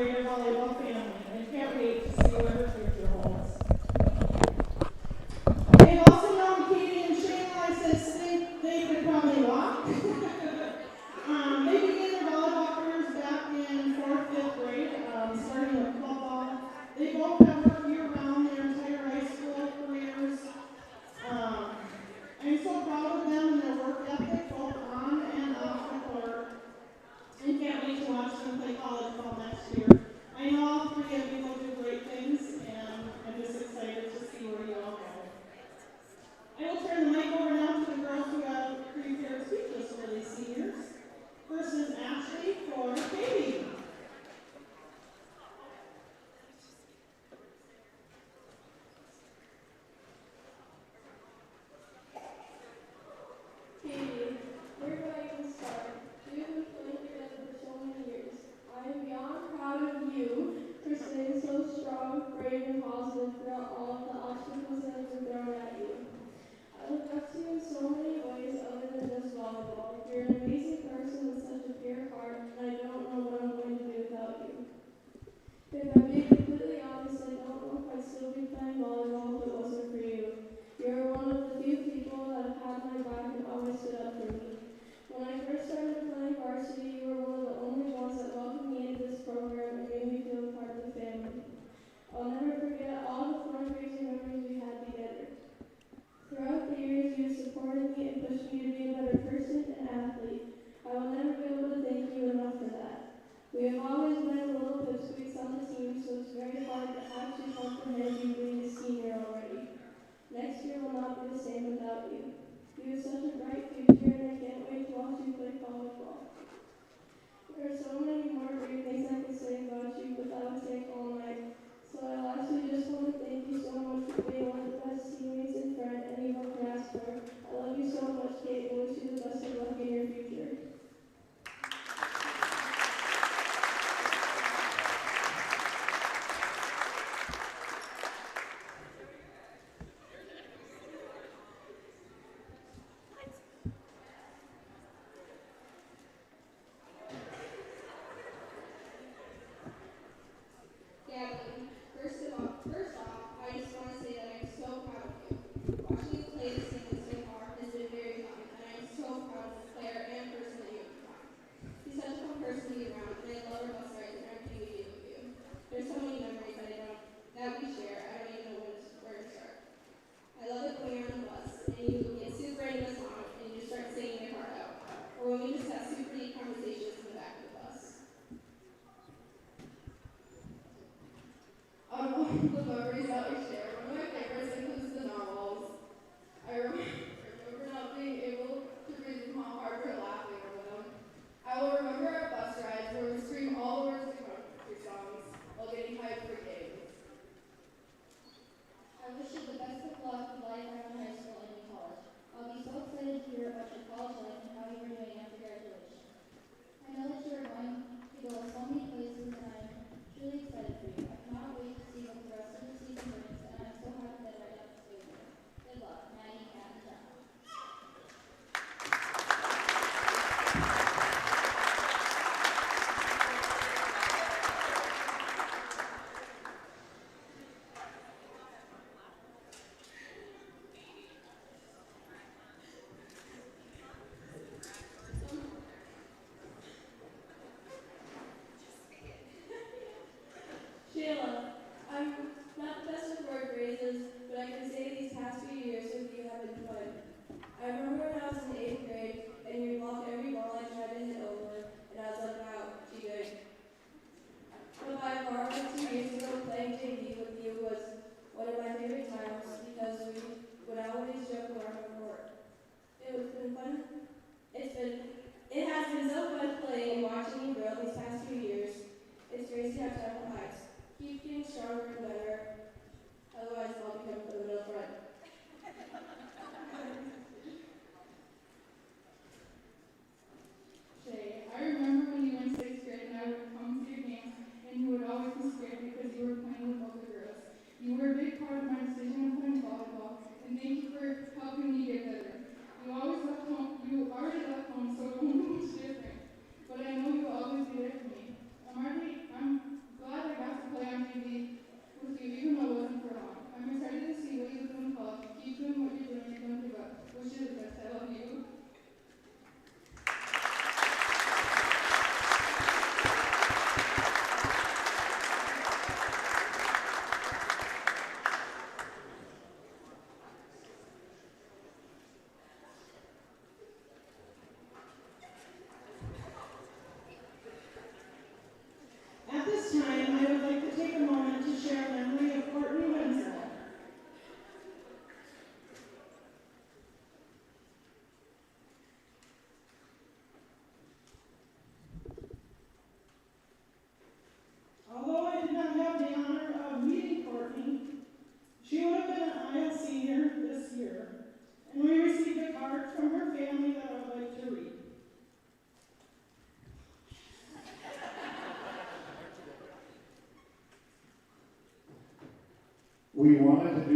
greater volleyball family, and can't wait to see what her future holds. They've also known Katie and Shayla since they could probably walk. They began their volleyball careers back in 4th, 5th grade, starting with football. They both have worked year-round their entire high school careers. I'm so proud of them and their work ethic, both on and off the court, and can't wait to watch them play college ball next year. I know all three of you will do great things, and I'm just excited to see where you all go. I will turn the mic over now to the girls who have prepared speeches for these seniors. First is Ashley for Katie. Katie, where do I even start? We've been playing together for so many years. I am beyond proud of you for staying so strong, brave, and positive throughout all of the obstacles that have been thrown at you. I look up to you in so many ways other than just volleyball. You're an amazing person with such a pure heart, and I don't know what I'm going to do without you. If I'm being completely honest, I don't know if I'd still be playing volleyball if it wasn't for you. You're one of the few people that have had my back and always stood up for me. When I first started playing varsity, you were one of the only ones that welcomed me into this program and made me feel part of the family. I'll never forget all the fundraising memories we had together. Throughout the years, you have supported me and pushed me to be a better person and athlete. I will never be able to thank you enough for that. We have always been little pipsqueaks on the team, so it's very hard to actually comprehend you being a senior already. Next year will not be the same without you. You have such a bright future, and I can't wait to watch you play college ball. There are so many more great things I could say about you, but that would take all night. So I lastly just want to thank you so much for being one of the best teammates and friend anyone can ask for. I love you so much, Kate, and wish you the best of luck in your future. Gabby, first off, I just want to say that I'm so proud of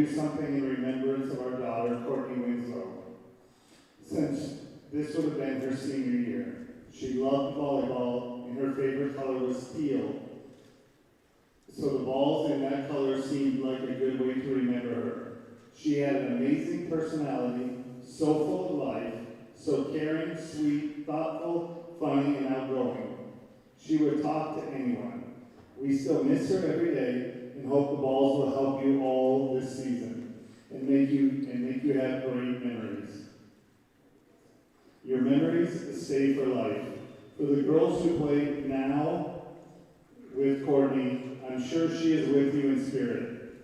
do something in remembrance of our daughter, Courtney Winslow, since this would have been her senior year. She loved volleyball, and her favorite color was teal. So the balls in that color seemed like a good way to remember her. She had an amazing personality, so full of life, so caring, sweet, thoughtful, funny, and outgoing. She would talk to anyone. We still miss her every day and hope the balls will help you all this season and make you have great memories. Your memories stay for life. For the girls who play now with Courtney, I'm sure she is with you in spirit.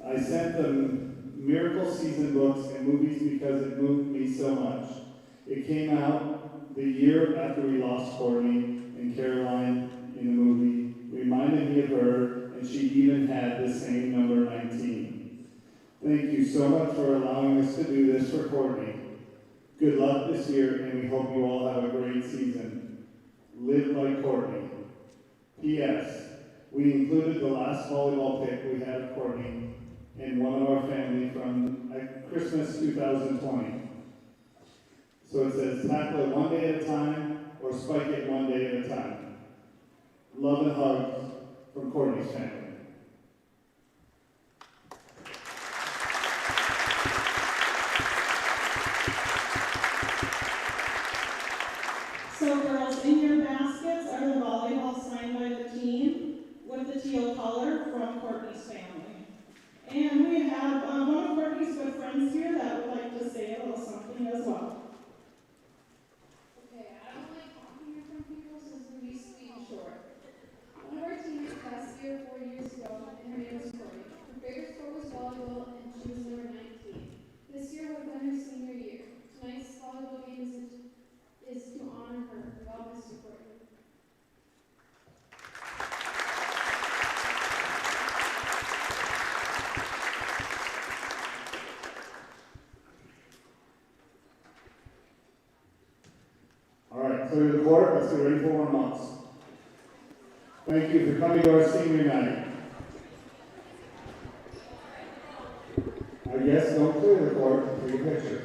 I sent them Miracle Season books and movies because it moved me so much. It came out the year after we lost Courtney, and Caroline in the movie reminded me of her, and she even had the same number 19. Thank you so much for allowing us to do this for Courtney. Good luck this year, and we hope you all have a great season. Live like Courtney. P.S. We included the last volleyball pick we had of Courtney in one of our family from Christmas 2020. So it says, tackle it one day at a time, or spike it one day at a time. Love and hugs from Courtney's family. So girls, in your baskets are the volleyball signed by the team with the teal color from Courtney's family. And we have one of Courtney's good friends here that would like to say a little something as well. Okay, I don't like talking in front of people, so this is going to be sweet and short. One of our teammates last year, 4 years ago, and her name was Courtney. Her favorite sport was volleyball, and she was number 19. This year would have been her senior year. Tonight's volleyball game is to honor her. God bless you, Courtney. All right, so to the court, let's get ready for warm-ups. Thank you for coming to our senior night. I guess don't clear the court, take a picture.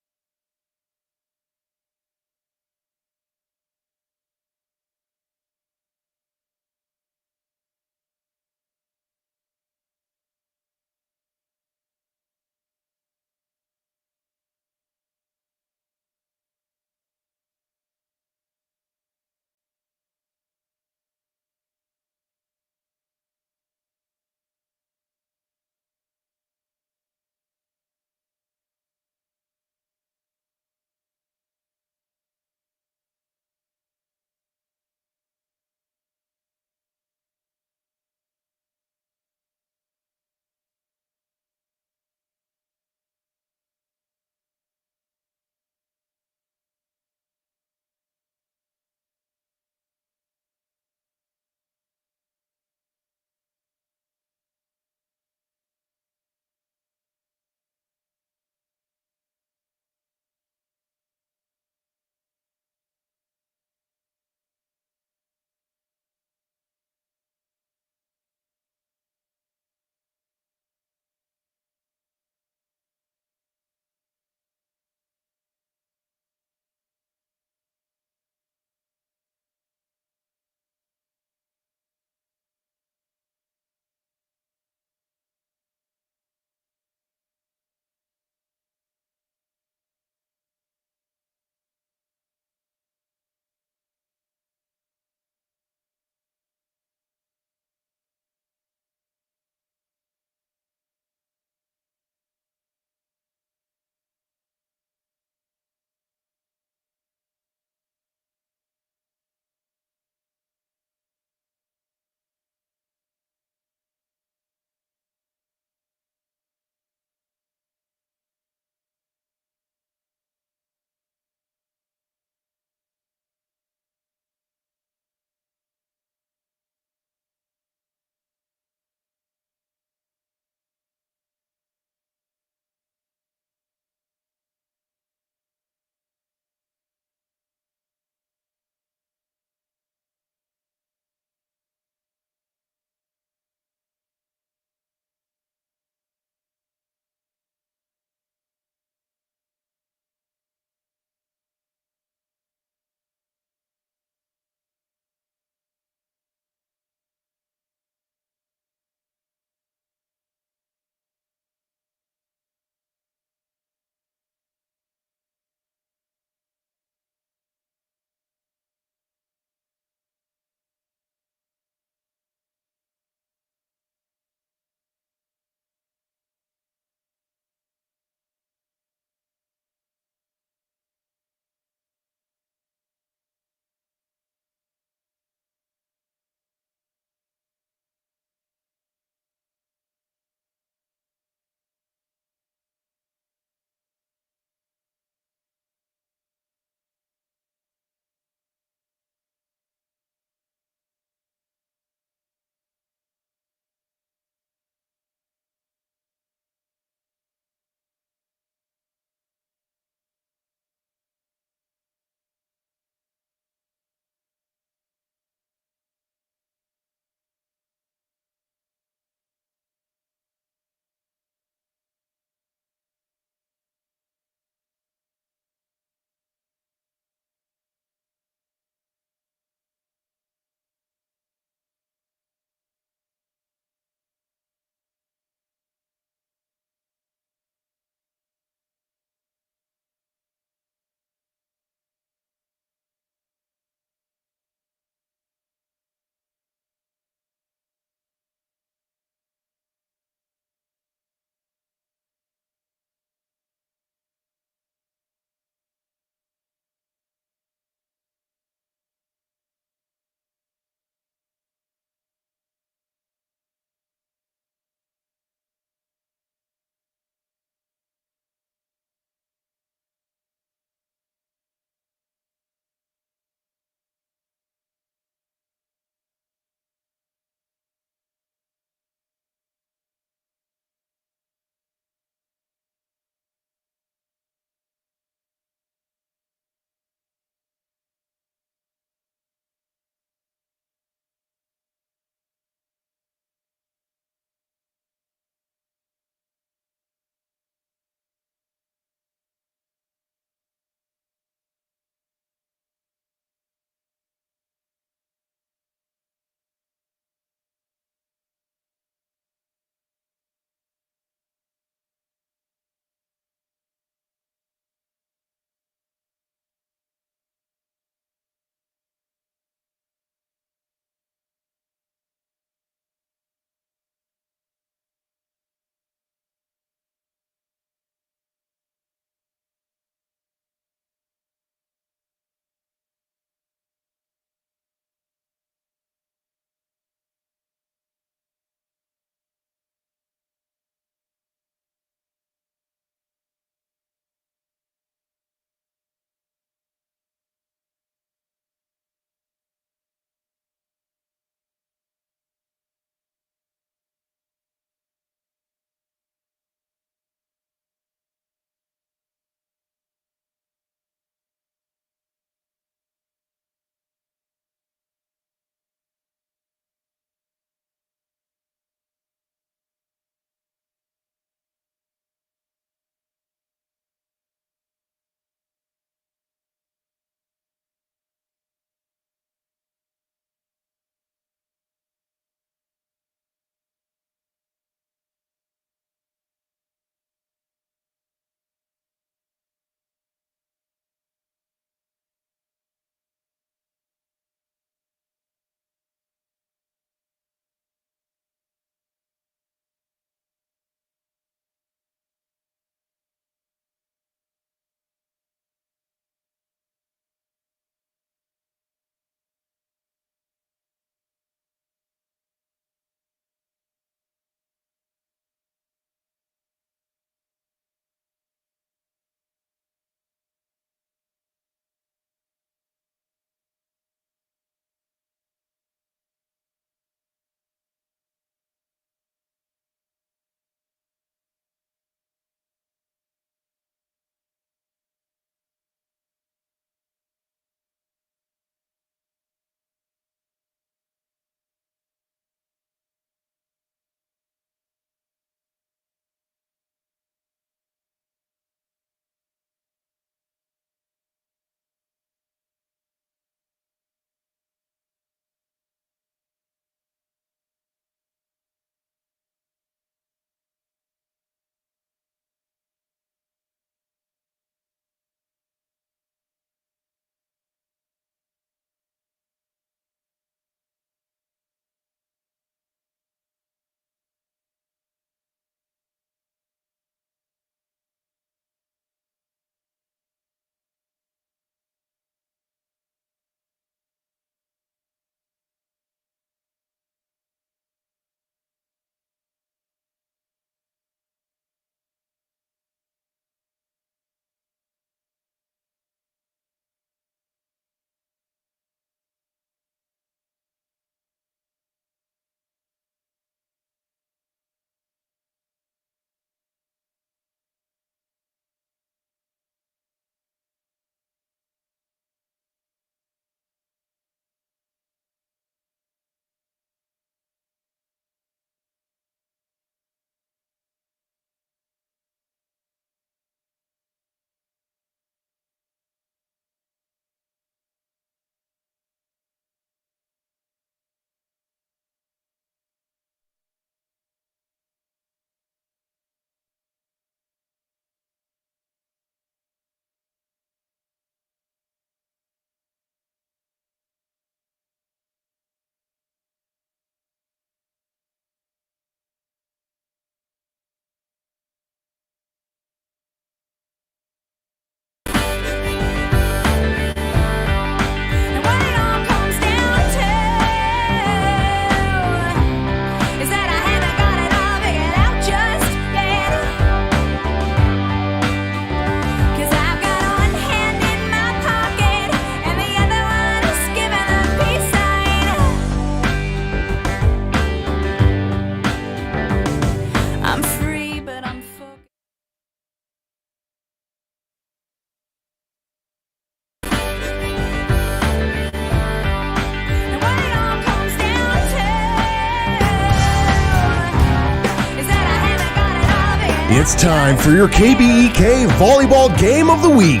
It's time for your KBEK Volleyball Game of the Week.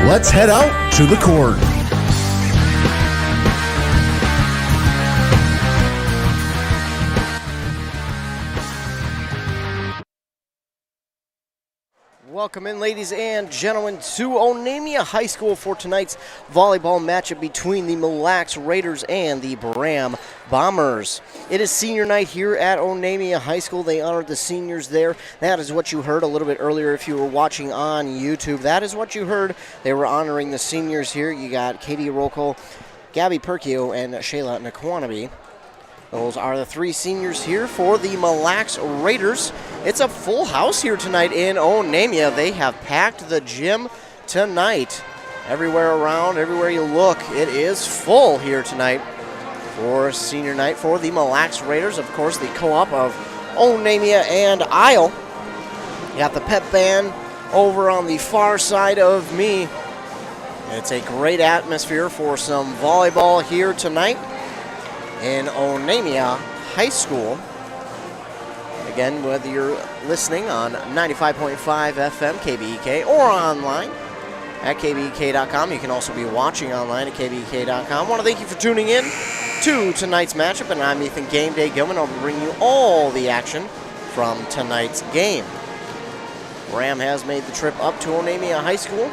Let's head out to the court. Welcome in, ladies and gentlemen, to Onamia High School for tonight's volleyball matchup between the Mille Raiders and the Braham Bombers. It is senior night here at Onamia High School. They honored the seniors there. That is what you heard a little bit earlier if you were watching on YouTube. That is what you heard. They were honoring the seniors here. You got Katie Rocco, Gabby Perkio, and Shayla Naquanaby. Those are the three seniors here for the Mille Raiders. It's a full house here tonight in Onamia. They have packed the gym tonight. Everywhere around, everywhere you look, it is full here tonight for senior night for the Mille Raiders. Of course, the co-op of Onamia and Isle. You got the pep band over on the far side of me. It's a great atmosphere for some volleyball here tonight in Onamia High School. Again, whether you're listening on 95.5 FM KBEK or online at kbek.com, you can also be watching online at kbek.com. I want to thank you for tuning in to tonight's matchup, and I'm Ethan Game Day Gilman. I'll bring you all the action from tonight's game. Braham has made the trip up to Onamia High School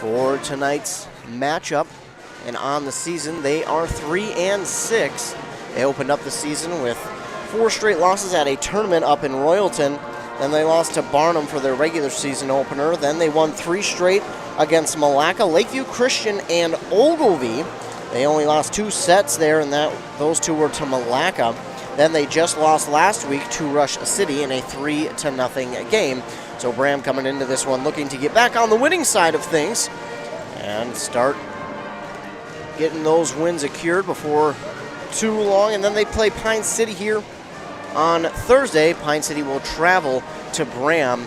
for tonight's matchup. And on the season, they are 3-6. They opened up the season with 4 straight losses at a tournament up in Royalton. Then they lost to Barnum for their regular season opener. Then they won 3 straight against Malacca, Lakeview Christian, and Ogilvie. They only lost 2 sets there, and those 2 were to Malacca. Then they just lost last week to Rush City in a 3-0 game. So Braham coming into this one looking to get back on the winning side of things and start getting those wins secured before too long. And then they play Pine City here on Thursday. Pine City will travel to Braham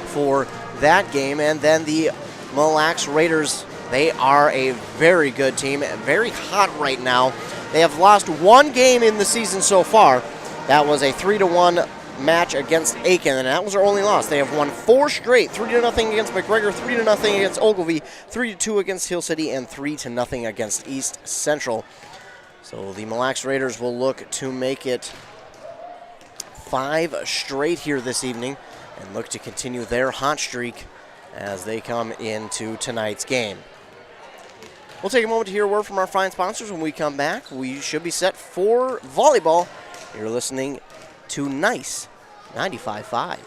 for that game. And then the Mille Raiders, they are a very good team, very hot right now. They have lost 1 game in the season so far. That was a 3-1 match against Aiken, and that was their only loss. They have won 4 straight, 3-0 against McGregor, 3-0 against Ogilvie, 3-2 against Hill City, and 3-0 against East Central. So the Mille Raiders will look to make it 5 straight here this evening and look to continue their hot streak as they come into tonight's game. We'll take a moment to hear a word from our fine sponsors. When we come back, we should be set for volleyball. You're listening to Nice 95.5.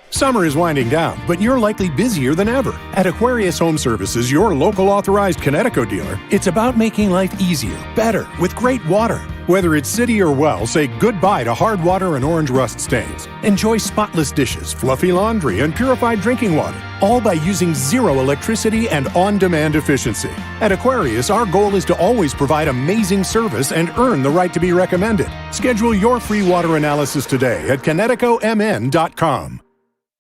Summer is winding down, but you're likely busier than ever. At Aquarius Home Services, your local authorized Connecticut dealer, it's about making life easier, better, with great water. Whether it's city or well, say goodbye to hard water and orange rust stains. Enjoy spotless dishes, fluffy laundry, and purified drinking water, all by using 0 electricity and on-demand efficiency. At Aquarius, our goal is to always provide amazing service and earn the right to be recommended. Schedule your free water analysis today at ConnecticutMN.com.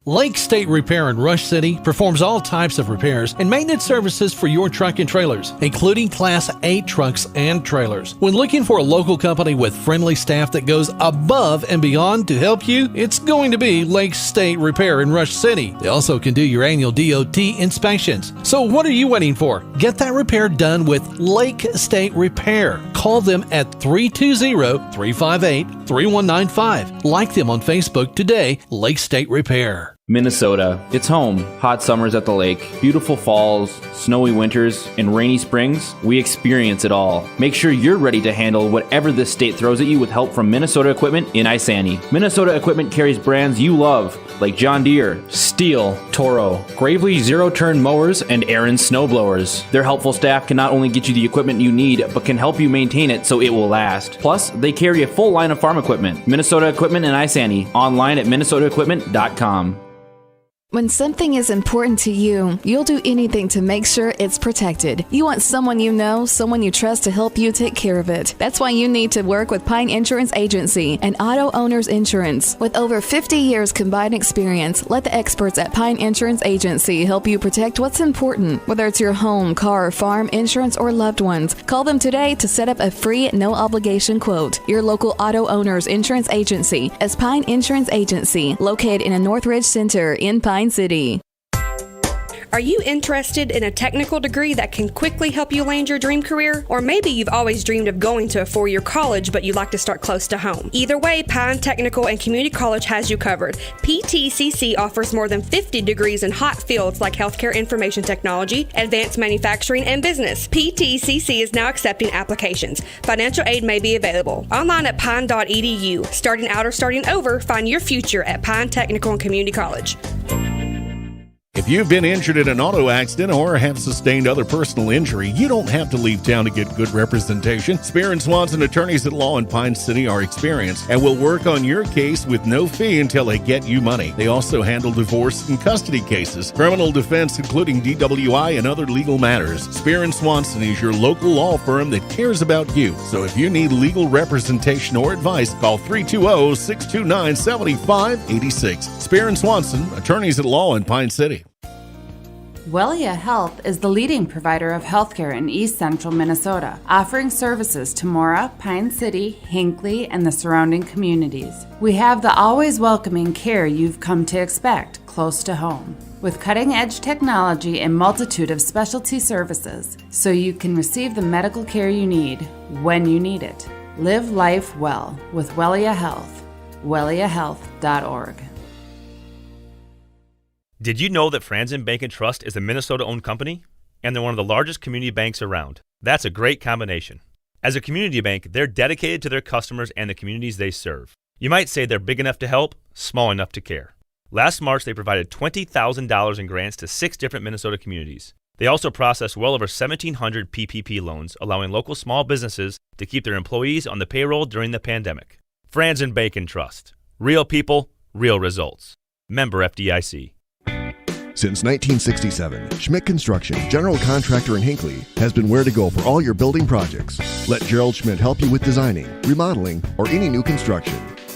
Lake State Repair in Rush City performs all types of repairs and maintenance services for your truck and trailers, including Class 8 trucks and trailers. When looking for a local company with friendly staff that goes above and beyond to help you, it's going to be Lake State Repair in Rush City. They also can do your annual DOT inspections. So what are you waiting for? Get that repair done with Lake State Repair. Call them at 320-358-3195. Like them on Facebook today, Lake State Repair. Minnesota. It's home. Hot summers at the lake, beautiful falls, snowy winters, and rainy springs. We experience it all. Make sure you're ready to handle whatever this state throws at you with help from Minnesota Equipment in Isani. Minnesota Equipment carries brands you love, like John Deere, Steel, Toro, Gravely zero-turn mowers, and Aaron snowblowers. Their helpful staff can not only get you the equipment you need, but can help you maintain it so it will last. Plus, they carry a full line of farm equipment. Minnesota Equipment in Isani. Online at minnesotaequipment.com. When something is important to you, you'll do anything to make sure it's protected. You want someone you know, someone you trust to help you take care of it. That's why you need to work with Pine Insurance Agency and Auto Owners Insurance. With over 50 years combined experience, let the experts at Pine Insurance Agency help you protect what's important, whether it's your home, car, farm, insurance, or loved ones. Call them today to set up a free, no-obligation quote. Your local Auto Owners Insurance Agency is Pine Insurance Agency, located in a Northridge Center in Pine City. Are you interested in a technical degree that can quickly help you land your dream career? Or maybe you've always dreamed of going to a 4-year college, but you'd like to start close to home. Either way, Pine Technical and Community College has you covered. PTCC offers more than 50 degrees in hot fields like healthcare information technology, advanced manufacturing, and business. PTCC is now accepting applications. Financial aid may be available. Online at pine.edu. Starting out or starting over, find your future at Pine Technical and Community College. If you've been injured in an auto accident or have sustained other personal injury, you don't have to leave town to get good representation. Spear & Swanson attorneys at law in Pine City are experienced and will work on your case with no fee until they get you money. They also handle divorce and custody cases, criminal defense, including DWI and other legal matters. Spear & Swanson is your local law firm that cares about you. So if you need legal representation or advice, call 320-629-7586. Spear & Swanson, attorneys at law in Pine City. Wellia Health is the leading provider of healthcare in East Central Minnesota, offering services to Mora, Pine City, Hinckley, and the surrounding communities. We have the always welcoming care you've come to expect close to home, with cutting-edge technology and multitude of specialty services, so you can receive the medical care you need when you need it. Live life well with Wellia Health. WelliaHealth.org. Did you know that Franzen Bank & Trust is a Minnesota-owned company? And they're one of the largest community banks around. That's a great combination. As a community bank, they're dedicated to their customers and the communities they serve. You might say they're big enough to help, small enough to care. Last March, they provided $20,000 in grants to 6 different Minnesota communities. They also processed well over 1,700 PPP loans, allowing local small businesses to keep their employees on the payroll during the pandemic. Franzen Bank & Trust. Real people, real results. Member FDIC. Since 1967, Schmidt Construction, general contractor in Hinckley, has been where to go for all your building projects. Let Gerald Schmidt help you with designing, remodeling, or any new construction.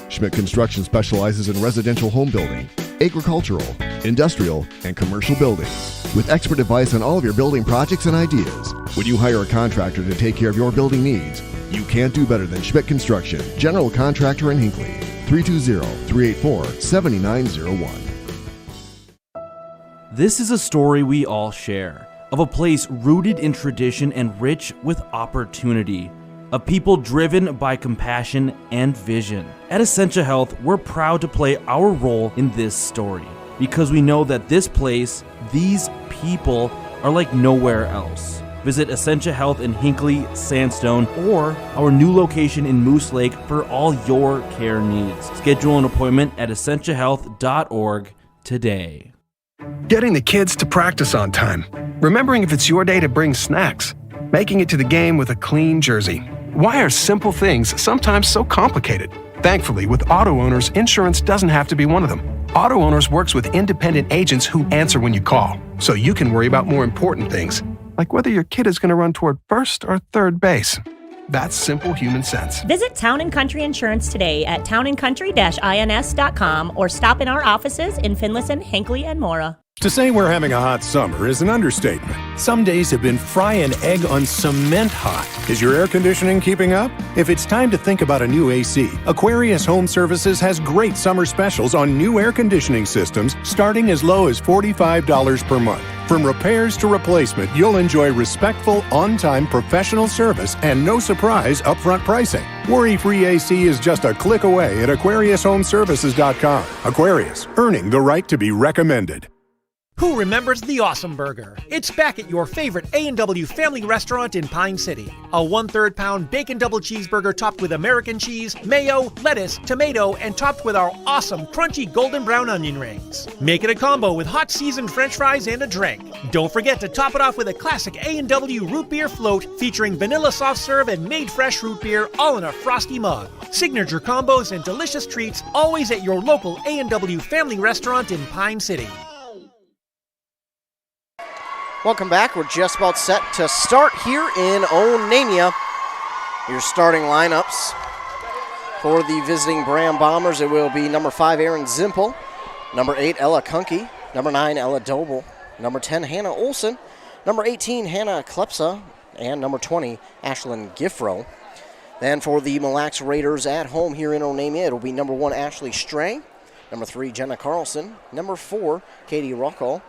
Schmidt Construction specializes in residential home building, agricultural, industrial, and commercial buildings. With expert advice on all of your building projects and ideas, when you hire a contractor to take care of your building needs, you can't do better than Schmidt Construction, general contractor in Hinckley. 320-384-7901. This is a story we all share, of a place rooted in tradition and rich with opportunity, of people driven by compassion and vision. At Essentia Health, we're proud to play our role in this story, because we know that this place, these people, are like nowhere else. Visit Essentia Health in Hinckley, Sandstone, or our new location in Moose Lake for all your care needs. Schedule an appointment at essentiahealth.org today. Getting the kids to practice on time. Remembering if it's your day to bring snacks. Making it to the game with a clean jersey. Why are simple things sometimes so complicated? Thankfully, with Auto Owners, insurance doesn't have to be one of them. Auto Owners works with independent agents who answer when you call, so you can worry about more important things, like whether your kid is going to run toward first or third base. That's simple human sense. Visit Town & Country Insurance today at townandcountry-ins.com or stop in our offices in Finlayson, Hinckley, and Mora. To say we're having a hot summer is an understatement. Some days have been fry an egg on cement hot. Is your air conditioning keeping up? If it's time to think about a new AC, Aquarius Home Services has great summer specials on new air conditioning systems starting as low as $45 per month. From repairs to replacement, you'll enjoy respectful, on-time professional service and no surprise upfront pricing. Worry-free AC is just a click away at AquariusHomeservices.com. Aquarius, earning the right to be recommended. Who remembers the Awesome Burger? It's back at your favorite A&W family restaurant in Pine City. A 1/3 pound bacon double cheeseburger topped with American cheese, mayo, lettuce, tomato, and topped with our awesome crunchy golden brown onion rings. Make it a combo with hot seasoned french fries and a drink. Don't forget to top it off with a classic A&W root beer float featuring vanilla soft serve and made fresh root beer all in a frosty mug. Signature combos and delicious treats always at your local A&W family restaurant in Pine City. Welcome back. We're just about set to start here in Onamia. Your starting lineups for the visiting Braham Bombers. It will be number 5, Aaron Zimpel, number 8, Ella Kunke, number 9, Ella Dobel, number 10, Hannah Olson, number 18, Hannah Klepsa, and number 20, Ashlyn Giffro. Then for the Mille Lacs Raiders at home here in Onamia, it'll be number 1, Ashley Strang, number 3, Jenna Carlson, number 4, Katie Rockall,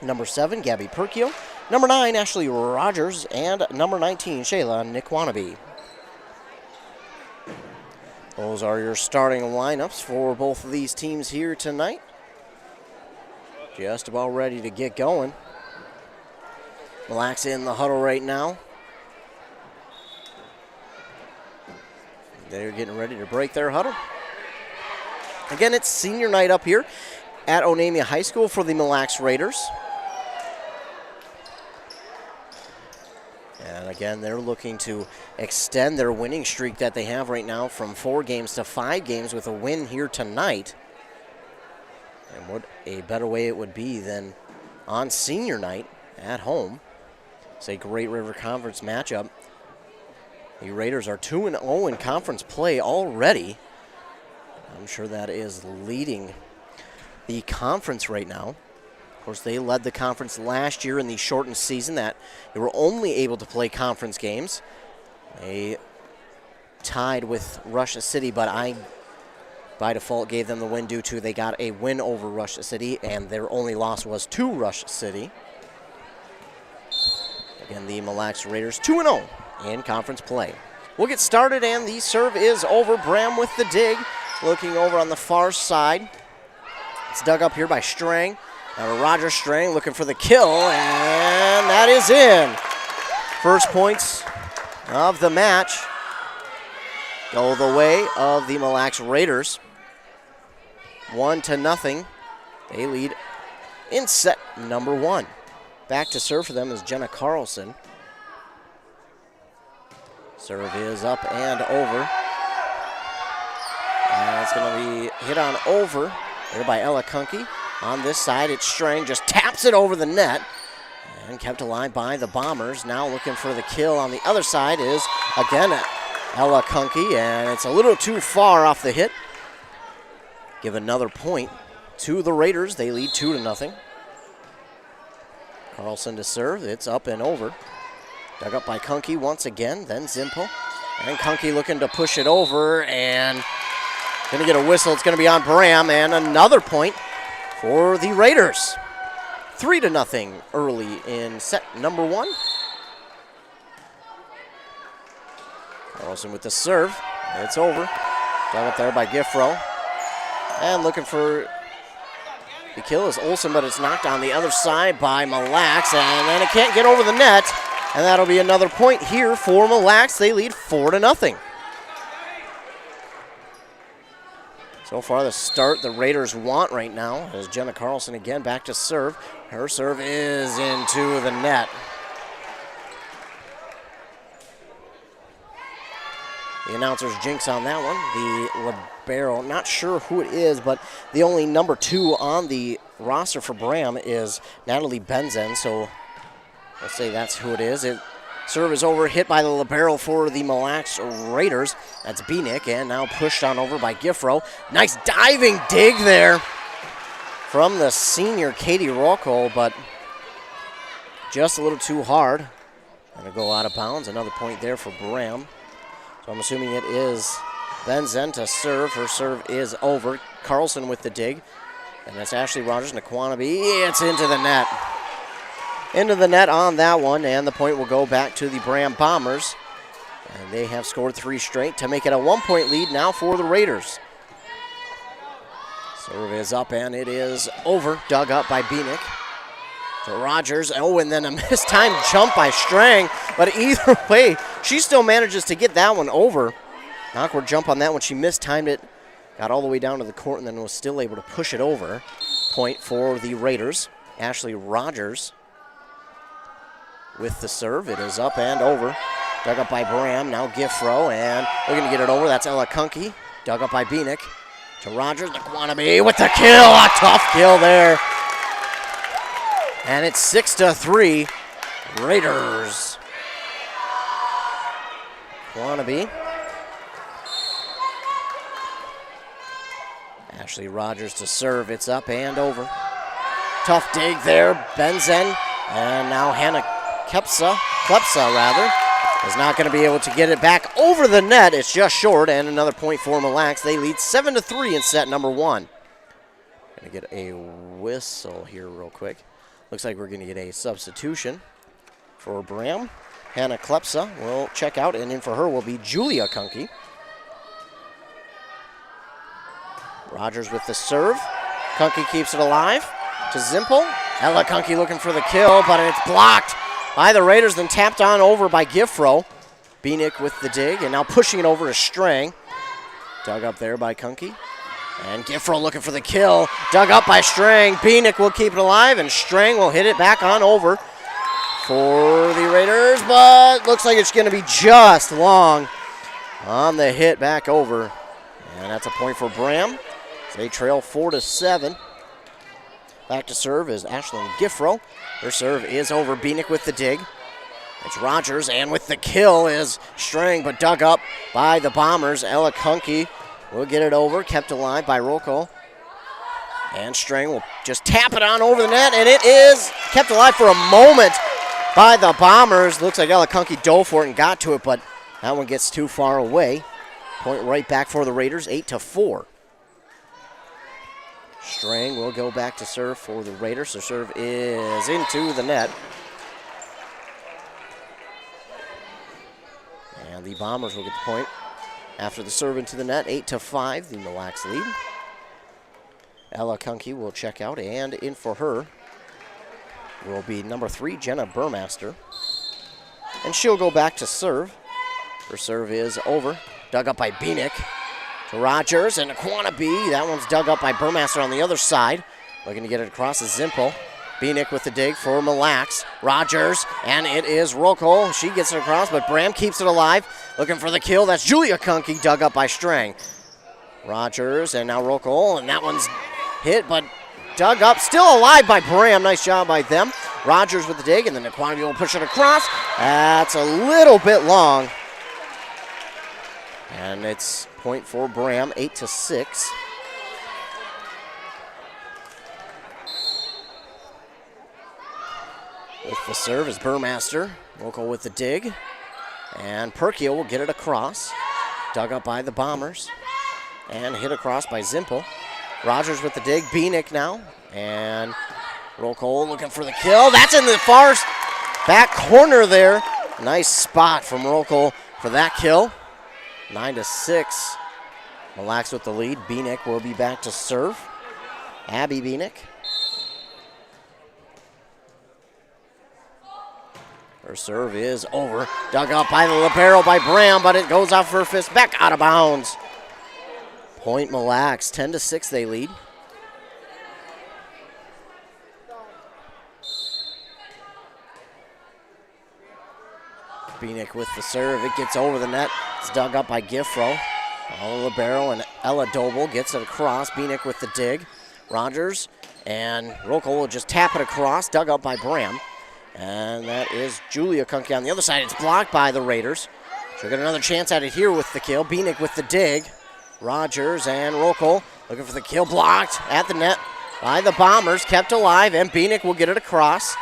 number 7, Gabby Perkio, number 9, Ashley Rogers, and number 19, Shayla Nikwanabe. Those are your starting lineups for both of these teams here tonight. Just about ready to get going. Mille Lacs in the huddle right now. They're getting ready to break their huddle. Again, it's senior night up here at Onamia High School for the Mille Lacs Raiders. And again, they're looking to extend their winning streak that they have right now from 4 games to 5 games with a win here tonight. And what a better way it would be than on senior night at home. It's a Great River Conference matchup. The Raiders are 2-0 in conference play already. I'm sure that is leading the conference right now. Of course, they led the conference last year in the shortened season that they were only able to play conference games. They tied with Rush City, but I, by default, gave them the win due to they got a win over Rush City, and their only loss was to Rush City. Again, the Mille Lacs Raiders 2-0 in conference play. We'll get started, and the serve is over. Braham with the dig, looking over on the far side. It's dug up here by Strang. Now Roger Strang looking for the kill, and that is in. First points of the match go the way of the Mille Lacs Raiders. 1-0. They lead in set number 1. Back to serve for them is Jenna Carlson. Serve is up and over. And it's going to be hit on over there by Ella Kunke. On this side, it's Strang, just taps it over the net and kept alive by the Bombers. Now looking for the kill on the other side is, again, Ella Kunke, and it's a little too far off the hit. Give another point to the Raiders. They lead 2-0. Carlson to serve. It's up and over. Dug up by Kunke once again, then Zimpel. And Kunke looking to push it over, and going to get a whistle. It's going to be on Braham, and another point for the Raiders. 3-0 early in set number 1. Carlson with the serve. It's over. Dug up there by Giffro. And looking for the kill is Olsen, but it's knocked on the other side by Mille Lacs, and then it can't get over the net. And that'll be another point here for Mille Lacs. They lead 4-0. So far, the start the Raiders want right now is Jenna Carlson again back to serve. Her serve is into the net. The announcer's jinx on that one. The libero, not sure who it is, but the only number 2 on the roster for Braham is Natalie Benzen, so let's say that's who it is. Serve is over, hit by the libero for the Mille Lacs Raiders. That's Beanick, and now pushed on over by Giffro. Nice diving dig there from the senior Katie Rockall, but just a little too hard. Going to go out of bounds. Another point there for Braham. So I'm assuming it is Benzen to serve. Her serve is over. Carlson with the dig. And that's Ashley Rogers. Nikwanabe. It's into the net. Into the net on that one, and the point will go back to the Braham Bombers. And they have scored 3 straight to make it a 1-point lead now for the Raiders. Serve is up, and it is over. Dug up by Beanick. To Rogers. Oh, and then a mistimed jump by Strang. But either way, she still manages to get that one over. Awkward jump on that one. She mistimed it. Got all the way down to the court and then was still able to push it over. Point for the Raiders. Ashley Rogers with the serve. It is up and over. Dug up by Braham. Now Giffro, and looking to get it over. That's Ella Kunke. Dug up by Beanick. To Rogers. Nikwanabe with the kill. A tough kill there. And it's 6-3, Raiders. Wannabe. Ashley Rogers to serve. It's up and over. Tough dig there. Benzen. And now Hannah Klepsa is not going to be able to get it back over the net. It's just short, and another point for Mille Lacs. They lead 7-3 in set number 1. Going to get a whistle here real quick. Looks like we're going to get a substitution for Braham. Hannah Klepsa will check out, and in for her will be Julia Kunke. Rogers with the serve. Kunke keeps it alive to Zimpel. Ella Kunke looking for the kill, but it's blocked by the Raiders, then tapped on over by Giffro. Beanick with the dig, and now pushing it over to Strang. Dug up there by Kunke. And Giffro looking for the kill. Dug up by Strang. Beanick will keep it alive, and Strang will hit it back on over for the Raiders, but looks like it's going to be just long on the hit back over. And that's a point for Braham. They trail 4-7. Back to serve is Ashlyn Giffro. Her serve is over. Beanick with the dig. It's Rogers, and with the kill is Strang, but dug up by the Bombers. Ella Kunke will get it over, kept alive by Rocco. And Strang will just tap it on over the net, and it is kept alive for a moment by the Bombers. Looks like Ella Kunke dove for it and got to it, but that one gets too far away. Point right back for the Raiders, 8-4. Strang will go back to serve for the Raiders. Their serve is into the net. And the Bombers will get the point after the serve into the net, 8-5, the Mille Lacs lead. Ella Kunke will check out, and in for her will be number 3, Jenna Burmaster. And she'll go back to serve. Her serve is over. Dug up by Beanick. To Rogers and Aquanabe. That one's dug up by Burmaster on the other side. Looking to get it across to Zimpel. Beanick with the dig for Mille Lacs. Rogers, and it is Rocco. She gets it across, but Braham keeps it alive. Looking for the kill. That's Julia Kunke, dug up by Strang. Rogers, and now Rocco, and that one's hit, but dug up. Still alive by Braham. Nice job by them. Rogers with the dig, and then Aquanabe will push it across. That's a little bit long. And it's point for Braham, 8-6. With the serve is Burmaster. Local with the dig. And Perkio will get it across. Dug up by the Bombers. And hit across by Zimpel. Rogers with the dig. Beanick now. And Rocco looking for the kill. That's in the far back corner there. Nice spot from Rocco for that kill. 9-6. Mille Lacs with the lead. Beanick will be back to serve. Abby Beanick. Her serve is over. Dug up by the libero by Braham, but it goes off her fist back out of bounds. Point Mille Lacs, 10-6 they lead. Beanick with the serve. It gets over the net. It's dug up by Giffro. Libero and Ella Doble gets it across. Beanick with the dig. Rogers and Rocco will just tap it across. Dug up by Braham. And that is Julia Kunke on the other side. It's blocked by the Raiders. She'll get another chance at it here with the kill. Beanick with the dig. Rogers and Rocco looking for the kill. Blocked at the net by the Bombers. Kept alive, and Beanick will get it across.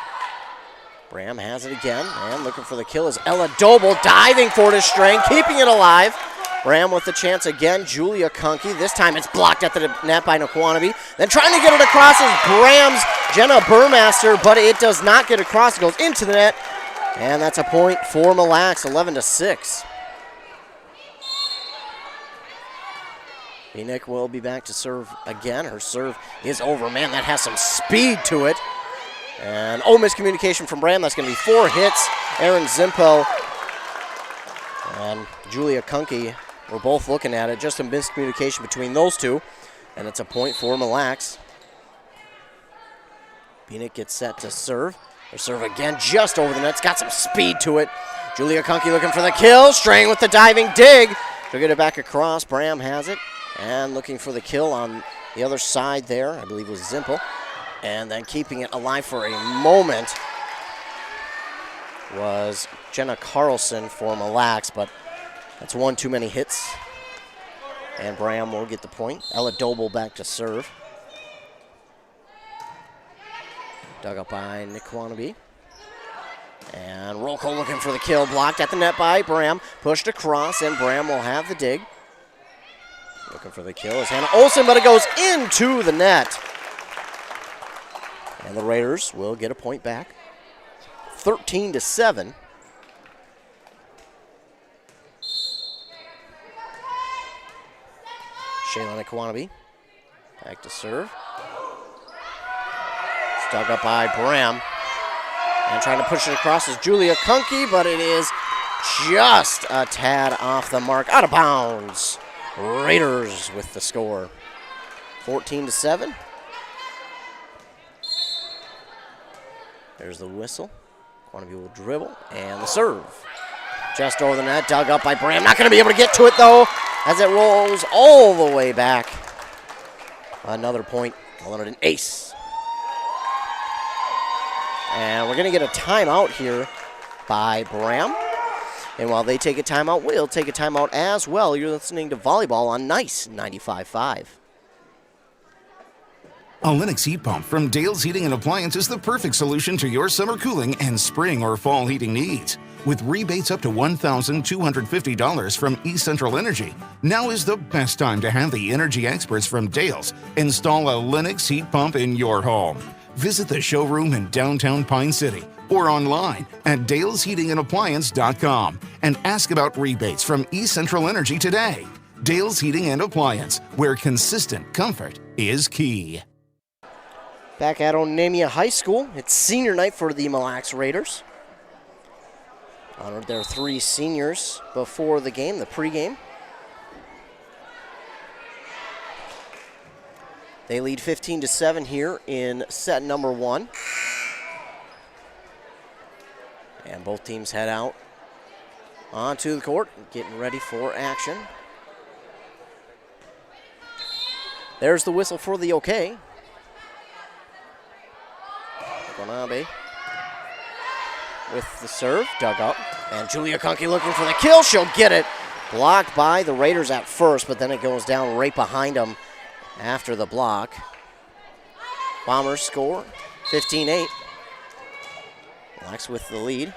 Braham has it again, and looking for the kill is Ella Doble, diving for the string, keeping it alive. Braham with the chance again, Julia Kunke. This time it's blocked at the net by Naquanabe. Then trying to get it across is Braham's Jenna Burmaster, but it does not get across. It goes into the net, and that's a point for Mille Lacs, 11-6. Beanick will be back to serve again. Her serve is over. Man, that has some speed to it. And miscommunication from Braham. That's going to be 4 hits. Aaron Zimpo and Julia Kunke were both looking at it. Just a miscommunication between those two. And it's a point for Mille Lacs. Beanick gets set to serve. Her serve again just over the net. It's got some speed to it. Julia Kunke looking for the kill. Strang with the diving dig. She'll get it back across. Braham has it. And looking for the kill on the other side there. I believe it was Zimpel. And then keeping it alive for a moment was Jenna Carlson for Mille Lacs, but that's one too many hits. And Braham will get the point. Ella Doble back to serve. Dug up by Nikwanabee. And roll call looking for the kill. Blocked at the net by Braham. Pushed across, and Braham will have the dig. Looking for the kill is Hannah Olsen, but it goes into the net. And the Raiders will get a point back. 13-7. Shaylin Nikwanabee back to serve. It's dug up by Braham. And trying to push it across is Julia Kunke, but it is just a tad off the mark. Out of bounds. Raiders with the score. 14-7. There's the whistle. Nikwanabee will dribble. And the serve. Just over the net. Dug up by Braham. Not going to be able to get to it, though, as it rolls all the way back. Another point. Calling it an ace. And we're going to get a timeout here by Braham. And while they take a timeout, we'll take a timeout as well. You're listening to Volleyball on Nice 95.5. A Lennox heat pump from Dale's Heating and Appliance is the perfect solution to your summer cooling and spring or fall heating needs. With rebates up to $1,250 from East Central Energy, now is the best time to have the energy experts from Dale's install a Lennox heat pump in your home. Visit the showroom in downtown Pine City or online at dalesheatingandappliance.com and ask about rebates from East Central Energy today. Dale's Heating and Appliance, where consistent comfort is key. Back at Onamia High School, it's senior night for the Mille Lacs Raiders. Honored their 3 seniors before the game, the pregame. They lead 15-7 here in set number 1. And both teams head out onto the court, getting ready for action. There's the whistle for the OK. Nikwanabee with the serve, dug up. And Julia Kunke looking for the kill. She'll get it. Blocked by the Raiders at first, but then it goes down right behind them after the block. Bombers score 15-8. Lax with the lead.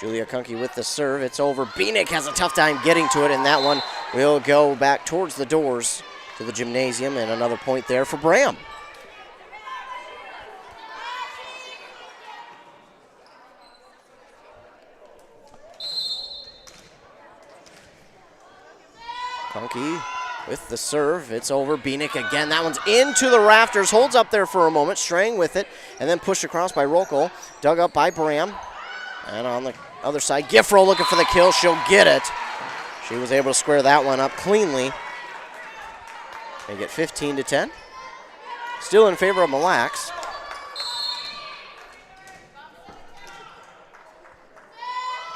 Julia Kunke with the serve. It's over. Beanick has a tough time getting to it, and that one will go back towards the doors to the gymnasium, and another point there for Braham. Kunke with the serve. It's over. Beanick again. That one's into the rafters. Holds up there for a moment. Straying with it. And then pushed across by Rocco. Dug up by Braham. And on the other side, Giffro looking for the kill. She'll get it. She was able to square that one up cleanly. They get 15-10. Still in favor of Mille Lacs.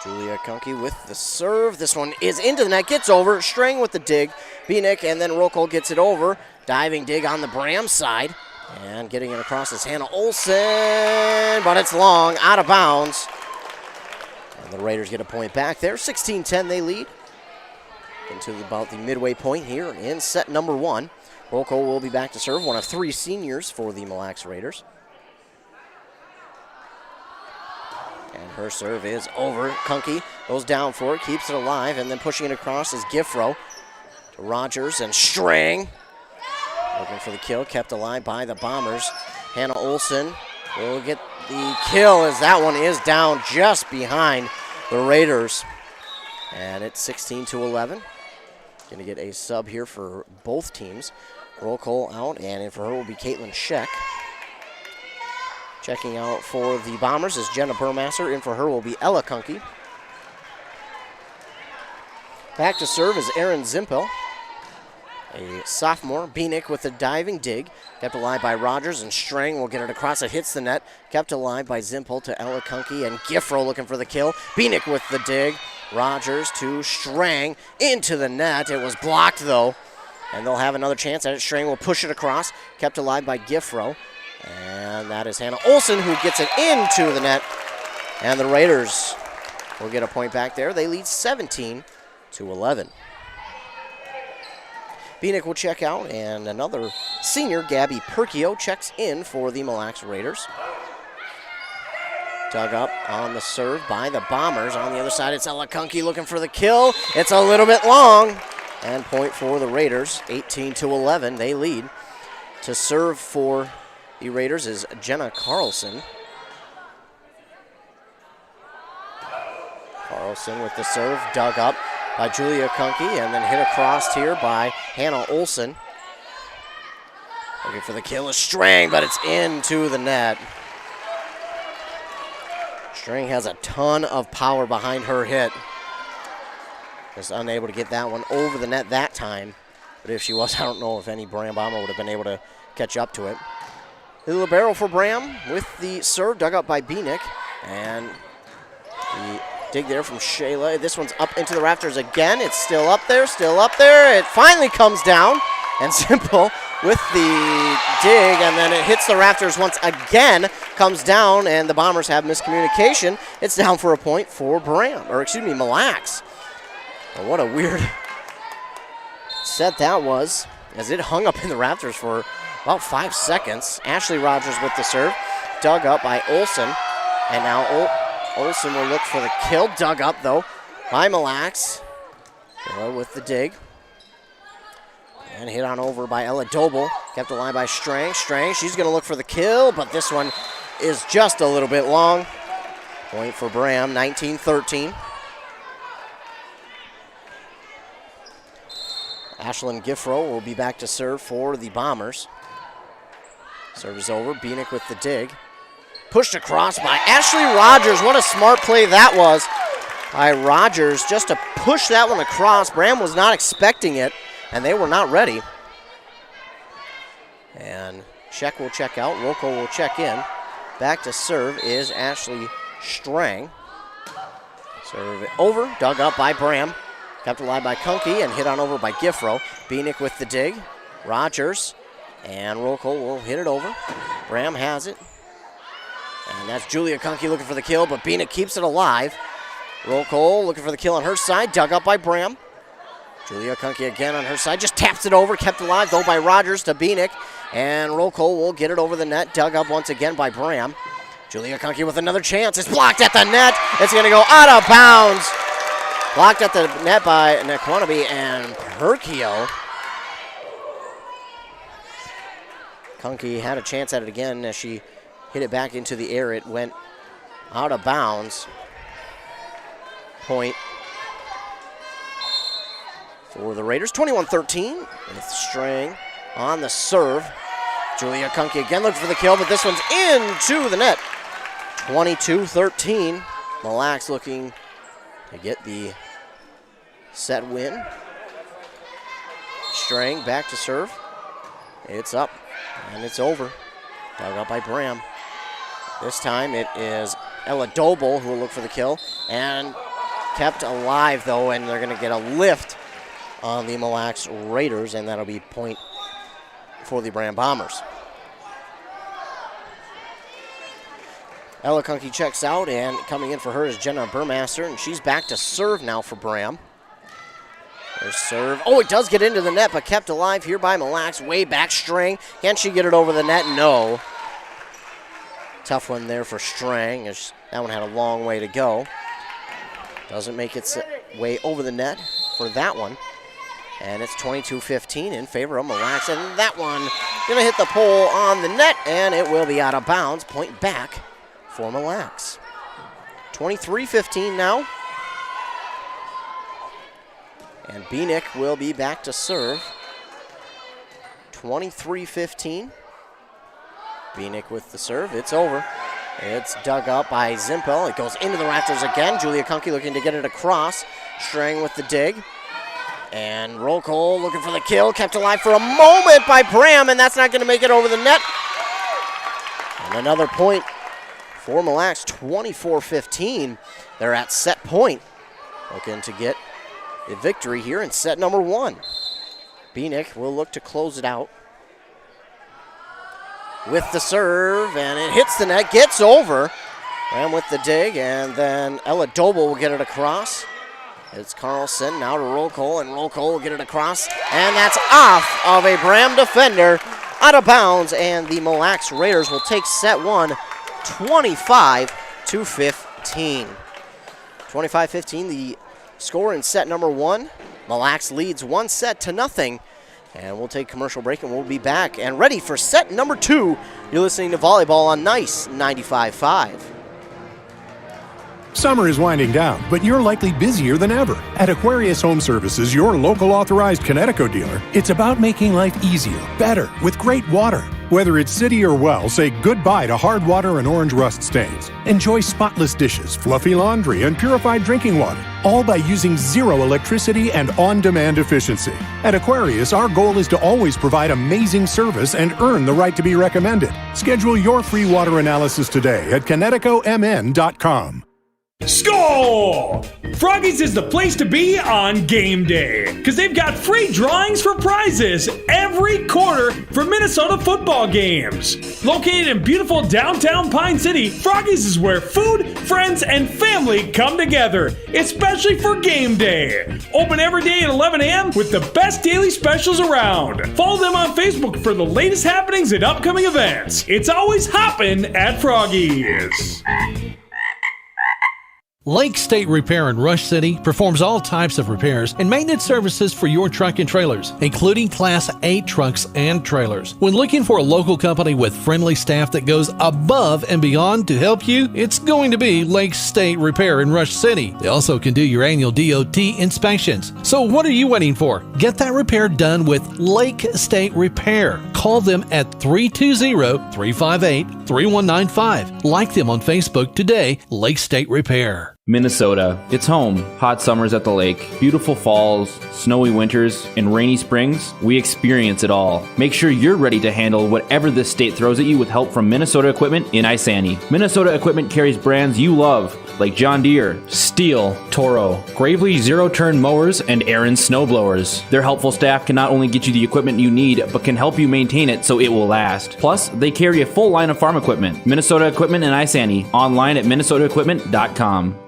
Julia Kunke with the serve. This one is into the net. Gets over. Straying with the dig. Beanick, and then Rocco gets it over. Diving dig on the Braham side. And getting it across is Hannah Olsen. But it's long. Out of bounds. And the Raiders get a point back there. 16-10 they lead. Into about the midway point here in set number 1. Rocco will be back to serve. One of 3 seniors for the Mille Lacs Raiders. And her serve is over. Kunke goes down for it, keeps it alive, and then pushing it across is Giffro to Rogers and Strang. Looking for the kill, kept alive by the Bombers. Hannah Olsen will get the kill as that one is down just behind the Raiders. And it's 16-11. Going to get a sub here for both teams. Roll call out, and in for her will be Caitlin Scheck. Checking out for the Bombers is Jenna Burmasser. In for her will be Ella Kunke. Back to serve is Erin Zimpel, a sophomore. Beanick with a diving dig. Kept alive by Rogers, and Strang will get it across. It hits the net. Kept alive by Zimpel to Ella Kunke, and Giffro looking for the kill. Beanick with the dig. Rogers to Strang into the net. It was blocked, though, and they'll have another chance at it. Strang will push it across. Kept alive by Giffro. And that is Hannah Olsen who gets it into the net. And the Raiders will get a point back there. They lead 17-11. Beanick will check out, and another senior, Gabby Perkio, checks in for the Mille Lacs Raiders. Dug up on the serve by the Bombers. On the other side, it's Ella Kunke looking for the kill. It's a little bit long. And point for the Raiders, 18-11. They lead. To serve for the Raiders is Jenna Carlson. Carlson with the serve, dug up by Julia Kunke, and then hit across here by Hannah Olsen. Looking for the kill is Strang, but it's into the net. Strang has a ton of power behind her hit. Just unable to get that one over the net that time. But if she was, I don't know if any Braham Bomber would have been able to catch up to it. The libero for Braham with the serve, dug up by Beanick. And the dig there from Shayla. This one's up into the rafters again. It's still up there, still up there. It finally comes down. And Simple with the dig, and then it hits the rafters once again, comes down, and the Bombers have miscommunication. It's down for a point for Mille Lacs. Well, what a weird set that was, as it hung up in the rafters for about 5 seconds. Ashley Rogers with the serve, dug up by Olsen, and now Olsen will look for the kill. Dug up, though, by Mille Lacs. With the dig. And hit on over by Ella Doble. Kept alive by Strang. Strang, she's going to look for the kill, but this one is just a little bit long. Point for Braham, 19-13. Ashlyn Giffro will be back to serve for the Bombers. Serve is over. Beanick with the dig. Pushed across by Ashley Rogers. What a smart play that was by Rogers, just to push that one across. Braham was not expecting it, and they were not ready. And check will check out. Rocco will check in. Back to serve is Ashley Strang. Serve over, dug up by Braham. Kept alive by Kunke and hit on over by Giffro. Beanick with the dig. Rogers. And Rocco will hit it over. Braham has it. And that's Julia Kunke looking for the kill, but Beanick keeps it alive. Rocco looking for the kill on her side. Dug up by Braham. Julia Kunke again on her side. Just taps it over. Kept alive, though, by Rogers to Beanick. And Rocco will get it over the net. Dug up once again by Braham. Julia Kunke with another chance. It's blocked at the net. It's going to go out of bounds. Blocked at the net by Nequanabe and Perkio. Kunke had a chance at it again as she hit it back into the air. It went out of bounds. Point for the Raiders, 21-13. With Strang on the serve. Julia Kunke again looking for the kill, but this one's into the net. 22-13. Mille Lacs looking to get the set win. Strang back to serve. It's up, and it's over. Dug up by Braham. This time it is Ella Doble who will look for the kill, and kept alive, though, and they're going to get a lift on the Mille Lacs Raiders, and that'll be point for the Braham Bombers. Ella Kunke checks out, and coming in for her is Jenna Burmaster, and she's back to serve now for Braham. There's serve. Oh, it does get into the net, but kept alive here by Mille Lacs. Way back Strang. Can she get it over the net? No. Tough one there for Strang, as that one had a long way to go. Doesn't make its way over the net for that one. And it's 22-15 in favor of Mille Lacs. And that one going to hit the pole on the net, and it will be out of bounds. Point back for Mille Lacs. 23-15 now. And Beanick will be back to serve. 23-15. Beanick with the serve. It's over. It's dug up by Zimpel. It goes into the rafters again. Julia Kunke looking to get it across. Strang with the dig. And roll call looking for the kill. Kept alive for a moment by Braham, and that's not going to make it over the net. And another point for Mille Lacs, 24-15. They're at set point. Looking to get the victory here in set number one. Beanick will look to close it out. with the serve, and it hits the net, gets over. Braham with the dig, and then Ella Doble will get it across. It's Carlson now to Roll Cole, and Roll Cole will get it across, and that's off of a Braham defender, out of bounds, and the Mille Lacs Raiders will take set one, 25-15. 25-15, the score in set number one. Mille Lacs leads 1-0. And we'll take a commercial break, and we'll be back and ready for set number two. You're listening to Volleyball on Nice 95.5. Summer is winding down, but you're likely busier than ever. At Aquarius Home Services, your local authorized Connecticut dealer, it's about making life easier, better, with great water. Whether it's city or well, say goodbye to hard water and orange rust stains. Enjoy spotless dishes, fluffy laundry, and purified drinking water, all by using zero electricity and on-demand efficiency. At Aquarius, our goal is to always provide amazing service and earn the right to be recommended. Schedule your free water analysis today at ConnecticutMN.com. Score! Froggy's is the place to be on game day, because they've got free drawings for prizes every quarter for Minnesota football games. Located in beautiful downtown Pine City, Froggy's is where food, friends, and family come together, especially for game day. Open every day at 11 a.m. with the best daily specials around. Follow them on Facebook for the latest happenings and upcoming events. It's always hoppin' at Froggy's. Lake State Repair in Rush City performs all types of repairs and maintenance services for your truck and trailers, including Class 8 trucks and trailers. When looking for a local company with friendly staff that goes above and beyond to help you, it's going to be Lake State Repair in Rush City. They also can do your annual DOT inspections. So what are you waiting for? Get that repair done with Lake State Repair. Call them at 320-358-3195. Like them on Facebook today, Lake State Repair. Minnesota. It's home. Hot summers at the lake, beautiful falls, snowy winters, and rainy springs. We experience it all. Make sure you're ready to handle whatever this state throws at you with help from Minnesota Equipment in Isani. Minnesota Equipment carries brands you love, like John Deere, Steel, Toro, Gravely zero-turn mowers, and Aaron snowblowers. Their helpful staff can not only get you the equipment you need, but can help you maintain it so it will last. Plus, they carry a full line of farm equipment. Minnesota Equipment in Isani. Online at minnesotaequipment.com.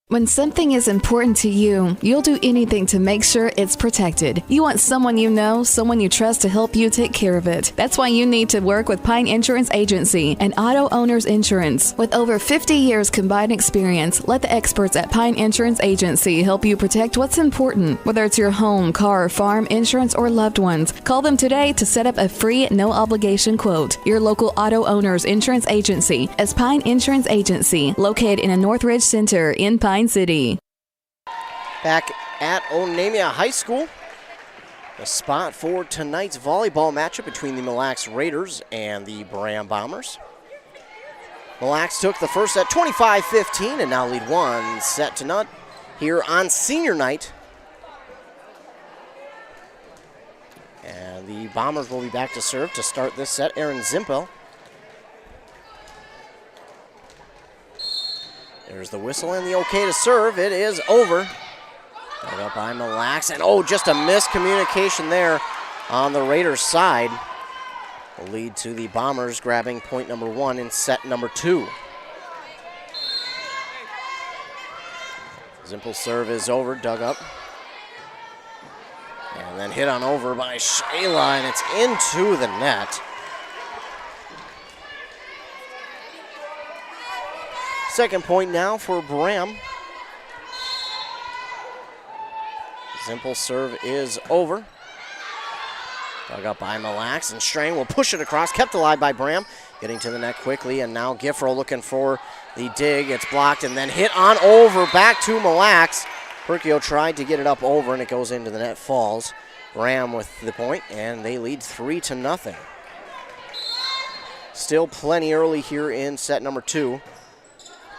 When something is important to you, you'll do anything to make sure it's protected. You want someone you know, someone you trust to help you take care of it. That's why you need to work with Pine Insurance Agency and Auto Owners Insurance. With over 50 years combined experience, let the experts at Pine Insurance Agency help you protect what's important, whether it's your home, car, farm, insurance, or loved ones. Call them today to set up a free, no-obligation quote. Your local Auto Owners Insurance Agency is Pine Insurance Agency, located in a Northridge Center in Pine City. Back at Onamia High School, the spot for tonight's volleyball matchup between the Mille Lacs Raiders and the Braham Bombers. Mille Lacs took the first set 25-15 and now lead 1-0 here on senior night. And the Bombers will be back to serve to start this set. Aaron Zimpel. There's the whistle and the okay to serve. It is over. Dug up by Mille Lacs, and just a miscommunication there on the Raiders' side. Will lead to the Bombers grabbing point number one in set number two. Zimpel's serve is over, dug up. And then hit on over by Shayla, and it's into the net. Second point now for Braham. Zimpel's serve is over. Dug up by Mille Lacs, and Strang will push it across. Kept alive by Braham. Getting to the net quickly, and now Giffro looking for the dig. It's blocked, and then hit on over back to Mille Lacs. Perkio tried to get it up over, and it goes into the net, falls. Braham with the point, and they lead 3-0. Still plenty early here in set number two,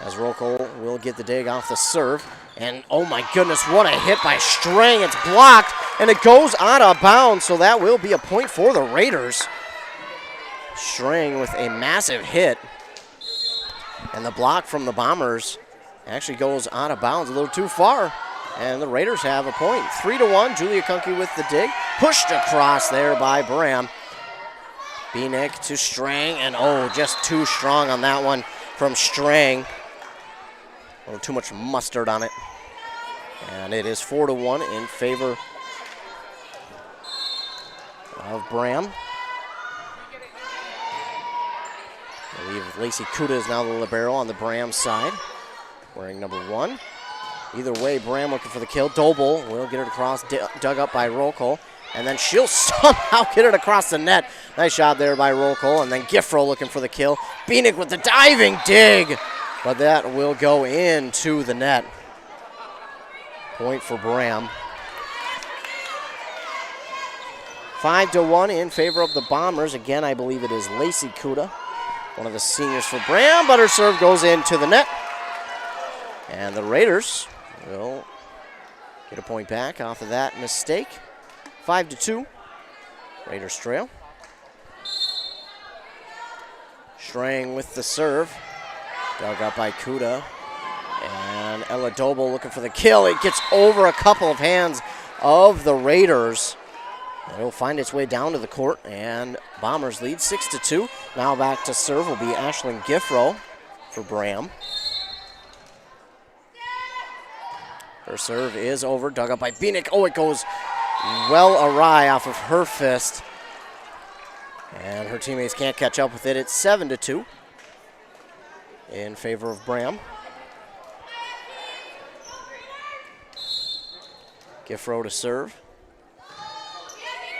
as Rocco will get the dig off the serve. And oh my goodness, what a hit by Strang. It's blocked, and it goes out of bounds, so that will be a point for the Raiders. Strang with a massive hit. And the block from the Bombers actually goes out of bounds a little too far. And the Raiders have a point. 3-1, Julia Kunke with the dig. Pushed across there by Braham. Beanick to Strang, and just too strong on that one from Strang. A little too much mustard on it. And it is 4-1 in favor of Braham. I believe Lacey Kuda is now the libero on the Braham side, wearing number 1. Either way, Braham looking for the kill. Doble will get it across, dug up by Rolko. And then she'll somehow get it across the net. Nice job there by Rolko. And then Giffro looking for the kill. Beanick with the diving dig. But that will go into the net. Point for Braham. 5-1 in favor of the Bombers. Again, I believe it is Lacey Kuda, one of the seniors for Braham, but her serve goes into the net. And the Raiders will get a point back off of that mistake. 5-2. Raiders trail. Strang with the serve. Dug up by Kuda. And Ella Doble looking for the kill. It gets over a couple of hands of the Raiders. It'll find its way down to the court, and Bombers lead 6-2. Now back to serve will be Ashlyn Giffro for Braham. Her serve is over, dug up by Beanick. It goes well awry off of her fist. And her teammates can't catch up with it. It's 7-2 in favor of Braham. Giffro to serve.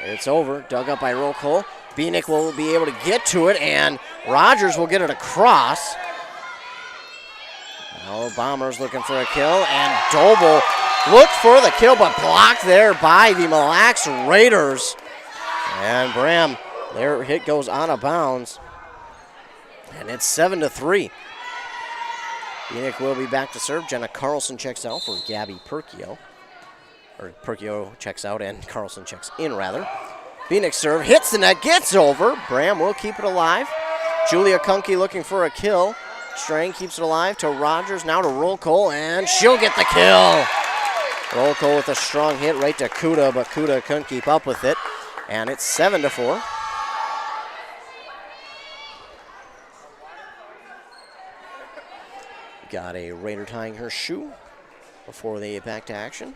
It's over, dug up by Rolko. Beanick will be able to get to it, and Rogers will get it across. Now Bombers looking for a kill, and Doble looked for the kill, but blocked there by the Mille Lacs Raiders. And Braham, their hit goes out of bounds. And it's 7-3. Beanick will be back to serve. Jenna Carlson checks out for Gabby Perkio. Or Perkio checks out and Carlson checks in, rather. Beanick serve, hits the net, gets over. Braham will keep it alive. Julia Kunke looking for a kill. Strang keeps it alive to Rogers, now to Rolko, and she'll get the kill. Rolko with a strong hit right to Kuda, but Kuda couldn't keep up with it. And it's 7-4. Got a Raider tying her shoe before they get back to action.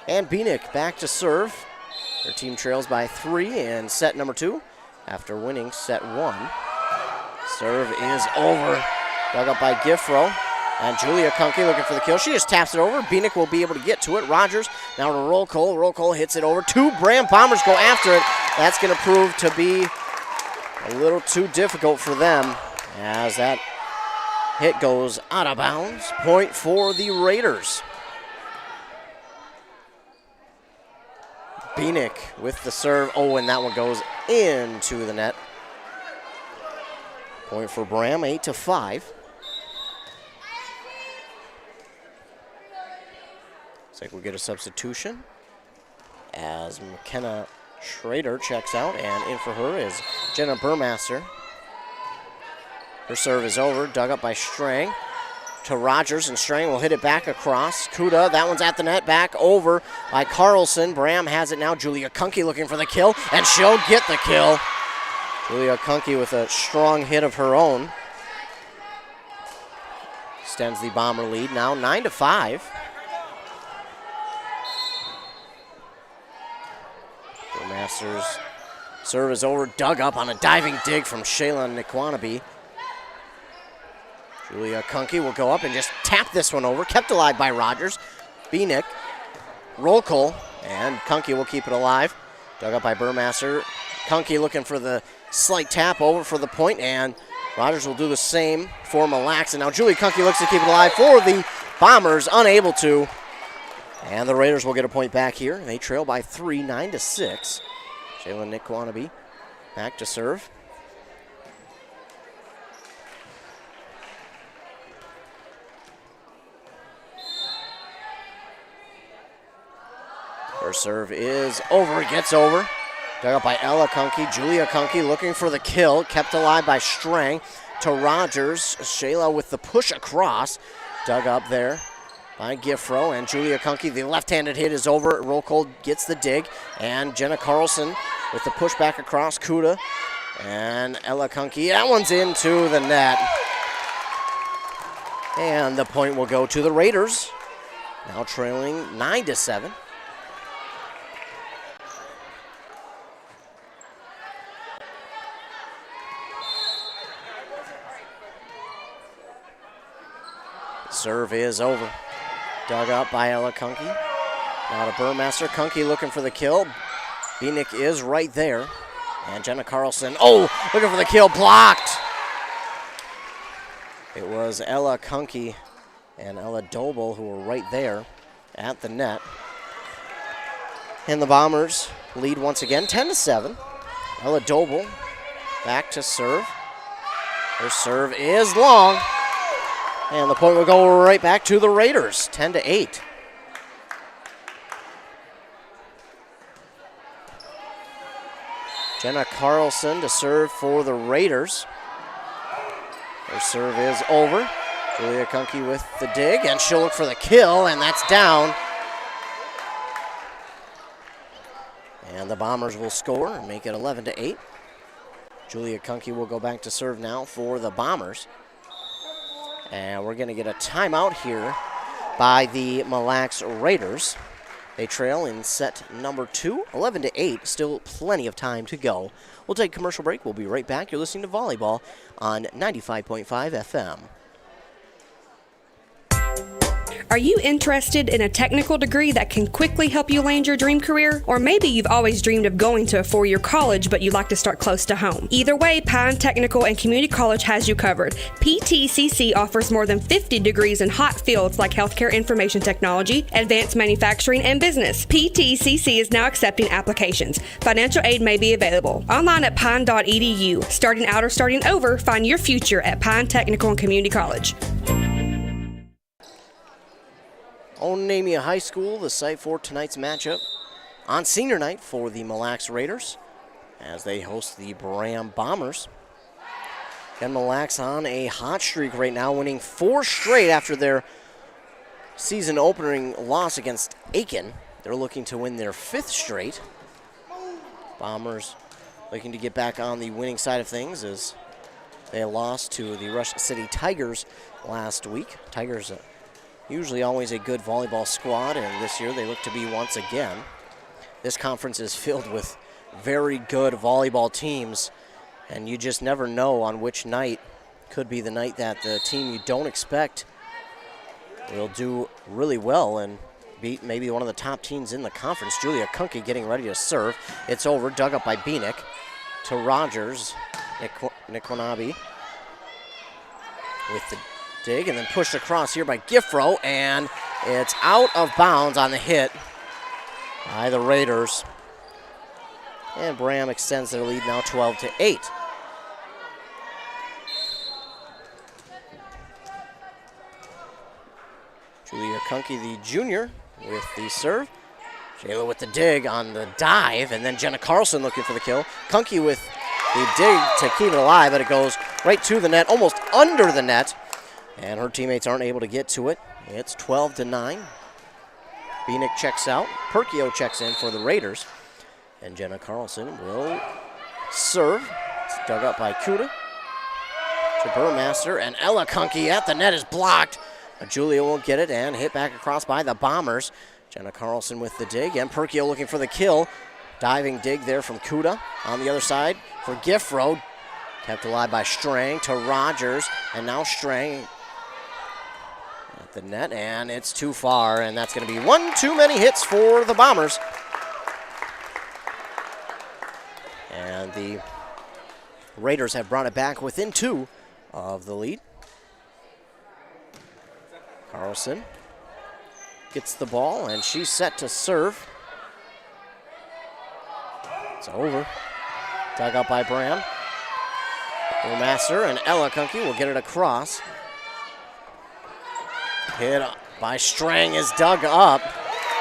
And Beanick back to serve. Her team trails by 3 in set number 2 after winning set 1. Serve is over. Dug up by Giffro. And Julia Kunke looking for the kill. She just taps it over. Beanick will be able to get to it. Rogers now to Rolko. Rolko hits it over. 2 Braham Bombers go after it. That's going to prove to be a little too difficult for them as that hit goes out of bounds. Point for the Raiders. Beanick with the serve. And that one goes into the net. Point for Braham, 8-5. Looks like we'll get a substitution as McKenna Schrader checks out, and in for her is Jenna Burmaster. Her serve is over, dug up by Strang to Rogers, and Strang will hit it back across. Kuda, that one's at the net, back over by Carlson. Braham has it now. Julia Kunke looking for the kill, and she'll get the kill. Julia Kunke with a strong hit of her own. Extends the Bomber lead now 9-5. Masters serve is over, dug up on a diving dig from Shayla Nikwanabe. Julia Kunke will go up and just tap this one over, kept alive by Rogers. Beanick, Rolko, and Kunke will keep it alive. Dug up by Burmaster. Kunke looking for the slight tap over for the point, and Rogers will do the same for Mille Lacs. And now Julia Kunke looks to keep it alive for the Bombers, unable to. And the Raiders will get a point back here. They trail by 3, 9-6. Shayla Nikwanabe back to serve. Her serve is over, gets over. Dug up by Ella Kunke. Julia Kunke looking for the kill. Kept alive by Strang to Rogers. Shayla with the push across. Dug up there by Giffro, and Julia Kunke. The left-handed hit is over. Rollcold gets the dig, and Jenna Carlson with the pushback across Kuda. And Ella Kunke, that one's into the net. And the point will go to the Raiders, now trailing 9-7. Serve is over. Dug up by Ella Kunke. Now to Burmaster. Kunke looking for the kill. Beanick is right there. And Jenna Carlson, looking for the kill, blocked. It was Ella Kunke and Ella Doble who were right there at the net. And the Bombers lead once again, 10-7. Ella Doble back to serve. Her serve is long. And the point will go right back to the Raiders, 10-8. Jenna Carlson to serve for the Raiders. Her serve is over. Julia Kunke with the dig, and she'll look for the kill, and that's down. And the Bombers will score and make it 11-8. Julia Kunke will go back to serve now for the Bombers. And we're going to get a timeout here by the Mille Lacs Raiders. They trail in set number 2, 11-8. Still plenty of time to go. We'll take a commercial break. We'll be right back. You're listening to Volleyball on 95.5 FM. Are you interested in a technical degree that can quickly help you land your dream career? Or maybe you've always dreamed of going to a 4-year college, but you'd like to start close to home. Either way, Pine Technical and Community College has you covered. PTCC offers more than 50 degrees in hot fields like healthcare information technology, advanced manufacturing, and business. PTCC is now accepting applications. Financial aid may be available. Online at pine.edu. Starting out or starting over, find your future at Pine Technical and Community College. Onamia High School, the site for tonight's matchup on senior night for the Mille Lacs Raiders as they host the Braham Bombers. And Mille Lacs on a hot streak right now, winning 4 straight after their season opening loss against Aiken. They're looking to win their 5th straight. Bombers looking to get back on the winning side of things as they lost to the Rush City Tigers last week. Tigers usually always a good volleyball squad, and this year they look to be once again. This conference is filled with very good volleyball teams, and you just never know on which night could be the night that the team you don't expect will do really well and beat maybe one of the top teams in the conference. Julia Kunke getting ready to serve. It's over, dug up by Beanick to Rogers. Nikwanabe with the dig, and then pushed across here by Giffro, and it's out of bounds on the hit by the Raiders. And Braham extends their lead now 12-8. Julia Kunke, the junior, with the serve. Shayla with the dig on the dive, and then Jenna Carlson looking for the kill. Kunke with the dig to keep it alive, but it goes right to the net, almost under the net. And her teammates aren't able to get to it. It's 12-9. Beanick checks out. Perkio checks in for the Raiders. And Jenna Carlson will serve. It's dug up by Kuda to Burmaster. And Ella Kunke at the net is blocked. But Julia won't get it and hit back across by the Bombers. Jenna Carlson with the dig. And Perkio looking for the kill. Diving dig there from Kuda. On the other side for Giffro. Kept alive by Strang to Rogers. And now Strang the net, and it's too far, and that's going to be one too many hits for the Bombers. And the Raiders have brought it back within 2 of the lead. Carlson gets the ball, and she's set to serve. It's over. Dug up by Braham. Master and Ella Kunke will get it across. Hit by Strang is dug up,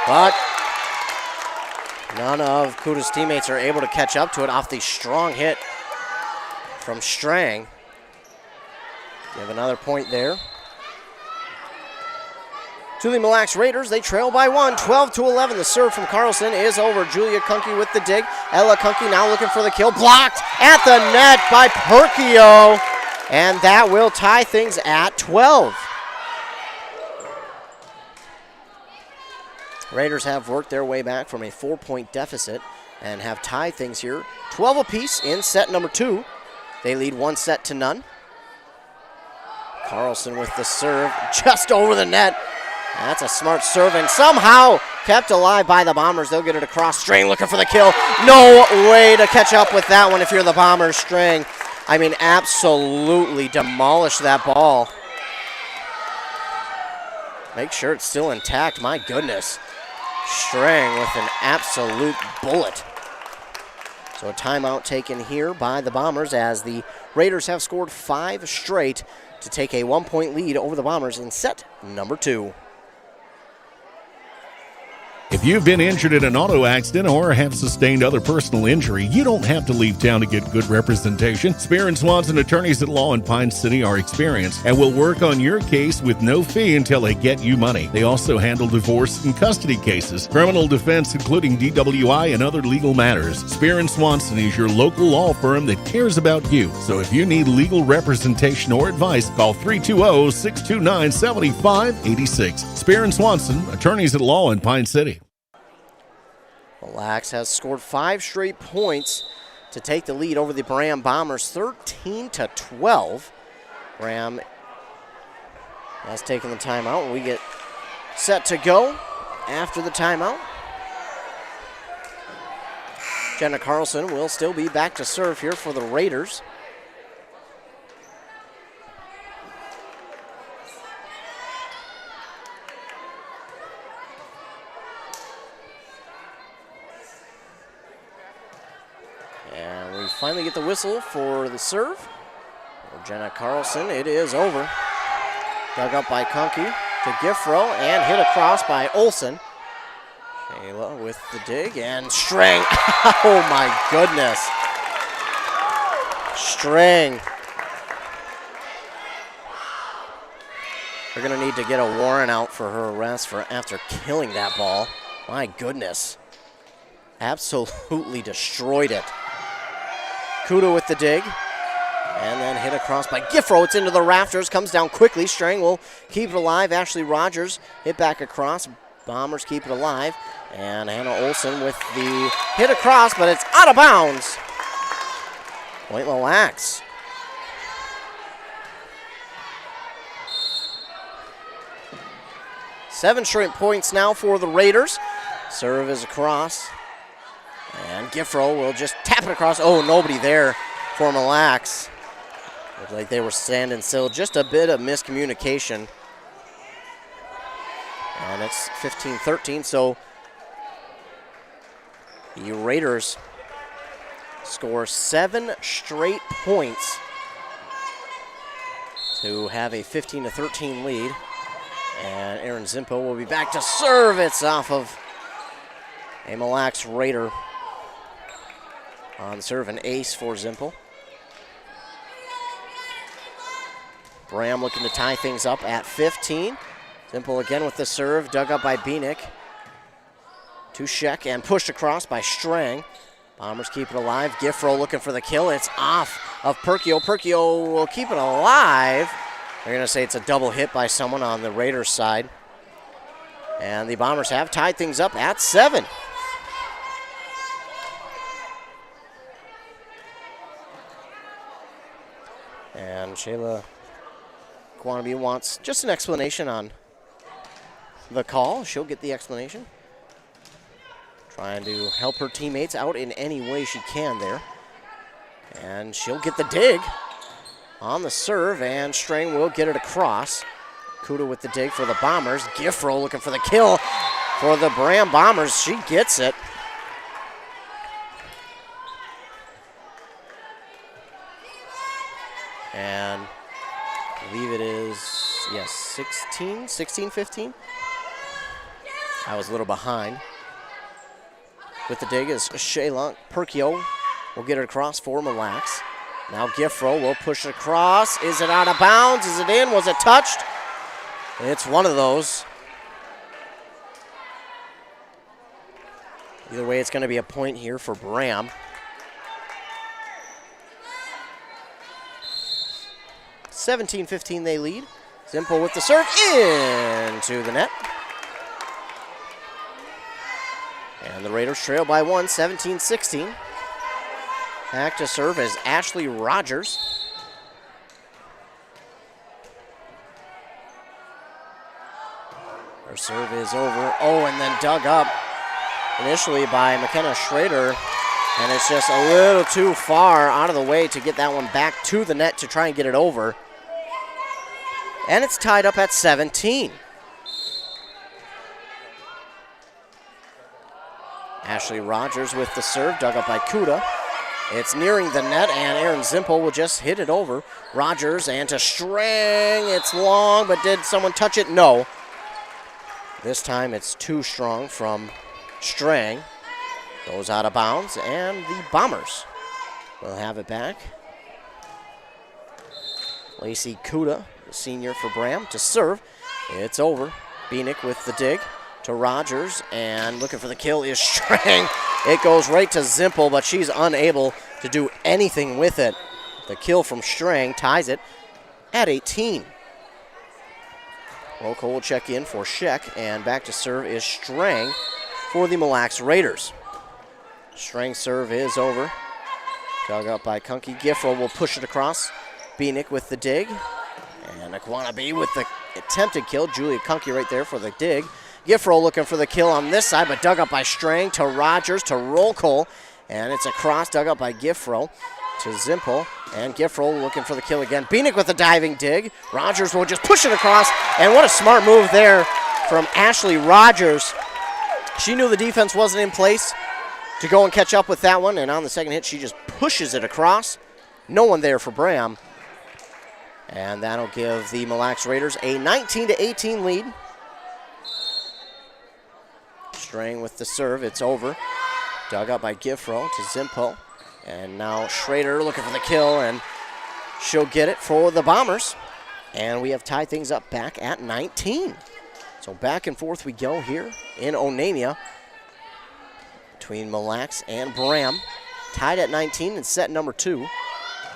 but none of Kuda's teammates are able to catch up to it off the strong hit from Strang. Give another point there to the Mille Lacs Raiders. They trail by 1, 12-11. The serve from Carlson is over. Julia Kunke with the dig. Ella Kunke now looking for the kill. Blocked at the net by Perkio. And that will tie things at 12. Raiders have worked their way back from a 4-point deficit and have tied things here 12 apiece in set number 2. They lead 1-0. Carlson with the serve just over the net. That's a smart serve and somehow kept alive by the Bombers. They'll get it across. Strang looking for the kill. No way to catch up with that one if you're the Bombers. Strang, I mean, absolutely demolished that ball. Make sure it's still intact. My goodness. Strang with an absolute bullet. So a timeout taken here by the Bombers as the Raiders have scored 5 straight to take a 1-point lead over the Bombers in set number 2. If you've been injured in an auto accident or have sustained other personal injury, you don't have to leave town to get good representation. Spear & Swanson attorneys at law in Pine City are experienced and will work on your case with no fee until they get you money. They also handle divorce and custody cases, criminal defense, including DWI and other legal matters. Spear & Swanson is your local law firm that cares about you. So if you need legal representation or advice, call 320-629-7586. Spear & Swanson, attorneys at law in Pine City. Mille Lacs has scored 5 straight points to take the lead over the Braham Bombers, 13-12. Braham has taken the timeout. We get set to go after the timeout. Jenna Carlson will still be back to serve here for the Raiders. And we finally get the whistle for the serve. For Jenna Carlson, it is over. Dug up by Kunke to Giffro and hit across by Olsen. Shayla with the dig and Strang. Oh my goodness. Strang. They're going to need to get a warrant out for her arrest for after killing that ball. My goodness. Absolutely destroyed it. Kuda with the dig. And then hit across by Giffro. It's into the rafters. Comes down quickly. Strang will keep it alive. Ashley Rogers hit back across. Bombers keep it alive. And Hannah Olsen with the hit across, but it's out of bounds. Point Mille Lacs. Seven straight points now for the Raiders. Serve is across. And Giffro will just tap it across. Oh, nobody there for Mille Lacs. Looked like they were standing still. Just a bit of miscommunication. And it's 15-13, so the Raiders score 7 straight points to have a 15-13 lead. And Aaron Zimpo will be back to serve. It's off of a Mille Lacs Raider on serve, an ace for Zimple. Braham looking to tie things up at 15. Zimple again with the serve, dug up by Bieniek. To Sheck and pushed across by Strang. Bombers keep it alive. Giffro looking for the kill. It's off of Perkio. Perkio will keep it alive. They're going to say it's a double hit by someone on the Raiders side. And the Bombers have tied things up at 7. And Shayla Guanaby wants just an explanation on the call. She'll get the explanation. Trying to help her teammates out in any way she can there. And she'll get the dig on the serve, and Strang will get it across. Kuda with the dig for the Bombers. Giffro looking for the kill for the Braham Bombers. She gets it. And I believe it is, yes, 16-15. I was a little behind. With the dig is Shayla. Perkio will get it across for Mille Lacs. Now Giffro will push it across. Is it out of bounds? Is it in? Was it touched? It's one of those. Either way, it's going to be a point here for Braham. 17-15 they lead. Zimpel with the serve into the net. And the Raiders trail by 1, 17-16. Back to serve is Ashley Rogers. Her serve is over. Oh, and then dug up initially by McKenna Schrader. And it's just a little too far out of the way to get that one back to the net to try and get it over. And it's tied up at 17. Ashley Rogers with the serve, dug up by Kuda. It's nearing the net, and Aaron Zimpel will just hit it over. Rogers, and to Strang. It's long, but did someone touch it? No. This time it's too strong from Strang. Goes out of bounds, and the Bombers will have it back. Lacey Kuda, the senior for Braham, to serve. It's over. Bieniek with the dig to Rogers, and looking for the kill is Strang. It goes right to Zimpel, but she's unable to do anything with it. The kill from Strang ties it at 18. Roll call will check in for Sheck, and back to serve is Strang for the Mille Lacs Raiders. Strang's serve is over. Dug up by Kunke. Giffro will push it across. Bieniek with the dig. And Aquanabe with the attempted kill. Julia Kunke right there for the dig. Giffro looking for the kill on this side, but dug up by Strang to Rogers to Roll. And it's across, dug up by Giffro to Zimpel. And Giffro looking for the kill again. Bieniek with the diving dig. Rogers will just push it across. And what a smart move there from Ashley Rogers. She knew the defense wasn't in place to go and catch up with that one, and on the second hit, she just pushes it across. No one there for Braham. And that'll give the Mille Lacs Raiders a 19-18 lead. Strang with the serve, it's over. Dug up by Giffro to Zimpel. And now Schrader looking for the kill, and she'll get it for the Bombers. And we have tied things up back at 19. So back and forth we go here in Onamia between Mille Lacs and Braham. Tied at 19 in set number 2.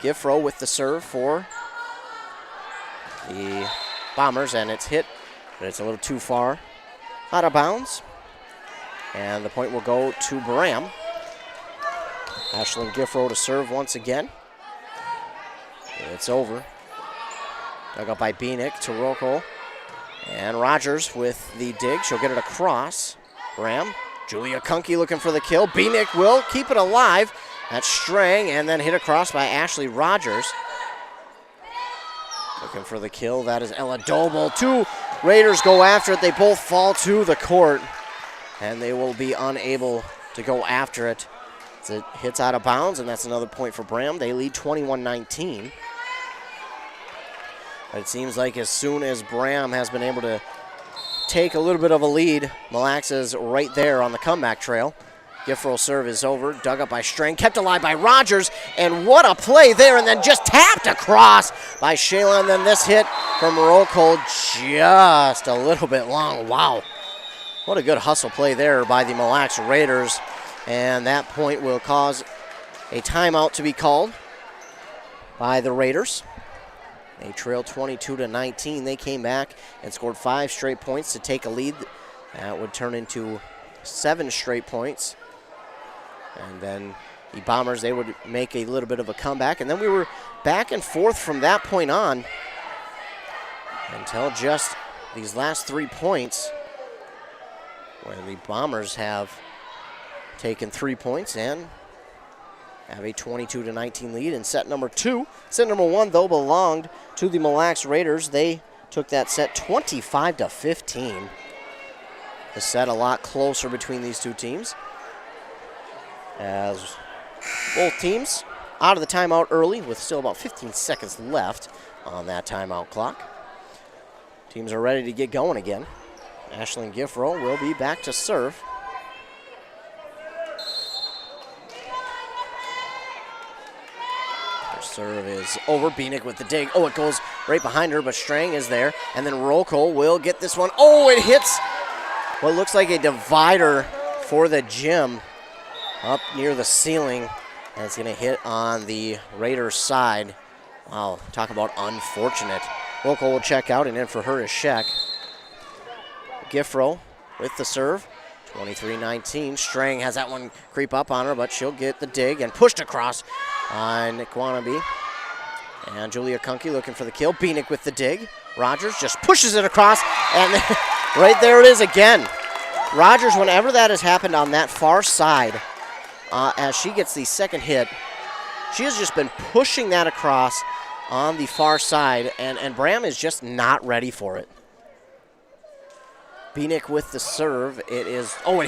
Giffro with the serve for the Bombers, and it's hit, but it's a little too far out of bounds. And the point will go to Braham. Ashlyn Giffro to serve once again. It's over. Dug up by Bieniek to Rocco. And Rogers with the dig. She'll get it across. Braham. Julia Kunke looking for the kill. Bieniek will keep it alive. That's Strang, and then hit across by Ashley Rogers. Looking for the kill. That is Ella Doble. 2 Raiders go after it. They both fall to the court, and they will be unable to go after it. It hits out of bounds, and that's another point for Braham. They lead 21-19. But it seems like as soon as Braham has been able to take a little bit of a lead, Mille Lacs is right there on the comeback trail. Giffro's serve is over. Dug up by Strang. Kept alive by Rogers. And what a play there. And then just tapped across by Shayla. And then this hit from Rocco just a little bit long. Wow. What a good hustle play there by the Mille Lacs Raiders. And that point will cause a timeout to be called by the Raiders. They trailed 22-19. They came back and scored 5 straight points to take a lead. That would turn into 7 straight points. And then the Bombers, they would make a little bit of a comeback. And then we were back and forth from that point on until just these last 3 points, where the Bombers have taken 3 points and have a 22-19 lead in set number 2. Set number 1, though, belonged to the Mille Lacs Raiders. They took that set 25-15. The set a lot closer between these two teams, as both teams out of the timeout early with still about 15 seconds left on that timeout clock. Teams are ready to get going again. Ashlyn Giffro will be back to serve. Her serve is over. Bieniek with the dig. Oh, it goes right behind her, but Strang is there. And then Rocco will get this one. Oh, it hits what looks like a divider for the gym. up near the ceiling, and it's going to hit on the Raiders side. Wow, talk about unfortunate. Local will check out, and in for her is Sheck. Giffro with the serve, 23-19. Strang has that one creep up on her, but she'll get the dig and pushed across on Nikwanabe. And Julia Kunke looking for the kill. Beanick with the dig. Rogers just pushes it across, and right there it is again. Rogers, whenever that has happened on that far side, as she gets the second hit, she has just been pushing that across on the far side, and Braham is just not ready for it. Beanick with the serve. It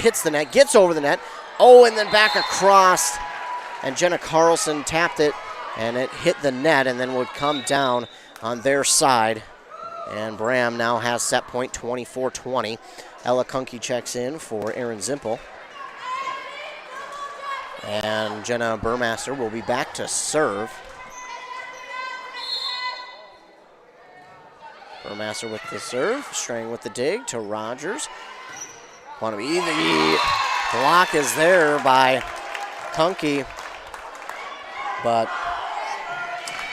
hits the net, gets over the net. Oh, and then back across. And Jenna Carlson tapped it, and it hit the net and then would come down on their side. And Braham now has set point 24-20. Ella Kunke checks in for Aaron Zimpel. And Jenna Burmaster will be back to serve. Burmaster with the serve, Strang with the dig to Rogers. Wannabe, the block is there by Kunke, but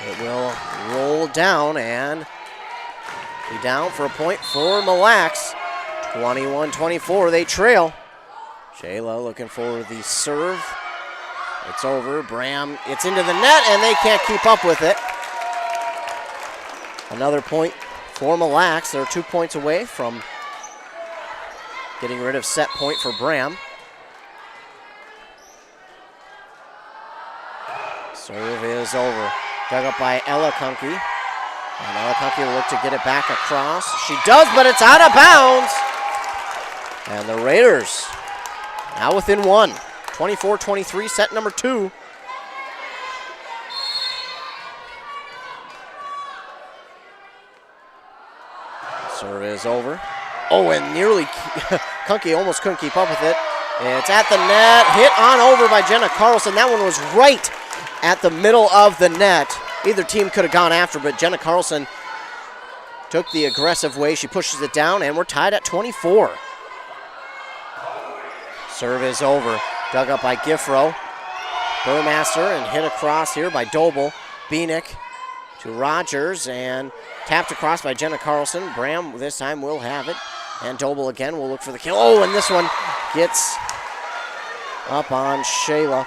it will roll down and be down for a point for Mille Lacs. 21-24, they trail. Shayla looking for the serve. It's over. Braham, it's into the net, and they can't keep up with it. Another point for Mille Lacs. They're 2 points away from getting rid of set point for Braham. Serve is over. Dug up by Ella Kunke. And Ella Kunke will look to get it back across. She does, but it's out of bounds. And the Raiders now within one. 24-23, set number 2. Serve is over. Oh, and nearly, Kunke almost couldn't keep up with it. It's at the net, hit on over by Jenna Carlson. That one was right at the middle of the net. Either team could have gone after, but Jenna Carlson took the aggressive way. She pushes it down, and we're tied at 24. Serve is over. Dug up by Giffro. Burmaster and hit across here by Doble. Beanick to Rogers and tapped across by Jenna Carlson. Braham this time will have it. And Doble again will look for the kill. Oh, and this one gets up on Shayla.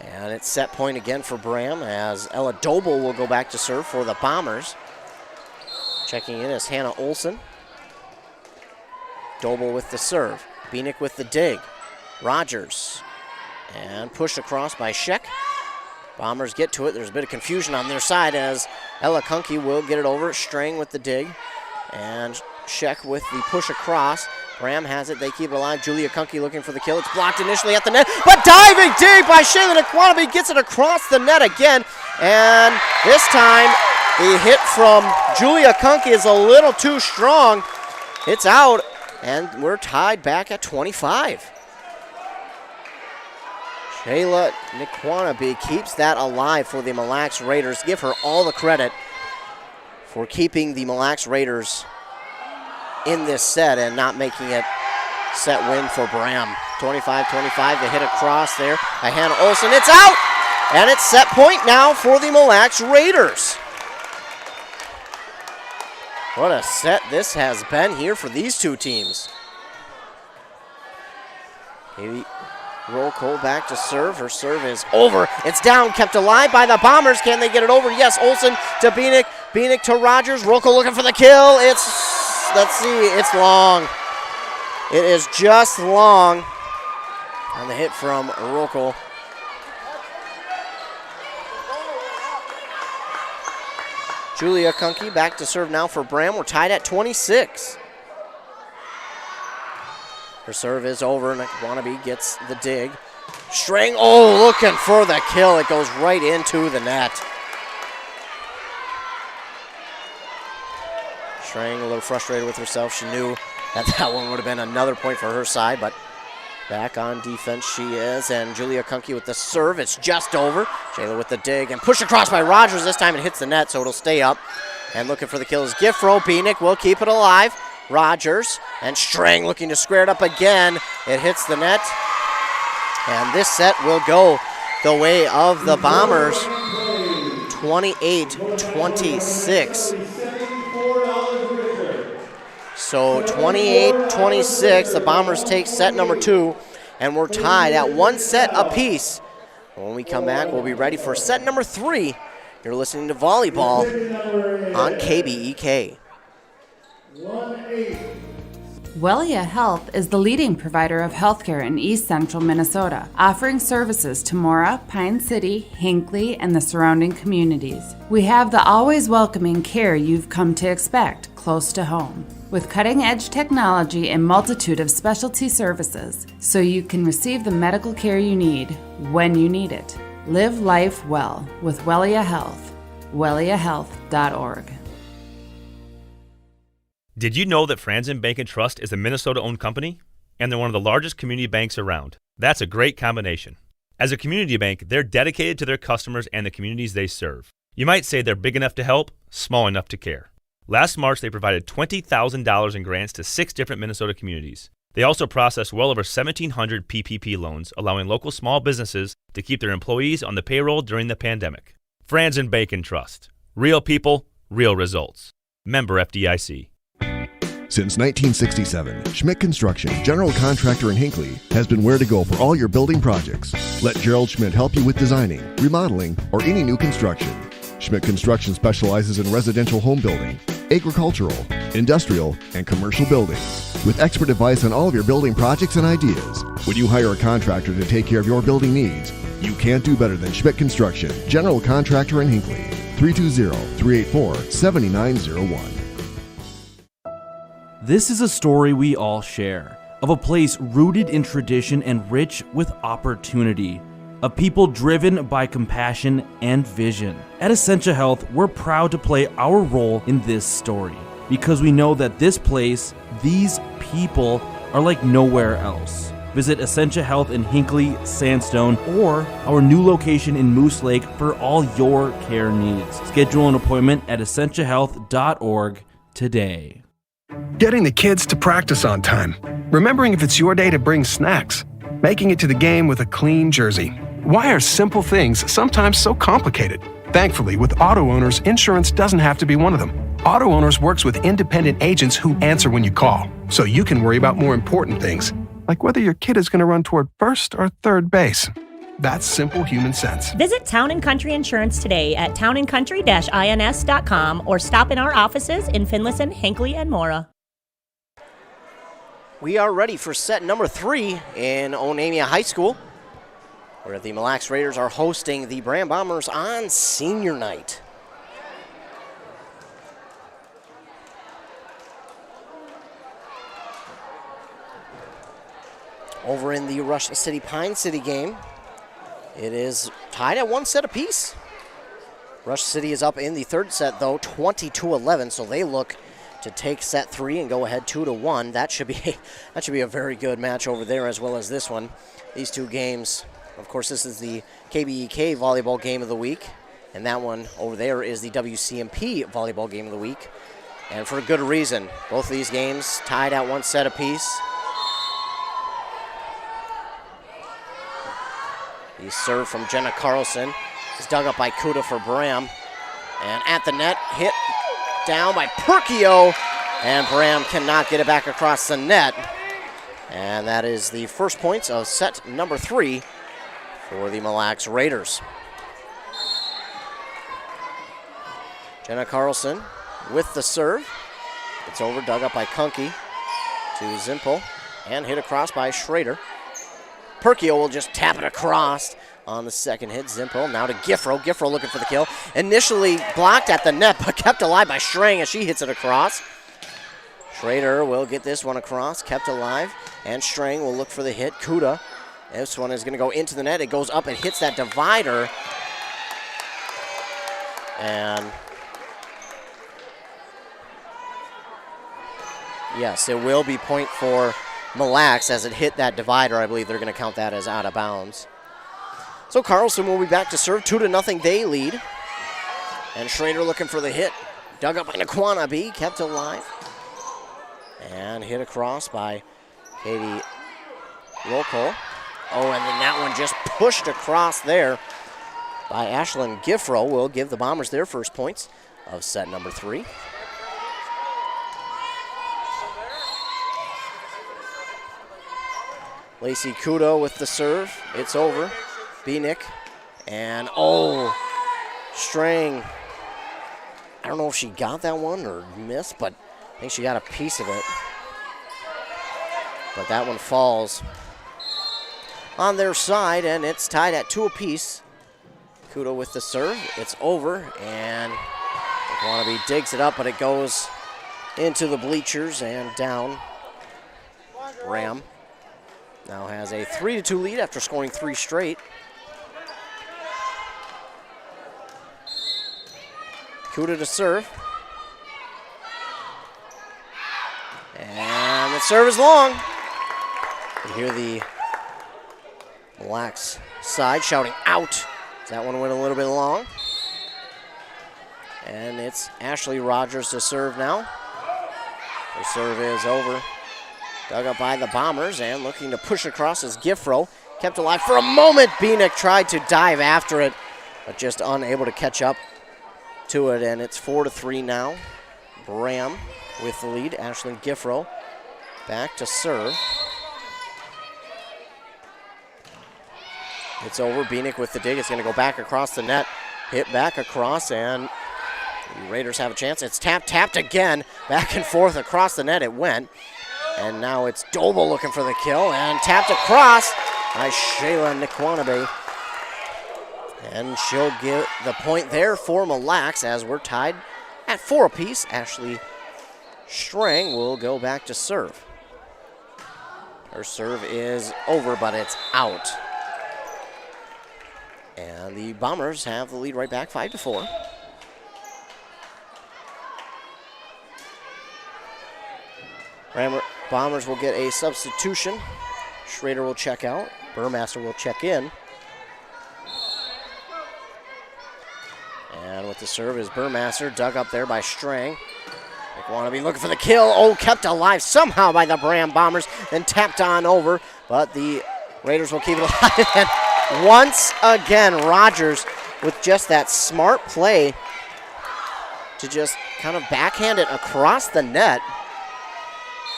And it's set point again for Braham as Ella Doble will go back to serve for the Bombers. Checking in is Hannah Olson. Doble with the serve. Beanick with the dig. Rogers. And pushed across by Sheck. Bombers get to it. There's a bit of confusion on their side as Ella Kunke will get it over. Strang with the dig. And Sheck with the push across. Braham has it. They keep it alive. Julia Kunke looking for the kill. It's blocked initially at the net. But diving dig by Shayla Nikwanabe gets it across the net again. And this time the hit from Julia Kunke is a little too strong. It's out. And we're tied back at 25. Shayla Nikwanabe keeps that alive for the Mille Lacs Raiders. Give her all the credit for keeping the Mille Lacs Raiders in this set and not making it set win for Braham. 25-25, the hit across there by Hannah Olson. It's out! And it's set point now for the Mille Lacs Raiders. What a set this has been here for these two teams. Katie Roll back to serve. Her serve is over. It's down, kept alive by the Bombers. Can they get it over? Yes, Olsen to Beanick. Beanick to Rogers. Rocco looking for the kill. Let's see, it's long. It is just long on the hit from Rocco. Julia Kunke back to serve now for Braham. We're tied at 26. Her serve is over. Nikwanabe gets the dig. Strang, looking for the kill. It goes right into the net. Strang a little frustrated with herself. She knew that one would have been another point for her side, but back on defense she is. And Julia Kunke with the serve. It's just over. Shayla with the dig and push across by Rogers. This time it hits the net, so it'll stay up. And looking for the kill is Giffro. Beanick will keep it alive. Rogers, and Strang looking to square it up again. It hits the net, and this set will go the way of the Bombers, 28-26. So 28-26, the Bombers take set number 2, and we're tied at 1 set apiece. When we come back, we'll be ready for set number 3. You're listening to Volleyball on KBEK. Wellia Health is the leading provider of healthcare in East Central Minnesota, offering services to Mora, Pine City, Hinckley, and the surrounding communities. We have the always welcoming care you've come to expect close to home, with cutting-edge technology and multitude of specialty services, so you can receive the medical care you need when you need it. Live life well with Wellia Health. WelliaHealth.org. Did you know that Franzen Bank and Trust is a Minnesota-owned company? And they're one of the largest community banks around. That's a great combination. As a community bank, they're dedicated to their customers and the communities they serve. You might say they're big enough to help, small enough to care. Last March, they provided $20,000 in grants to 6 different Minnesota communities. They also processed well over 1,700 PPP loans, allowing local small businesses to keep their employees on the payroll during the pandemic. Franzen Bank and Trust. Real people, real results. Member FDIC. Since 1967, Schmidt Construction, general contractor in Hinckley, has been where to go for all your building projects. Let Gerald Schmidt help you with designing, remodeling, or any new construction. Schmidt Construction specializes in residential home building, agricultural, industrial, and commercial buildings, with expert advice on all of your building projects and ideas. When you hire a contractor to take care of your building needs, you can't do better than Schmidt Construction, general contractor in Hinckley. 320-384-7901. This is a story we all share, of a place rooted in tradition and rich with opportunity, of people driven by compassion and vision. At Essentia Health, we're proud to play our role in this story, because we know that this place, these people, are like nowhere else. Visit Essentia Health in Hinckley, Sandstone, or our new location in Moose Lake for all your care needs. Schedule an appointment at essentiahealth.org today. Getting the kids to practice on time. Remembering if it's your day to bring snacks. Making it to the game with a clean jersey. Why are simple things sometimes so complicated? Thankfully, with auto owners, insurance doesn't have to be one of them. Auto Owners works with independent agents who answer when you call, so you can worry about more important things, like whether your kid is going to run toward first or third base. That's simple human sense. Visit Town & Country Insurance today at townandcountry-ins.com or stop in our offices in Finlayson, Hinckley, and Mora. We are ready for set number 3 in Onamia High School, where the Mille Lacs Raiders are hosting the Braham Bombers on senior night. Over in the Rush City Pine City game, it is tied at 1 set apiece. Rush City is up in the 3rd set, though, 20-11, so they look to take set 3 and go ahead 2-1. That should be a very good match over there, as well as this one. These two games, of course, this is the KBEK volleyball game of the week, and that one over there is the WCMP volleyball game of the week, and for a good reason. Both of these games tied at 1 set apiece. The serve from Jenna Carlson is dug up by Kuda for Braham. And at the net, hit down by Perkio. And Braham cannot get it back across the net. And that is the first points of set number 3 for the Mille Lacs Raiders. Jenna Carlson with the serve. It's over, dug up by Kunke to Zimpel. And hit across by Schrader. Perkio will just tap it across on the second hit. Zimpel now to Giffro. Giffro looking for the kill. Initially blocked at the net, but kept alive by Strang as she hits it across. Schrader will get this one across, kept alive, and Strang will look for the hit. Kuda. This one is going to go into the net. It goes up and hits that divider. And yes, it will be point for Mille Lacs as it hit that divider. I believe they're going to count that as out of bounds. So Carlson will be back to serve. 2-0 they lead. And Schrader looking for the hit. Dug up by Naquana B, kept alive. And hit across by Katie Rocco. Oh, and then that one just pushed across there by Ashlyn Giffro will give the Bombers their first points of set number 3. Lacey Kudo with the serve. It's over. Beanick. And Strang. I don't know if she got that one or missed, but I think she got a piece of it. But that one falls on their side, and it's tied at 2 apiece. Kudo with the serve. It's over, and Wannabe digs it up, but it goes into the bleachers and down. Braham now has a 3-2 lead after scoring 3 straight. Kudo to serve. And the serve is long. You hear the Mille Lacs side shouting out. That one went a little bit long. And it's Ashley Rogers to serve now. Her serve is over. Dug up by the Bombers and looking to push across is Giffro. Kept alive for a moment. Beanick tried to dive after it, but just unable to catch up to it. And it's 4-3 now. Braham with the lead. Ashlyn Giffro back to serve. It's over. Beanick with the dig. It's going to go back across the net. Hit back across, and the Raiders have a chance. It's tapped again. Back and forth across the net it went. And now it's Doble looking for the kill, and tapped across by Shayla Nikwanabe. And she'll get the point there for Mille Lacs as we're tied at 4 apiece. Ashley Strang will go back to serve. Her serve is over, but it's out. And the Bombers have the lead right back, 5-4. Bombers will get a substitution. Schrader will check out. Burmaster will check in. And with the serve is Burmaster, dug up there by Strang. Wannabe looking for the kill. Kept alive somehow by the Braham Bombers, then tapped on over, but the Raiders will keep it alive. And once again, Rogers with just that smart play to just kind of backhand it across the net.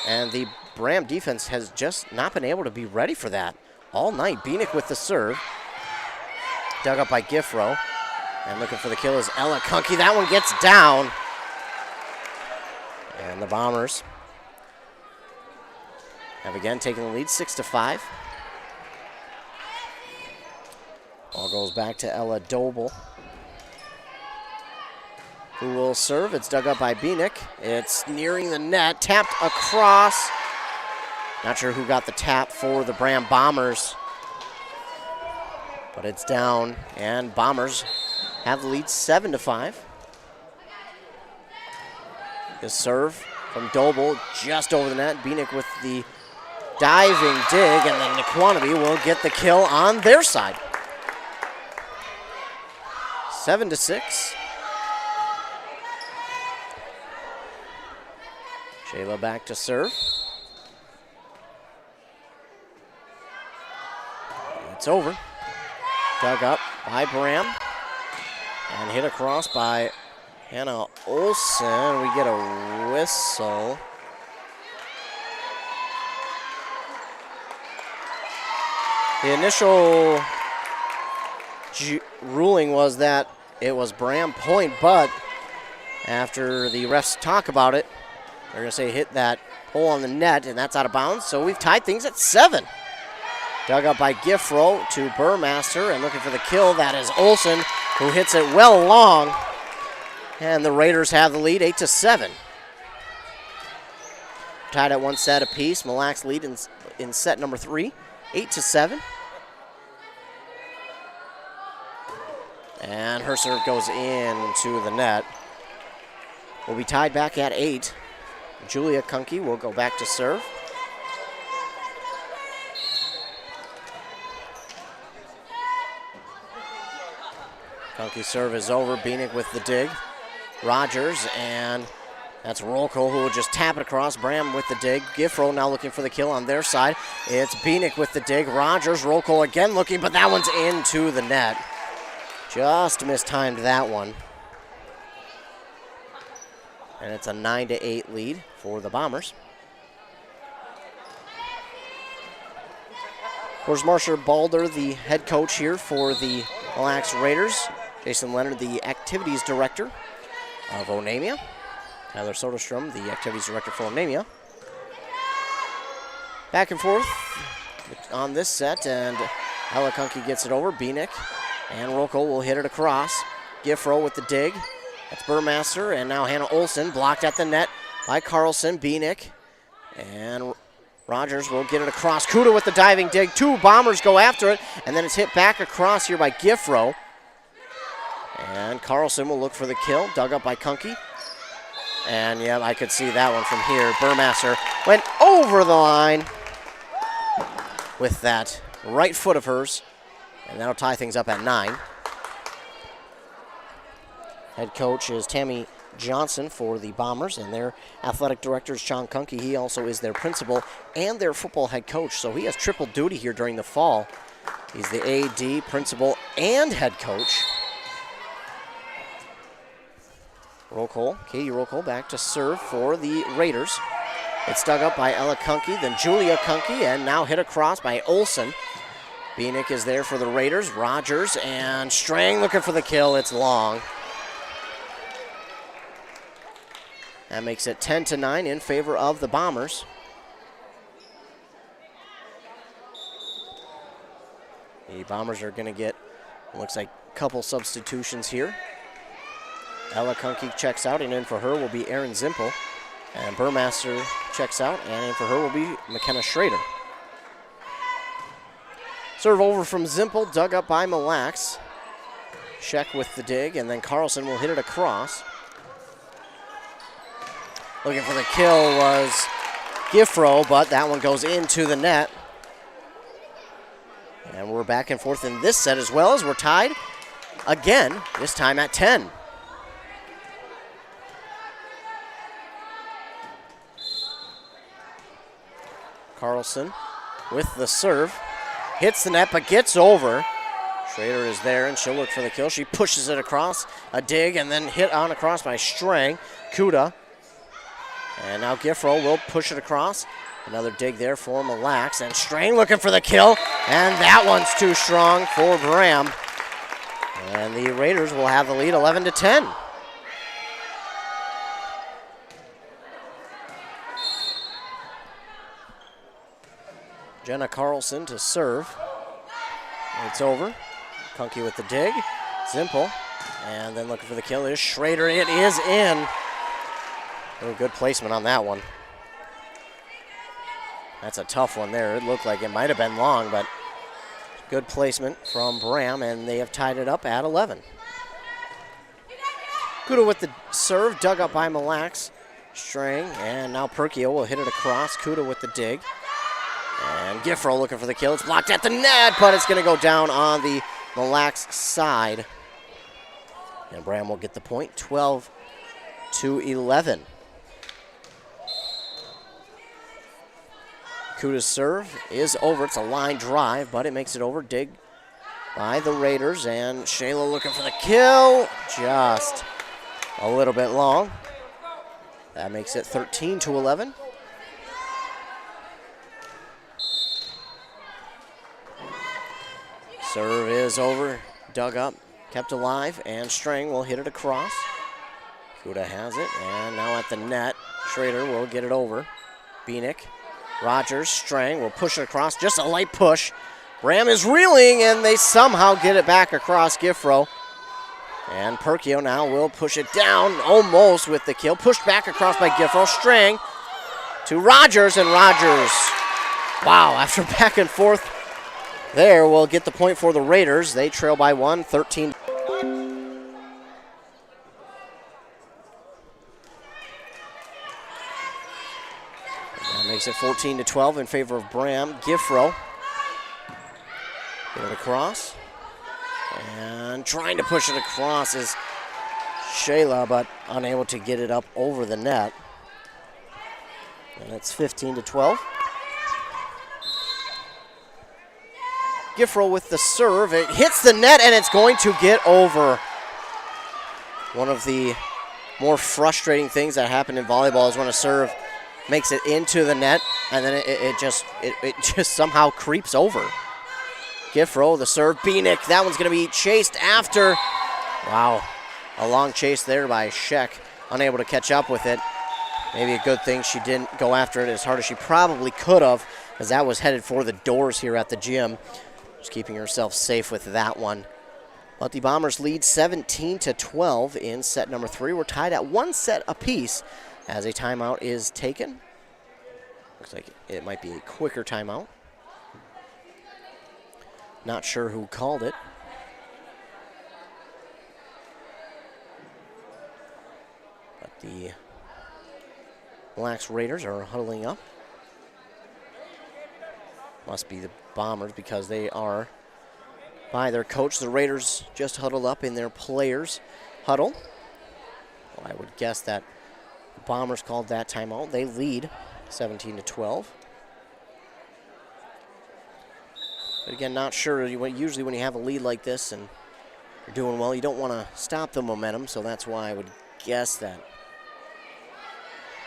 And the Braham defense has just not been able to be ready for that all night. Beanick with the serve. Dug up by Giffro. And looking for the kill is Ella Kunke. That one gets down. And the Bombers have again taken the lead, 6-5. Ball goes back to Ella Doble, who will serve. It's dug up by Beanick. It's nearing the net, tapped across. Not sure who got the tap for the Braham Bombers, but it's down, and Bombers have the lead 7-5. The serve from Doble just over the net. Beanick with the diving dig, and then Nikwanabe will get the kill on their side. 7-6. Shayla back to serve. It's over. Dug up by Braham and hit across by Hannah Olsen. We get a whistle. The initial ruling was that it was Braham point, but after the refs talk about it, they're going to say hit that hole on the net, and that's out of bounds. So we've tied things at 7. Dug up by Giffro to Burmaster, and looking for the kill. That is Olsen, who hits it well long. And the Raiders have the lead, 8-7. Tied at 1 set apiece. Mille Lacs lead in set number 3, 8-7. And her serve goes into the net. We'll be tied back at 8. Julia Kunke will go back to serve. Kunke's serve is over. Beanick with the dig. Rogers, and That's Rolko who will just tap it across. Braham with the dig. Giffro now looking for the kill on their side. It's Beanick with the dig. Rogers, Rolko again looking, but that one's into the net. Just mistimed that one. And it's a 9-8 lead for the Bombers. Of course, Marcia Balder, the head coach here for the Mille Lacs Raiders. Jason Leonard, the activities director of Onamia. Tyler Soderstrom, the activities director for Onamia. Back and forth on this set, and Alakunki gets it over. Beanick and Rolko will hit it across. Giffro with the dig. That's Burmaster, and now Hannah Olsen blocked at the net by Carlson. Beanick and Rogers will get it across. Kuda with the diving dig. Two Bombers go after it, and then it's hit back across here by Giffro. And Carlson will look for the kill, dug up by Kunke. And yeah, I could see that one from here. Burmaster went over the line with that right foot of hers, and that'll tie things up at 9. Head coach is Tammy Johnson for the Bombers, and their athletic director is Sean Kunke. He also is their principal and their football head coach, so he has triple duty here during the fall. He's the AD, principal, and head coach. Katie Rolko back to serve for the Raiders. It's dug up by Ella Kunke, then Julia Kunke, and now hit across by Olsen. Beanick is there for the Raiders. Rogers and Strang looking for the kill. It's long. That makes it 10-9 in favor of the Bombers. The Bombers are going to get, looks like, a couple substitutions here. Ella Kunke checks out, and in for her will be Erin Zimpel. And Burmaster checks out, and in for her will be McKenna Schrader. Serve over from Zimpel, dug up by Mille Lacs. Sheck with the dig, and then Carlson will hit it across. Looking for the kill was Giffro, but that one goes into the net. And we're back and forth in this set as well, as we're tied again, this time at 10. Carlson with the serve. Hits the net, but gets over. Schrader is there, and she'll look for the kill. She pushes it across. A dig, and then hit on across by Strang. Kuda. And now Giffro will push it across. Another dig there for Mille Lacs. And Strang looking for the kill. And that one's too strong for Braham. And the Raiders will have the lead 11-10. Jenna Carlson to serve. It's over. Kunke with the dig. Zimpel. And then looking for the kill is Schrader. It is in. Oh, good placement on that one. That's a tough one there. It looked like it might have been long, but good placement from Braham, and they have tied it up at 11. Kuda with the serve, dug up by Mille Lacs. Strang, and now Perkio will hit it across. Kuda with the dig. And Giffro looking for the kill. It's blocked at the net, but it's going to go down on the Mille Lacs side. And Braham will get the point, 12-11. Kuda's serve is over. It's a line drive, but it makes it over. Dig by the Raiders, and Shayla looking for the kill. Just a little bit long. That makes it 13-11. Serve is over, dug up, kept alive, and Strang will hit it across. Kuda has it, and now at the net, Schrader will get it over. Beanick, Rogers, Strang will push it across, just a light push. Braham is reeling, and they somehow get it back across Giffro. And Perkio now will push it down, almost with the kill. Pushed back across by Giffro. Strang to Rogers, and Rogers, wow, after back and forth there, will get the point for the Raiders. They trail by 1, 13. That makes it 14-12 in favor of Braham. Giffro. Get it across. And trying to push it across is Shayla, but unable to get it up over the net. And it's 15-12. Giffro with the serve. It hits the net, and it's going to get over. One of the more frustrating things that happen in volleyball is when a serve makes it into the net, and then it just somehow creeps over. Giffro, the serve. Bieniek, that one's going to be chased after. Wow, a long chase there by Sheck. Unable to catch up with it. Maybe a good thing she didn't go after it as hard as she probably could have, because that was headed for the doors here at the gym. Just keeping herself safe with that one. But the Bombers lead 17-12 in set number 3. We're tied at 1 set apiece as a timeout is taken. Looks like it might be a quicker timeout. Not sure who called it. But the Mille Lacs Raiders are huddling up. Must be the Bombers because they are by their coach. The Raiders just huddled up in their players' huddle. Well, I would guess that the Bombers called that timeout. They lead 17-12. But again, not sure. Usually when you have a lead like this and you're doing well, you don't want to stop the momentum, so that's why I would guess that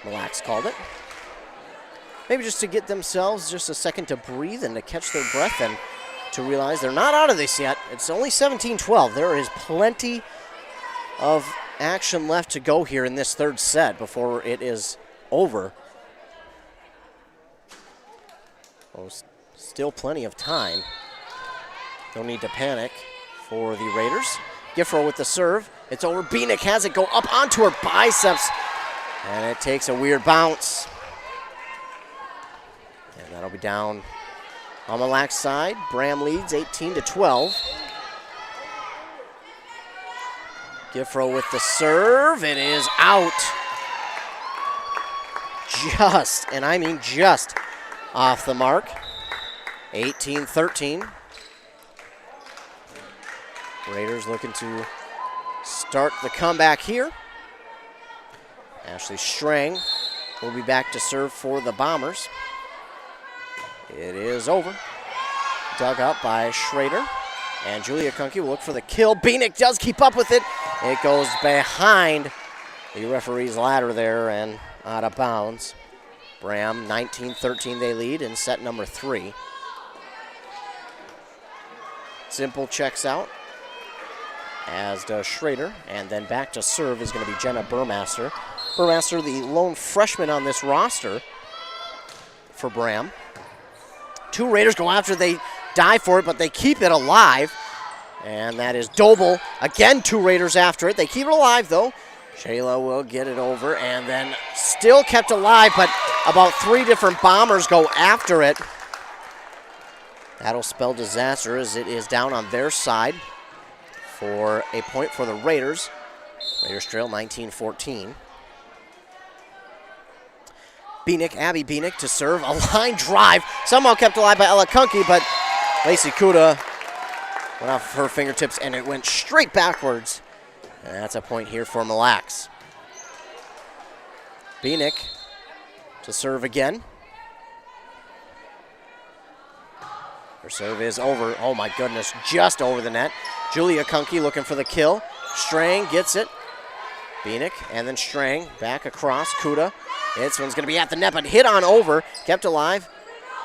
Mille Lacs called it. Maybe just to get themselves just a second to breathe and to catch their breath and to realize they're not out of this yet. It's only 17-12. There is plenty of action left to go here in this third set before it is over. Oh, still plenty of time. Don't need to panic for the Raiders. Giffro with the serve. It's over. Bieniek has it go up onto her biceps, and it takes a weird bounce. And that'll be down on the Mille Lacs side. Braham leads 18-12. Giffro with the serve. It is out. Just, and I mean just, off the mark. 18-13. Raiders looking to start the comeback here. Ashley Strang will be back to serve for the Bombers. It is over. Dug up by Schrader. And Julia Kunke will look for the kill. Bieniek does keep up with it. It goes behind the referee's ladder there and out of bounds. Braham 19-13 they lead in set number 3. Simple checks out, as does Schrader. And then back to serve is going to be Jenna Burmaster. Burmaster, the lone freshman on this roster for Braham. 2 Raiders go after, they dive for it, but they keep it alive. And that is Doble. Again, 2 Raiders after it. They keep it alive, though. Shayla will get it over, and then still kept alive, but about 3 different Bombers go after it. That'll spell disaster as it is down on their side for a point for the Raiders. Raiders trail 19-14. Bieniek, Abby Bieniek to serve. A line drive. Somehow kept alive by Ella Kunke, but Lacey Kuda went off her fingertips and it went straight backwards. And that's a point here for Mille Lacs. Bieniek to serve again. Her serve is over. Oh my goodness, just over the net. Julia Kunke looking for the kill. Strang gets it. Bieniek and then Strang back across. Kuda. This one's going to be at the net, but hit on over. Kept alive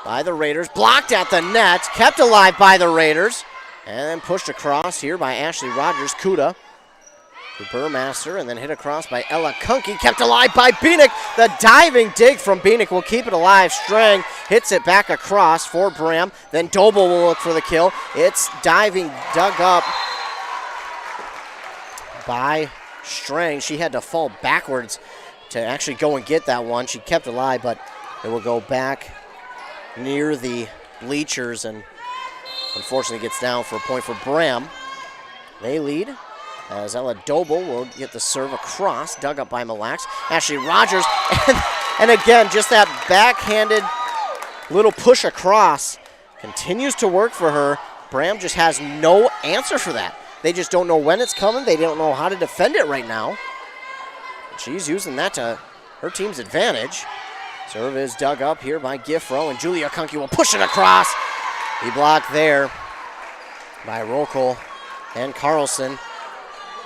by the Raiders. Blocked at the net. Kept alive by the Raiders. And then pushed across here by Ashley Rogers. Kuda to Burmaster and then hit across by Ella Kunke. Kept alive by Bieniek. The diving dig from Bieniek will keep it alive. Strang hits it back across for Braham. Then Doble will look for the kill. It's diving dug up by Strang. She had to fall backwards to actually go and get that one. She kept alive, but it will go back near the bleachers and unfortunately gets down for a point for Braham. They lead as Ella Doble will get the serve across, dug up by Mille Lacs. Ashley Rogers, and again, just that backhanded little push across continues to work for her. Braham just has no answer for that. They just don't know when it's coming. They don't know how to defend it right now. She's using that to her team's advantage. Serve is dug up here by Giffro, and Julia Kunke will push it across. He blocked there by Rokel and Carlson.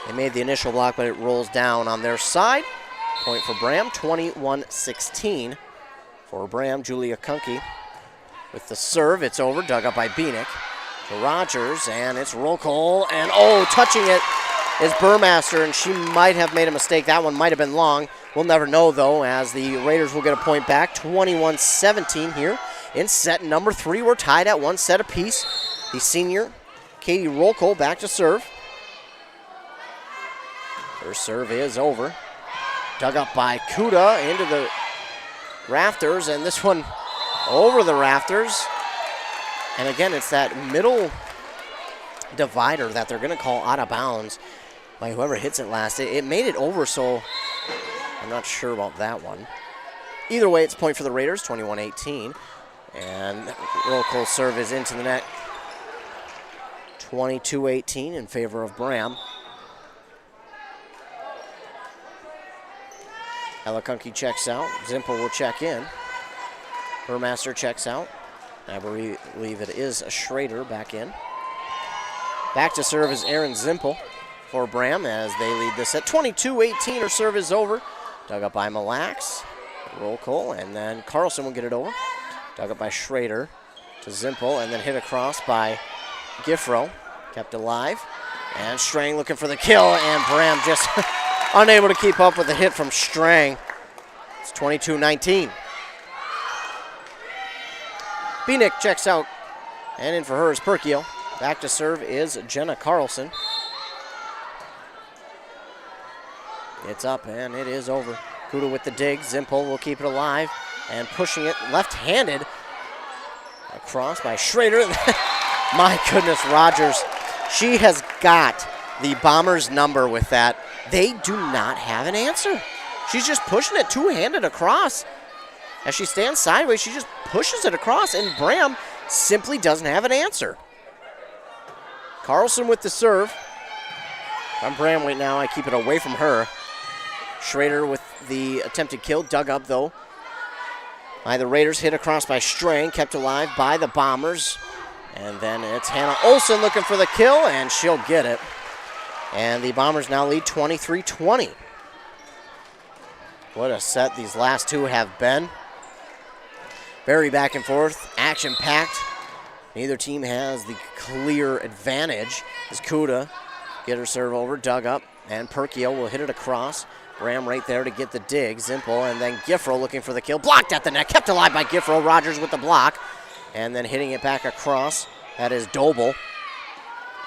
They made the initial block, but it rolls down on their side. Point for Braham, 21-16 for Braham. Julia Kunke with the serve. It's over, dug up by Beanick. To Rogers, and it's Rokel, and touching it is Burmaster, and she might have made a mistake. That one might have been long. We'll never know, though, as the Raiders will get a point back. 21-17 here in set number 3. We're tied at 1 set apiece. The senior, Katie Rokel, back to serve. Her serve is over. Dug up by Kuda into the rafters, and this one over the rafters. And again, it's that middle divider that they're going to call out of bounds by whoever hits it last. It made it over, so I'm not sure about that one. Either way, it's a point for the Raiders, 21-18. And Rokel's serve is into the net. 22-18 in favor of Braham. Ella Kunke checks out. Zimpel will check in. Burmaster checks out. I believe it is a Schrader back in. Back to serve is Aaron Zimpel for Braham as they lead this at 22-18. Her serve is over. Dug up by Mille Lacs. Roll call, and then Carlson will get it over. Dug up by Schrader to Zimpel, and then hit across by Giffro. Kept alive. And Strang looking for the kill, and Braham just unable to keep up with the hit from Strang. It's 22-19. Beanick checks out, and in for her is Perkio. Back to serve is Jenna Carlson. It's up, and it is over. Kuda with the dig. Zimpel will keep it alive, and pushing it left-handed across by Schrader. My goodness, Rogers. She has got the Bombers' number with that. They do not have an answer. She's just pushing it two-handed across. As she stands sideways, she just pushes it across, and Braham simply doesn't have an answer. Carlson with the serve. If I'm Braham right now, I keep it away from her. Schrader with the attempted kill, dug up though by the Raiders, hit across by Strang, kept alive by the Bombers. And then it's Hannah Olsen looking for the kill, and she'll get it. And the Bombers now lead 23-20. What a set these last two have been. Very back and forth, action-packed. Neither team has the clear advantage as Kuda get her serve over, dug up, and Perkio will hit it across. Braham right there to get the dig. Zimpel, and then Giffro looking for the kill. Blocked at the net, kept alive by Giffro. Rogers with the block, and then hitting it back across. That is Doble.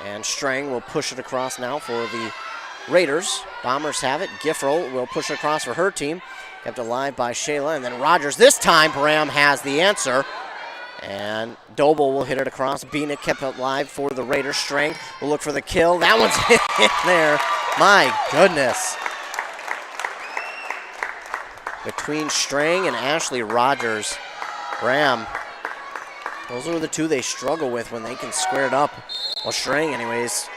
And Strang will push it across now for the Raiders. Bombers have it. Giffro will push it across for her team. Kept alive by Shayla, and then Rogers. This time, Braham has the answer. And Doble will hit it across. Beanick kept alive for the Raiders. Strang will look for the kill. That one's in there. My goodness. Between Strang and Ashley Rogers, Braham, those are the two they struggle with when they can square it up. Well, Strang anyways.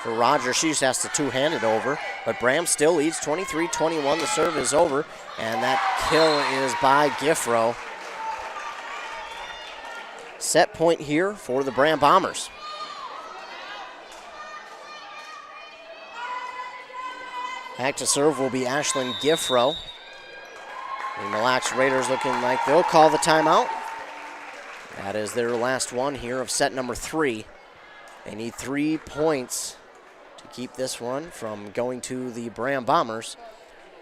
For Rogers, she just has to two-hand it over. But Braham still leads 23-21. The serve is over. And that kill is by Giffro. Set point here for the Braham Bombers. Back to serve will be Ashlyn Giffro. The Mille Lacs Raiders looking like they'll call the timeout. That is their last one here of set number 3. They need 3 points to keep this one from going to the Braham Bombers.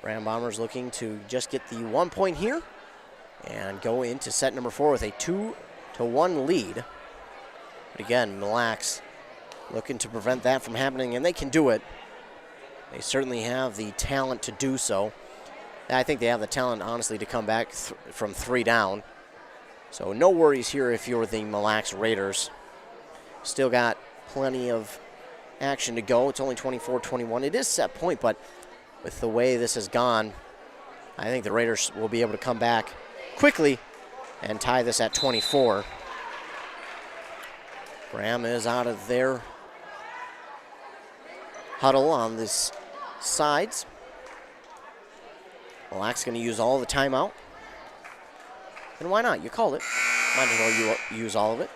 Braham Bombers looking to just get the 1 point here and go into set number 4 with a 2-1 lead. But again, Mille Lacs looking to prevent that from happening, and they can do it. They certainly have the talent to do so. I think they have the talent, honestly, to come back from 3 down. So no worries here if you're the Mille Lacs Raiders. Still got plenty of action to go. It's only 24-21. It is set point, but with the way this has gone, I think the Raiders will be able to come back quickly and tie this at 24. Braham is out of their huddle on the sides. Mille Lacs going to use all the timeout. And why not? You called it. Might as well use all of it.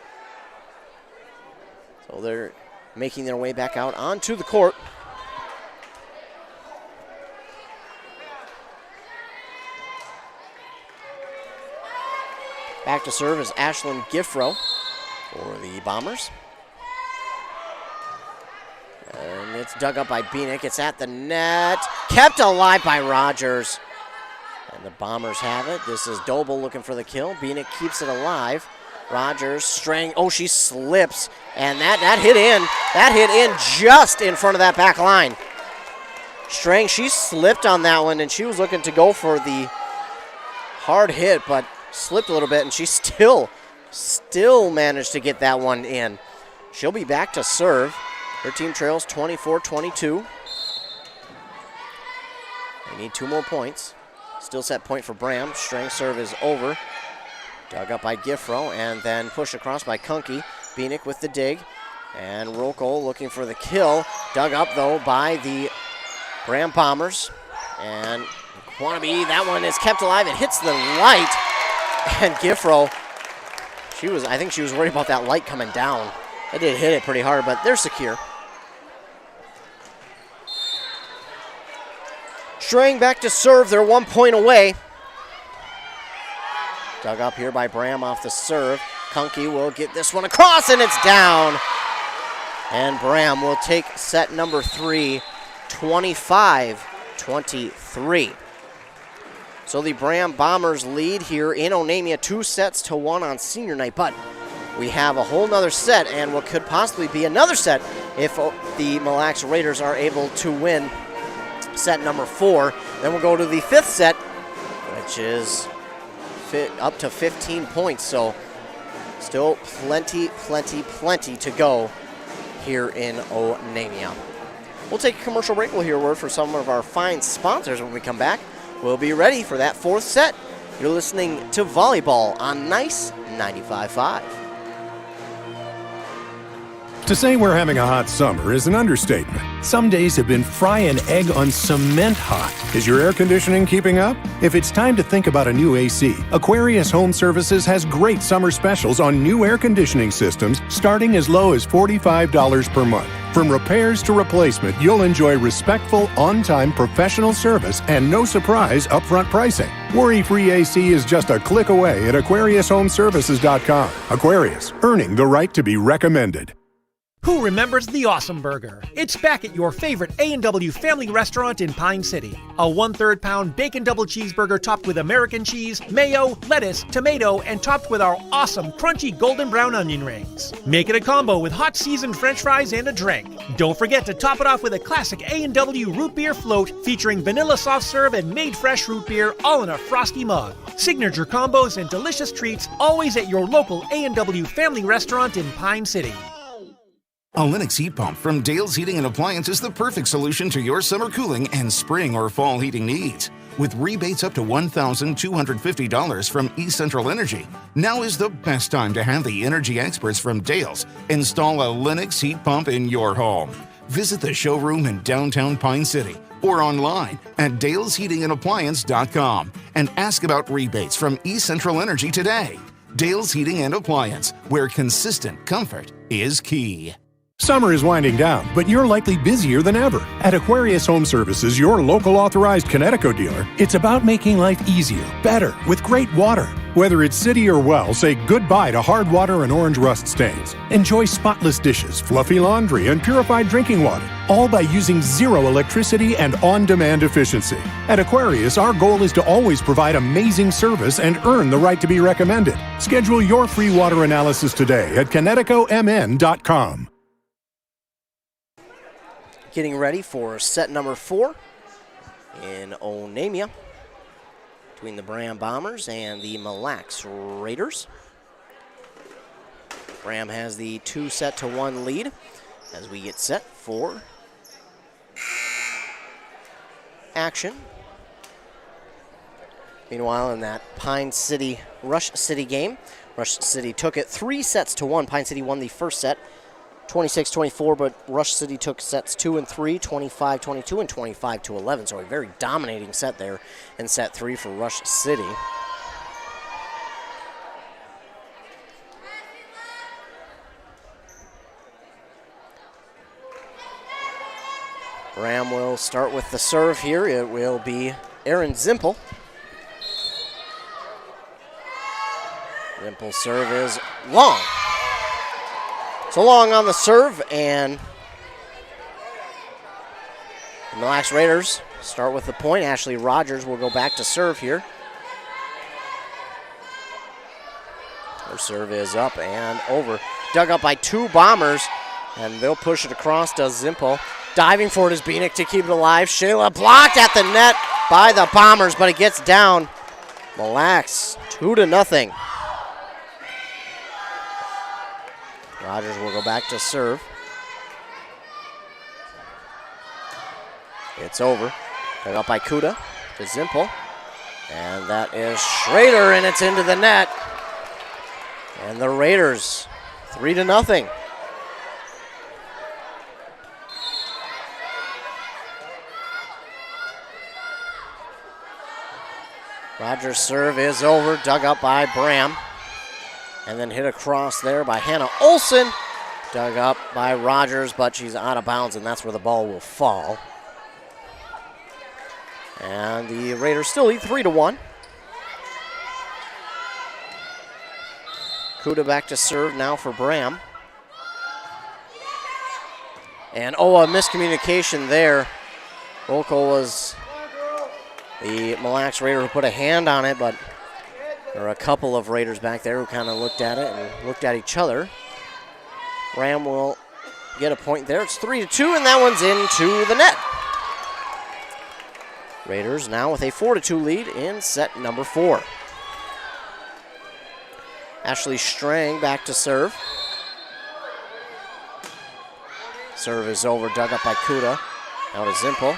So they're making their way back out onto the court. Back to serve is Ashlyn Giffro for the Bombers. And it's dug up by Beanick. It's at the net. Kept alive by Rogers. And the Bombers have it. This is Doble looking for the kill. Beanick keeps it alive. Rogers, she slips. And that hit in. That hit in just in front of that back line. Strang, she slipped on that one, and she was looking to go for the hard hit, but slipped a little bit, and she still managed to get that one in. She'll be back to serve. Her team trails 24-22. They need 2 more points. Still set point for Braham. Strang serve is over. Dug up by Giffro and then pushed across by Kunke. Beanick with the dig. And Rocco looking for the kill. Dug up, though, by the Braham Bombers. And Quannaby, that one is kept alive. It hits the light. And Giffro, I think she was worried about that light coming down. It did hit it pretty hard, but they're secure. Strang back to serve. They're 1 point away. Dug up here by Braham off the serve. Kunke will get this one across, and it's down. And Braham will take set number 3, 25-23. So the Braham Bombers lead here in Onamia 2-1 on senior night, but we have a whole nother set and what could possibly be another set if the Mille Lacs Raiders are able to win set number 4. Then we'll go to the 5th set, which is up to 15 points. So still plenty to go here in Onamia. We'll take a commercial break. We'll hear a word from some of our fine sponsors when we come back. We'll be ready for that 4th set. You're listening to Volleyball on Nice 95.5. To say we're having a hot summer is an understatement. Some days have been fry an egg on cement hot. Is your air conditioning keeping up? If it's time to think about a new AC, Aquarius Home Services has great summer specials on new air conditioning systems starting as low as $45 per month. From repairs to replacement, you'll enjoy respectful, on-time professional service and no surprise upfront pricing. Worry-free AC is just a click away at AquariusHomeservices.com. Aquarius, earning the right to be recommended. Who remembers the Awesome Burger? It's back at your favorite A&W family restaurant in Pine City. A 1/3 pound bacon double cheeseburger topped with American cheese, mayo, lettuce, tomato, and topped with our awesome crunchy golden brown onion rings. Make it a combo with hot seasoned french fries and a drink. Don't forget to top it off with a classic A&W root beer float featuring vanilla soft serve and made fresh root beer all in a frosty mug. Signature combos and delicious treats always at your local A&W family restaurant in Pine City. A Lennox heat pump from Dale's Heating and Appliance is the perfect solution to your summer cooling and spring or fall heating needs. With rebates up to $1,250 from East Central Energy, now is the best time to have the energy experts from Dale's install a Lennox heat pump in your home. Visit the showroom in downtown Pine City or online at dalesheatingandappliance.com and ask about rebates from East Central Energy today. Dale's Heating and Appliance, where consistent comfort is key. Summer is winding down, but you're likely busier than ever. At Aquarius Home Services, your local authorized Connecticut dealer, it's about making life easier, better, with great water. Whether it's city or well, say goodbye to hard water and orange rust stains. Enjoy spotless dishes, fluffy laundry, and purified drinking water, all by using zero electricity and on-demand efficiency. At Aquarius, our goal is to always provide amazing service and earn the right to be recommended. Schedule your free water analysis today at ConnecticutMN.com. Getting ready for set number 4 in Onamia between the Braham Bombers and the Mille Lacs Raiders. Braham has the 2-1 lead as we get set for action. Meanwhile, in that Pine City Rush City game, Rush City took it 3-1. Pine City won the first set, 26-24, but Rush City took sets 2 and 3, 25-22 and 25-11. So a very dominating set there in set 3 for Rush City. Braham will start with the serve here. It will be Aaron Zimpel. Zimpel's serve is long. So long on the serve, and the Mille Lacs Raiders start with the point. Ashley Rogers will go back to serve here. Her serve is up and over. Dug up by 2 Bombers, and they'll push it across to Zimpel. Diving for it is Bieniek to keep it alive. Shayla blocked at the net by the Bombers, but it gets down. Mille Lacs 2-0. Rogers will go back to serve. It's over. Dug up by Kuda to Zimpel. And that is Schrader, and it's into the net. And the Raiders 3-0. Rogers' serve is over, dug up by Braham. And then hit across there by Hannah Olson. Dug up by Rogers, but she's out of bounds, and that's where the ball will fall. And the Raiders still lead 3-1. Kuda back to serve now for Braham. And a miscommunication there. Volko was the Mille Lacs Raider who put a hand on it, but there are a couple of Raiders back there who kind of looked at it and looked at each other. Braham will get a point there. It's 3-2, and that one's into the net. Raiders now with a 4-2 lead in set number 4. Ashley Strang back to serve. Serve is over, dug up by Kuda. Now to Zimpel.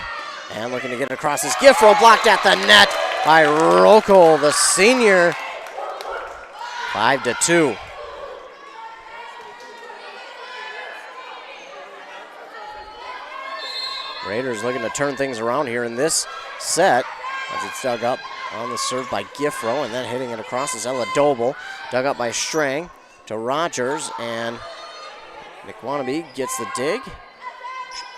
And looking to get it across his gift roll, blocked at the net by Rocco, the senior. 5-2. Raiders looking to turn things around here in this set as it's dug up on the serve by Giffro, and then hitting it across is Ella Doble. Dug up by Strang to Rogers, and Nick Wannabe gets the dig.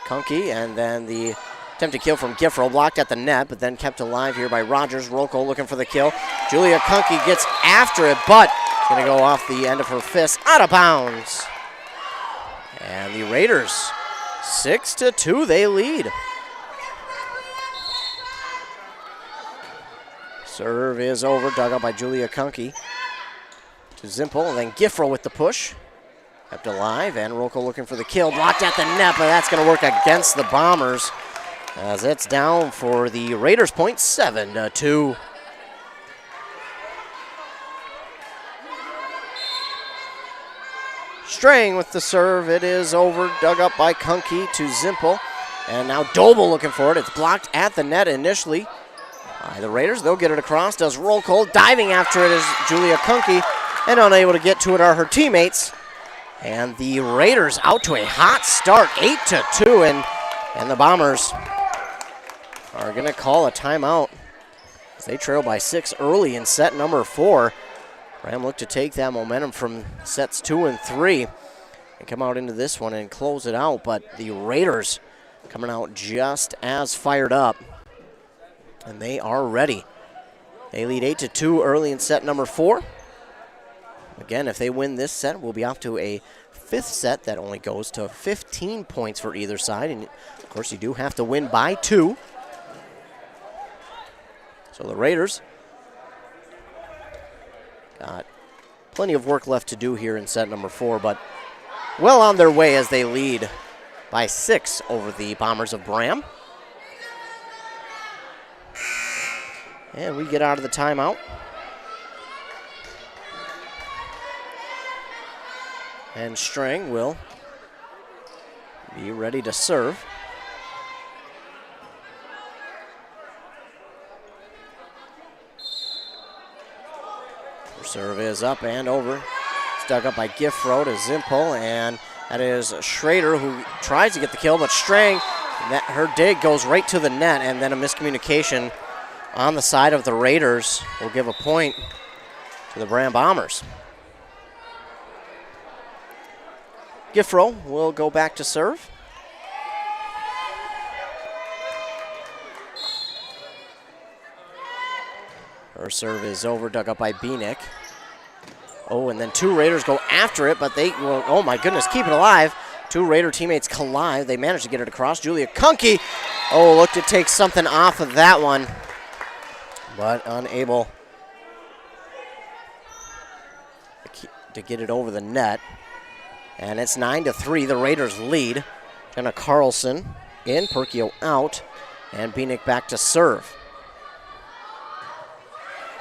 Kunke, and then the attempted kill from Giffro, blocked at the net, but then kept alive here by Rogers. Rocco looking for the kill. Julia Kunke gets after it, but going to go off the end of her fist, out of bounds. And the Raiders, 6-2, they lead. Serve is over, dug up by Julia Kunke to Zimpel, and then Giffro with the push. Kept alive, and Rocco looking for the kill, blocked at the net, but that's going to work against the Bombers as it's down for the Raiders point, 7-2. Strang with the serve, it is over, dug up by Kunke to Zimpel, and now Doble looking for it. It's blocked at the net initially by the Raiders. They'll get it across, does Rocco, diving after it is Julia Kunke, and unable to get to it are her teammates. And the Raiders out to a hot start, 8-2, and the Bombers are going to call a timeout as they trail by 6 early in set number 4. Braham looked to take that momentum from sets 2 and 3 and come out into this one and close it out, but the Raiders coming out just as fired up, and they are ready. They lead 8-2 early in set number 4. Again, if they win this set, we'll be off to a 5th set that only goes to 15 points for either side. And, of course, you do have to win by 2. So the Raiders got plenty of work left to do here in set number 4, but well on their way as they lead by 6 over the Bombers of Braham. And we get out of the timeout. And Strang will be ready to serve. Serve is up and over. It's dug up by Giffro to Zimpel, and that is Schrader who tries to get the kill, but Strang, her dig goes right to the net, and then a miscommunication on the side of the Raiders will give a point to the Braham Bombers. Giffro will go back to serve. Her serve is over, dug up by Beanick. Oh, and then two Raiders go after it, but they will, oh my goodness, keep it alive. Two Raider teammates collide. They manage to get it across. Julia Kunke, oh, looked to take something off of that one, but unable to get it over the net. And it's 9-3, the Raiders lead. Jenna Carlson in, Perkio out, and Beanick back to serve.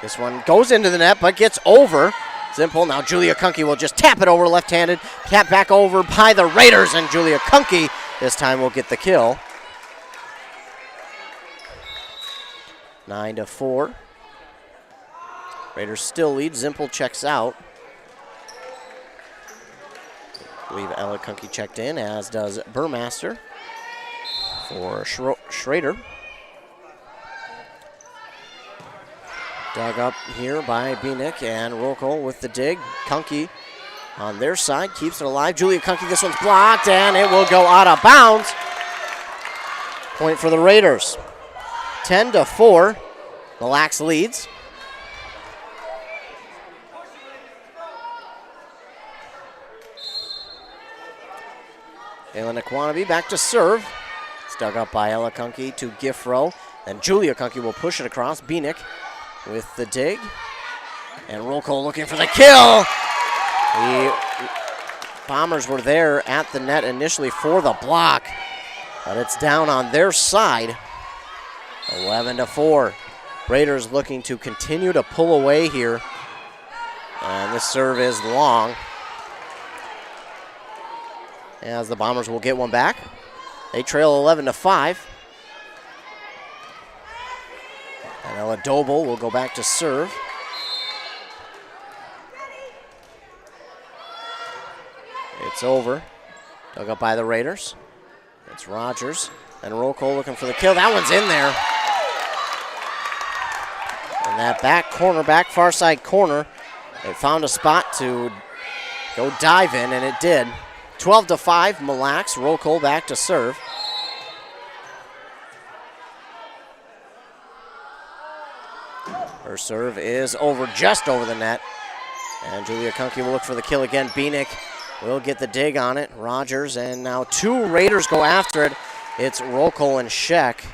This one goes into the net, but gets over. Simple. Now Julia Kunke will just tap it over left-handed. Tap back over by the Raiders, and Julia Kunke this time will get the kill. 9-4. Raiders still lead. Zimpel checks out. I believe Ella Kunke checked in, as does Burmaster for Schrader. Dug up here by Beanick, and Rocco with the dig. Kunke on their side keeps it alive. Julia Kunke, this one's blocked, and it will go out of bounds. Point for the Raiders. 10-4. Mille Lacs leads. Elena Kwanabe back to serve. It's dug up by Ella Kunke to Giffro. Then Julia Kunke will push it across. Beanick with the dig. And Rolko looking for the kill. The Bombers were there at the net initially for the block, but it's down on their side. 11-4. Raiders looking to continue to pull away here. And this serve is long, as the Bombers will get one back. They trail 11-5. And Ella Doble will go back to serve. It's over. Dug up by the Raiders. It's Rogers. And Rocco looking for the kill. That one's in there. And that back far side corner, it found a spot to go dive in, and it did. 12-5, Mille Lacs. Rocco back to serve. Her serve is over, just over the net. And Julia Kunke will look for the kill again. Beanick will get the dig on it. Rogers, and now two Raiders go after it. It's Rocco and Sheck,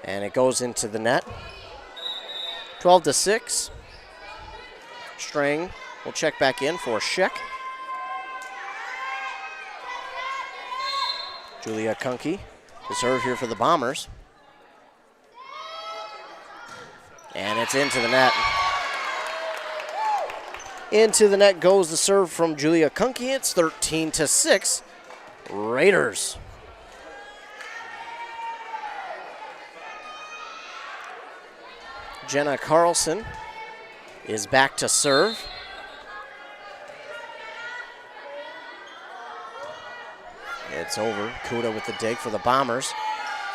and it goes into the net. 12-6. String will check back in for Sheck. Julia Kunke to serve here for the Bombers. And it's into the net. Into the net goes the serve from Julia Kunke. It's 13-6. Raiders. Jenna Carlson is back to serve. It's over. Kuda with the dig for the Bombers.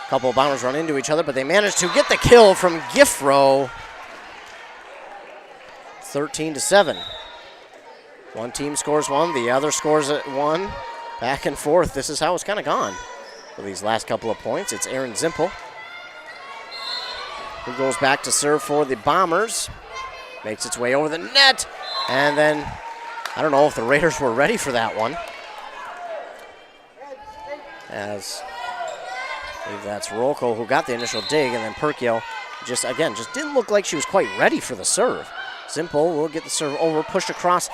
A couple of Bombers run into each other, but they manage to get the kill from Giffro. 13-7. One team scores one, the other scores at one. Back and forth. This is how it's kind of gone for these last couple of points. It's Aaron Zimpel who goes back to serve for the Bombers. Makes its way over the net. And then, I don't know if the Raiders were ready for that one. As I believe that's Rolko who got the initial dig, and then Perkio just didn't look like she was quite ready for the serve. Zimpel will get the serve over, pushed across.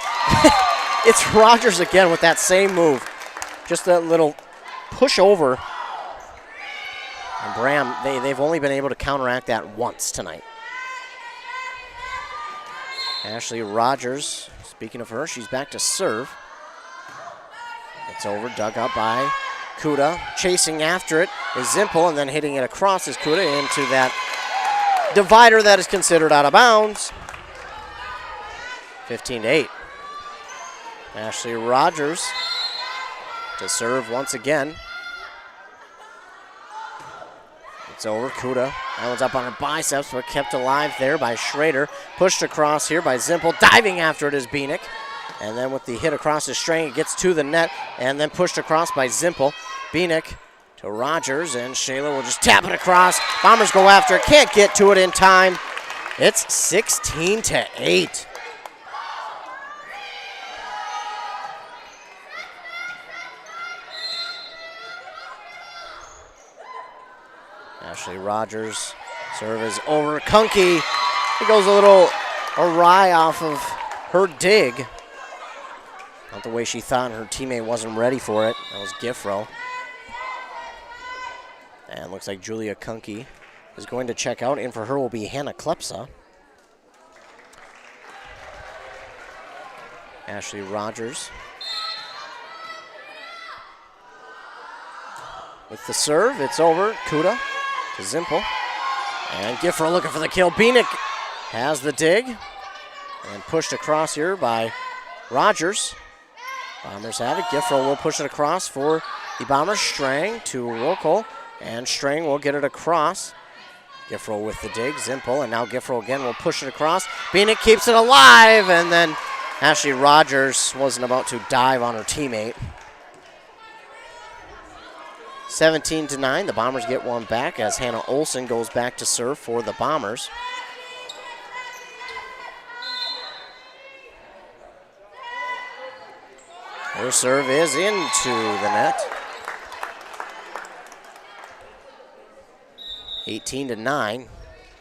It's Rogers again with that same move. Just that little push over. And Braham, they've only been able to counteract that once tonight. Ashley Rogers, speaking of her, she's back to serve. It's over, dug up by Kuda. Chasing after it is Zimpel, and then hitting it across is Kuda into that divider that is considered out of bounds. 15-8. Ashley Rogers to serve once again. It's over. Kuda. That one's up on her biceps, but kept alive there by Schrader. Pushed across here by Zimpel. Diving after it is Bieniek. And then with the hit across the string, it gets to the net, and then pushed across by Zimpel. Bieniek to Rogers, and Shayla will just tap it across. Bombers go after it. Can't get to it in time. It's 16-8. Ashley Rogers, serve is over. Kunke, it goes a little awry off of her dig. Not the way she thought, her teammate wasn't ready for it. That was Giffro. And looks like Julia Kunke is going to check out. In for her will be Hannah Klepsa. Ashley Rogers with the serve. It's over. Kuda to Zimpel. And Giffro looking for the kill. Bieniek has the dig. And pushed across here by Rogers. Bombers have it. Giffro will push it across for the Bombers. Strang to Rocco. And Strang will get it across. Giffro with the dig. Zimpel. And now Giffro again will push it across. Bieniek keeps it alive. And then Ashley Rogers wasn't about to dive on her teammate. 17-9. The Bombers get one back as Hannah Olsen goes back to serve for the Bombers. Her serve is into the net. 18-9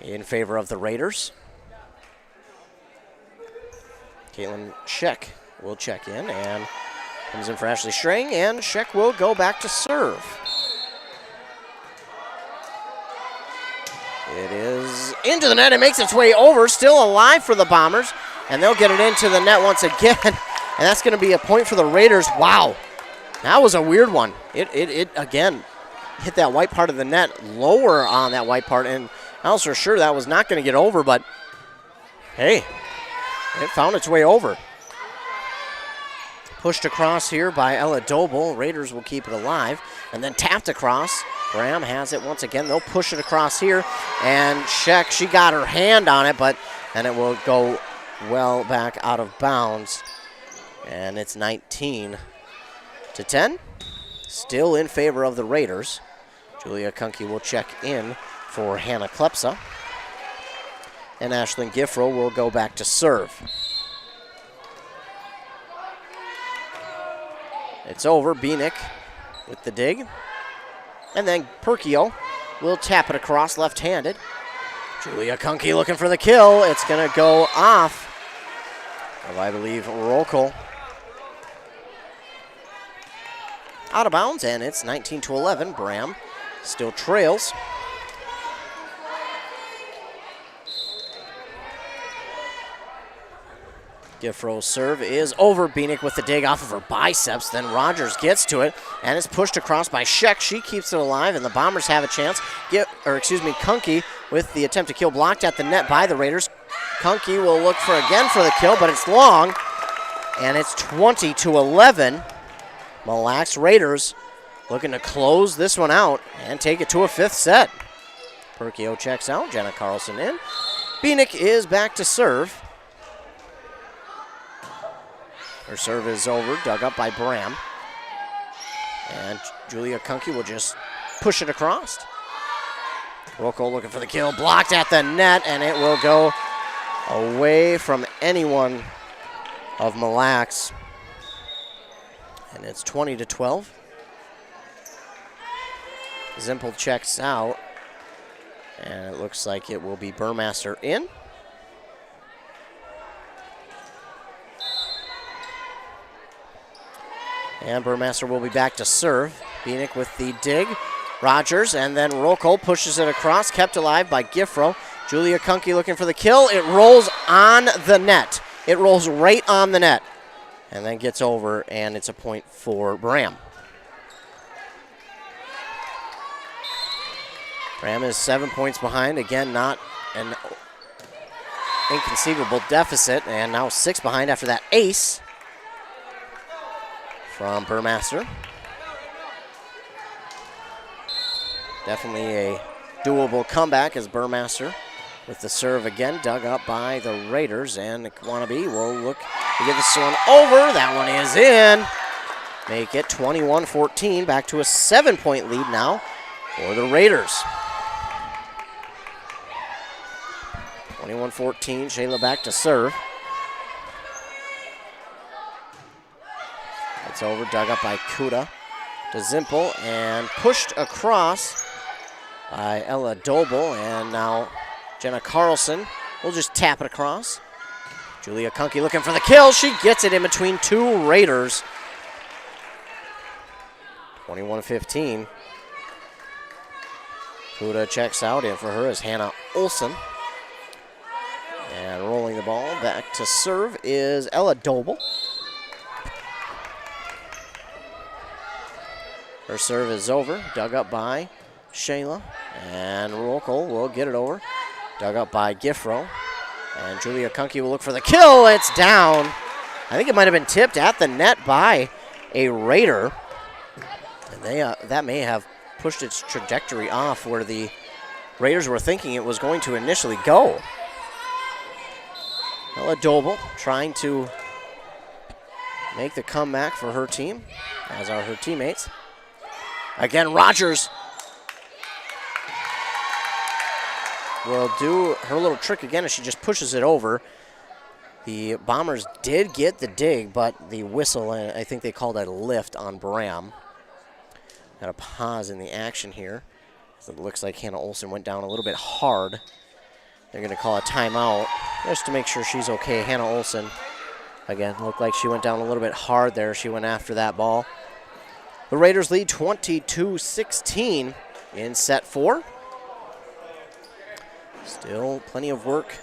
in favor of the Raiders. Caitlin Scheck will check in and comes in for Ashley Strang, and Scheck will go back to serve. It is into the net. It makes its way over. Still alive for the Bombers, and they'll get it into the net once again. And that's going to be a point for the Raiders. Wow, that was a weird one. It again hit that white part of the net, lower on that white part, and I was for sure that was not going to get over, but hey, it found its way over. Pushed across here by Ella Doble. Raiders will keep it alive, and then tapped across. Braham has it once again. They'll push it across here, and Scheck, she got her hand on it, but then it will go well back out of bounds. And it's 19-10. Still in favor of the Raiders. Julia Kunke will check in for Hannah Klepsa. And Ashlyn Giffro will go back to serve. It's over. Bieniek with the dig. And then Perkio will tap it across left-handed. Julia Kunke looking for the kill. It's going to go off of, I believe, Rokel. Out of bounds, and it's 19-11. Braham still trails. Giffro's serve is over. Bieniek with the dig off of her biceps. Then Rogers gets to it and is pushed across by Scheck. She keeps it alive, and the Bombers have a chance. Kunke with the attempt to kill blocked at the net by the Raiders. Kunke will look for the kill, but it's long, and it's 20-11. Mille Lacs Raiders looking to close this one out and take it to a fifth set. Perkio checks out. Jenna Carlson in. Bieniek is back to serve. Her serve is over, dug up by Braham. And Julia Kunke will just push it across. Rocco looking for the kill, blocked at the net, and it will go away from anyone of Mille Lacs. And it's 20-12. Zimpel checks out, and it looks like it will be Burmaster in. And Burmaster will be back to serve. Bieniek with the dig. Rogers, and then Rocco pushes it across, kept alive by Giffro. Julia Kunke looking for the kill. It rolls on the net. It rolls right on the net. And then gets over, and it's a point for Braham. Braham is 7 points behind. Again, not an inconceivable deficit, and now 6 behind after that ace from Burmaster. Definitely a doable comeback as Burmaster with the serve again, dug up by the Raiders, and Wannabe will look to get this one over. That one is in. Make it 21-14, back to a 7-point lead now for the Raiders. 21-14, Shayla back to serve. It's over, dug up by Kuda to Zimpel, and pushed across by Ella Doble, and now Jenna Carlson will just tap it across. Julia Kunke looking for the kill. She gets it in between 2 Raiders. 21-15. Kuda checks out. In for her is Hannah Olsen. And rolling the ball back to serve is Ella Doble. Her serve is over. Dug up by Shayla. And Rokel will get it over. Dug up by Giffro. And Julia Kunke will look for the kill. It's down. I think it might have been tipped at the net by a Raider. And that may have pushed its trajectory off where the Raiders were thinking it was going to initially go. Ella Doble trying to make the comeback for her team, as are her teammates. Again, Rogers will do her little trick again as she just pushes it over. The Bombers did get the dig, but the whistle, I think they called it a lift on Braham. Got a pause in the action here. So it looks like Hannah Olsen went down a little bit hard. They're going to call a timeout just to make sure she's okay. Hannah Olsen, again, looked like she went down a little bit hard there. She went after that ball. The Raiders lead 22-16 in set 4. Still plenty of work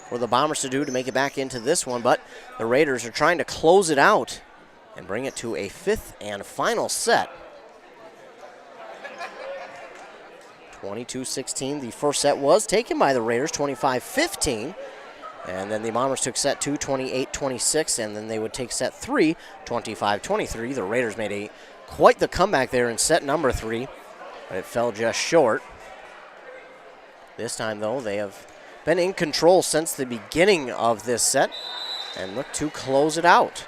for the Bombers to do to make it back into this one, but the Raiders are trying to close it out and bring it to a 5th and final set. 22-16. The first set was taken by the Raiders, 25-15. And then the Bombers took set 2, 28-26, and then they would take set 3, 25-23. The Raiders made quite the comeback there in set number 3, but it fell just short. This time, though, they have been in control since the beginning of this set and look to close it out.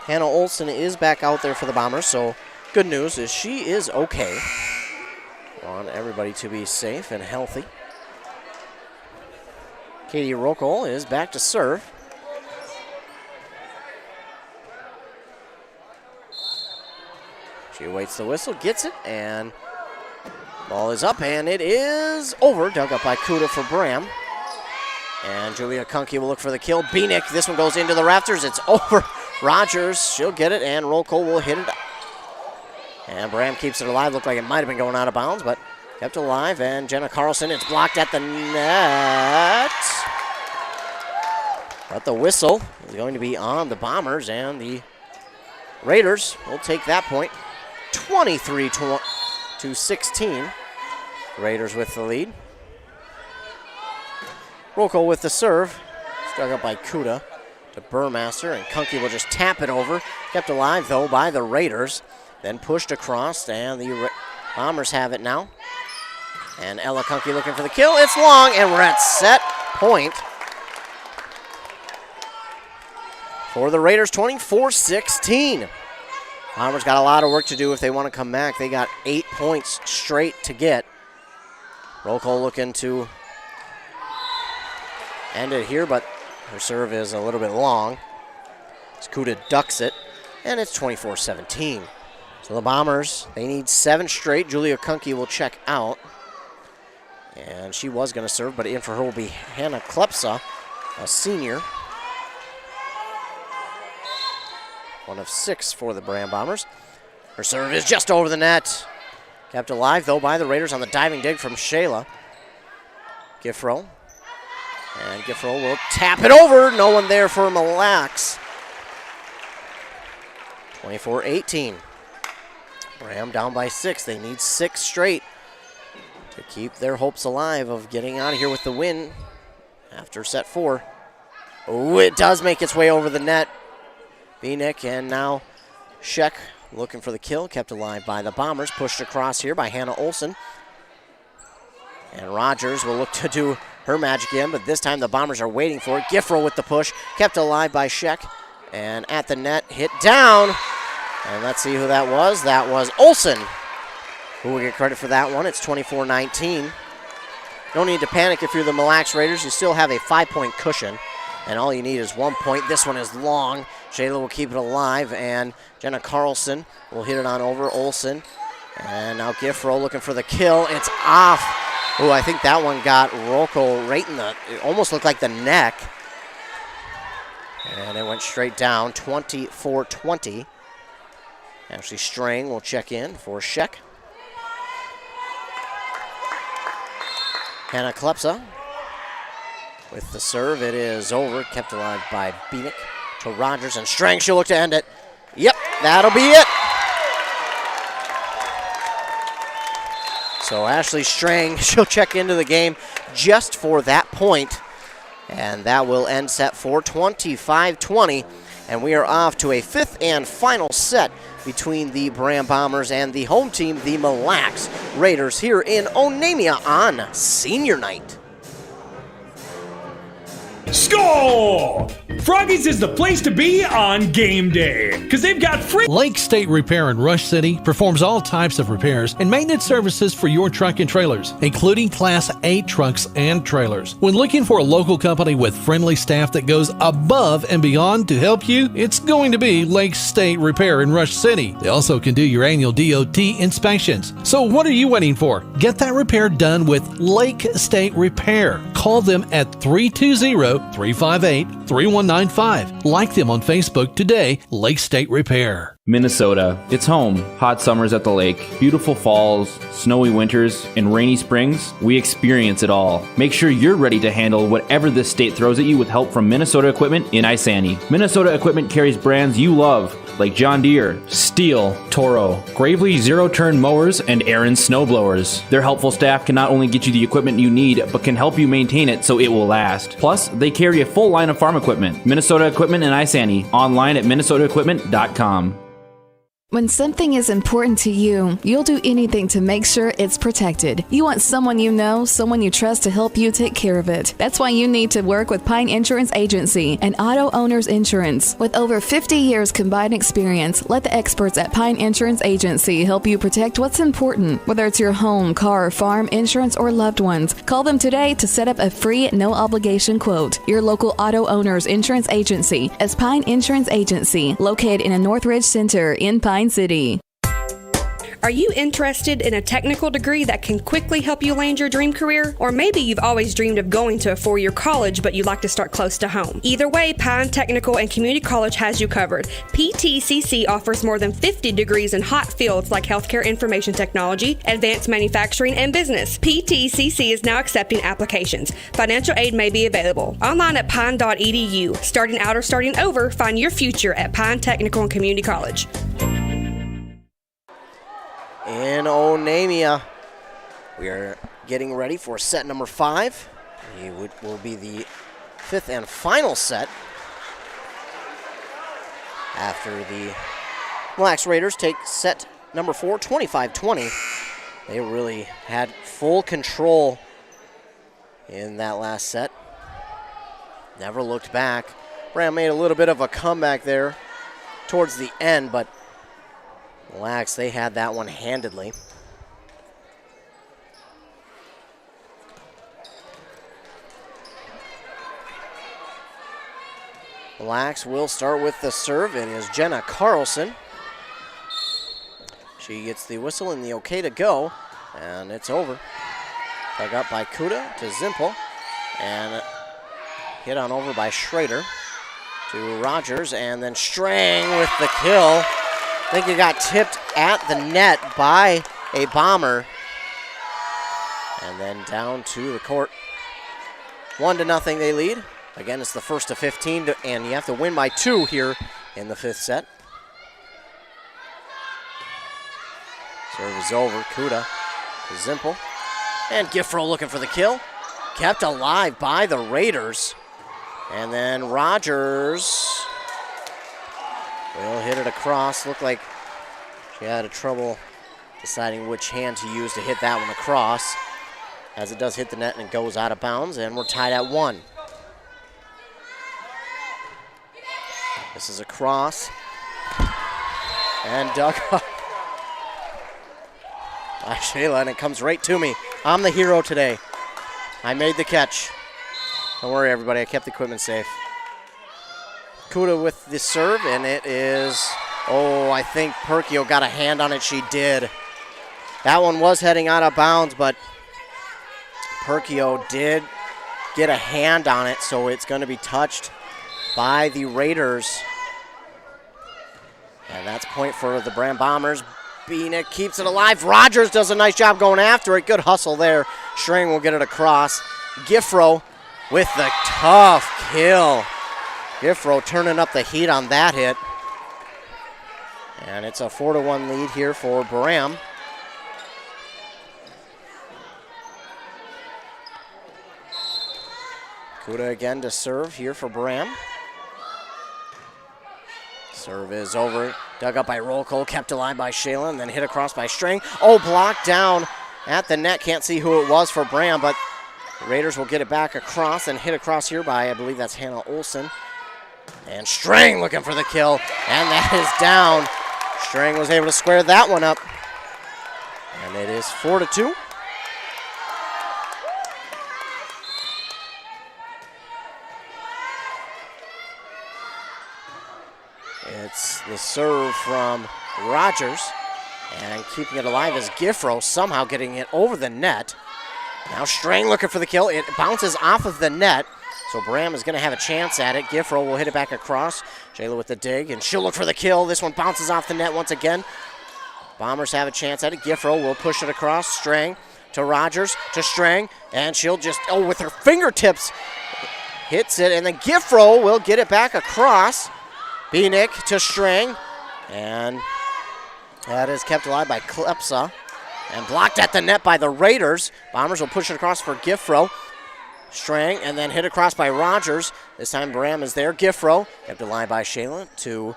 Hannah Olsen is back out there for the Bombers, so good news is she is okay. I want everybody to be safe and healthy. Katie Rokel is back to serve. She awaits the whistle, gets it, and ball is up, and it is over. Dug up by Kuda for Braham. And Julia Kunke will look for the kill. Beanick, this one goes into the rafters. It's over. Rogers, she'll get it, and Rokel will hit it. And Braham keeps it alive. Looked like it might have been going out of bounds, but kept alive. And Jenna Carlson, it's blocked at the net. But the whistle is going to be on the Bombers, and the Raiders will take that point. 23-16. Raiders with the lead. Rokel with the serve. Struck up by Kuda to Burmaster, and Kunke will just tap it over. Kept alive, though, by the Raiders. Then pushed across, and the Bombers have it now. And Ella Kunke looking for the kill. It's long, and we're at set point. For the Raiders, 24-16. Bombers got a lot of work to do if they want to come back. They got 8 points straight to get. Rokel looking to end it here, but her serve is a little bit long. Skuda ducks it, and it's 24-17. So the Bombers, they need 7 straight. Julia Kunke will check out. And she was going to serve, but in for her will be Hannah Klepsa, a senior. 1 of 6 for the Braham Bombers. Her serve is just over the net. Kept alive, though, by the Raiders on the diving dig from Shayla. Giffro. And Giffro will tap it over. No one there for Mille. 24-18. Braham down by 6. They need 6 straight to keep their hopes alive of getting out of here with the win after set 4. Oh, it does make its way over the net. Beanick and now Sheck looking for the kill, kept alive by the Bombers, pushed across here by Hannah Olsen. And Rogers will look to do her magic again, but this time the Bombers are waiting for it. Giffrow with the push, kept alive by Sheck. And at the net, hit down. And let's see who that was. That was Olsen, who will get credit for that one. It's 24-19. No need to panic if you're the Mille Lacs Raiders. You still have a 5-point cushion, and all you need is 1 point. This one is long. Shayla will keep it alive, and Jenna Carlson will hit it on over Olsen. And now Giffrow looking for the kill. It's off. Oh, I think that one got Rocco right in the, it almost looked like the neck. And it went straight down, 24-20. Ashley Strang will check in for Sheck. Hannah Klepsa with the serve. It is over, kept alive by Beanick to Rogers, and Strang, she'll look to end it. Yep, that'll be it. So Ashley Strang, she'll check into the game just for that point. And that will end set 4, 25-20. And we are off to a 5th and final set between the Braham Bombers and the home team, the Mille Lacs Raiders, here in Onamia on senior night. Score! Froggies is the place to be on game day because they've got free. Lake State Repair in Rush City performs all types of repairs and maintenance services for your truck and trailers, including Class 8 trucks and trailers. When looking for a local company with friendly staff that goes above and beyond to help you, it's going to be Lake State Repair in Rush City. They also can do your annual DOT inspections. So what are you waiting for? Get that repair done with Lake State Repair. Call them at 320-358-3195. Like them on Facebook today, Lake State Repair. Minnesota. It's home. Hot summers at the lake, beautiful falls, snowy winters, and rainy springs. We experience it all. Make sure you're ready to handle whatever this state throws at you with help from Minnesota Equipment in Isani. Minnesota Equipment carries brands you love, like John Deere, Steel, Toro, Gravely zero-turn mowers, and Aaron snowblowers. Their helpful staff can not only get you the equipment you need, but can help you maintain it so it will last. Plus, they carry a full line of farm equipment. Minnesota Equipment in Isani. Online at minnesotaequipment.com. When something is important to you, you'll do anything to make sure it's protected. You want someone you know, someone you trust to help you take care of it. That's why you need to work with Pine Insurance Agency and Auto Owners Insurance. With over 50 years combined experience, let the experts at Pine Insurance Agency help you protect what's important. Whether it's your home, car, farm, insurance, or loved ones, call them today to set up a free, no-obligation quote. Your local Auto Owners Insurance Agency is Pine Insurance Agency, located in a Northridge Center in Pine City. Are you interested in a technical degree that can quickly help you land your dream career? Or maybe you've always dreamed of going to a four-year college, but you'd like to start close to home. Either way, Pine Technical and Community College has you covered. PTCC offers more than 50 degrees in hot fields like healthcare information technology, advanced manufacturing, and business. PTCC is now accepting applications. Financial aid may be available. Online at pine.edu. Starting out or starting over, find your future at Pine Technical and Community College. In Onamia, we are getting ready for set number 5. It will be the 5th and final set after the Mille Lacs Raiders take set number 4, 25-20. They really had full control in that last set. Never looked back. Braham made a little bit of a comeback there towards the end, but Mille Lacs, they had that one handedly. Mille Lacs will start with the serve. It is Jenna Carlson. She gets the whistle and the okay to go, and it's over. Dug up by Kuda to Zimpel, and hit on over by Schrader to Rogers, and then Strang with the kill. I think it got tipped at the net by a Bomber. And then down to the court. 1-0 they lead. Again, it's the first of 15, and you have to win by 2 here in the 5th set. Serve is over. Kuda to Zimpel. And Giffro looking for the kill. Kept alive by the Raiders. And then Rogers will hit it across. Looked like she had trouble deciding which hand to use to hit that one across, as it does hit the net and it goes out of bounds, and we're tied at 1. This is a cross. And dug up by Shayla, and it comes right to me. I'm the hero today. I made the catch. Don't worry, everybody. I kept the equipment safe. Kuda with the serve, and it is, oh, I think Perkio got a hand on it. She did. That one was heading out of bounds, but Perkio did get a hand on it, so it's going to be touched by the Raiders. And that's a point for the Braham Bombers. Beanick keeps it alive. Rogers does a nice job going after it. Good hustle there. String will get it across. Giffro with the tough kill. Giffro turning up the heat on that hit. And it's a 4-1 lead here for Braham. Kuda again to serve here for Braham. Serve is over. Dug up by Rolko, kept alive by Shayla, and then hit across by String. Oh, blocked down at the net. Can't see who it was for Braham, but the Raiders will get it back across and hit across here by, I believe that's Hannah Olsen. And String looking for the kill, and that is down. String was able to square that one up. And it is 4-2. It's the serve from Rogers, and keeping it alive is Giffro, somehow getting it over the net. Now Strang looking for the kill. It bounces off of the net, so Braham is going to have a chance at it. Giffro will hit it back across. Jayla with the dig, and she'll look for the kill. This one bounces off the net once again. Bombers have a chance at it. Giffro will push it across. Strang to Rogers, to Strang, and she'll just, oh, with her fingertips, hits it, and then Giffro will get it back across. Beanick to Strang, and that is kept alive by Klepsa and blocked at the net by the Raiders. Bombers will push it across for Giffro. Strang, and then hit across by Rogers. This time Braham is there. Giffro kept alive by Shayla to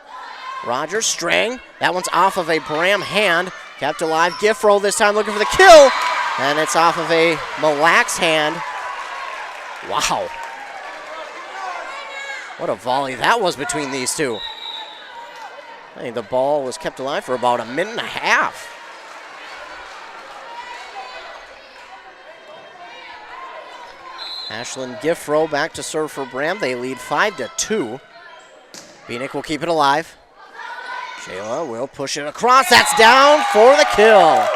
Rogers. Strang, that one's off of a Braham hand. Kept alive. Giffro this time looking for the kill, and it's off of a Mille hand. Wow. What a volley that was between these two. I think the ball was kept alive for about a minute and a half. Ashlyn Giffro back to serve for Braham. They lead 5-2. Beanick will keep it alive. Shayla will push it across. That's down for the kill.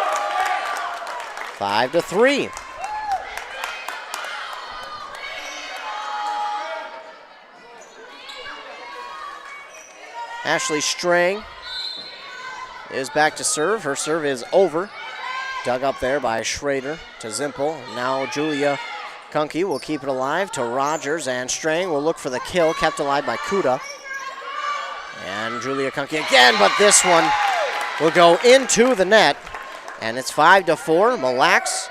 5-3. Ashley Strang is back to serve. Her serve is over. Dug up there by Schrader to Zimpel. Now Julia Kunke will keep it alive to Rogers, and Strang will look for the kill, kept alive by Kuda. And Julia Kunke again, but this one will go into the net, and it's 5-4. Mille Lacs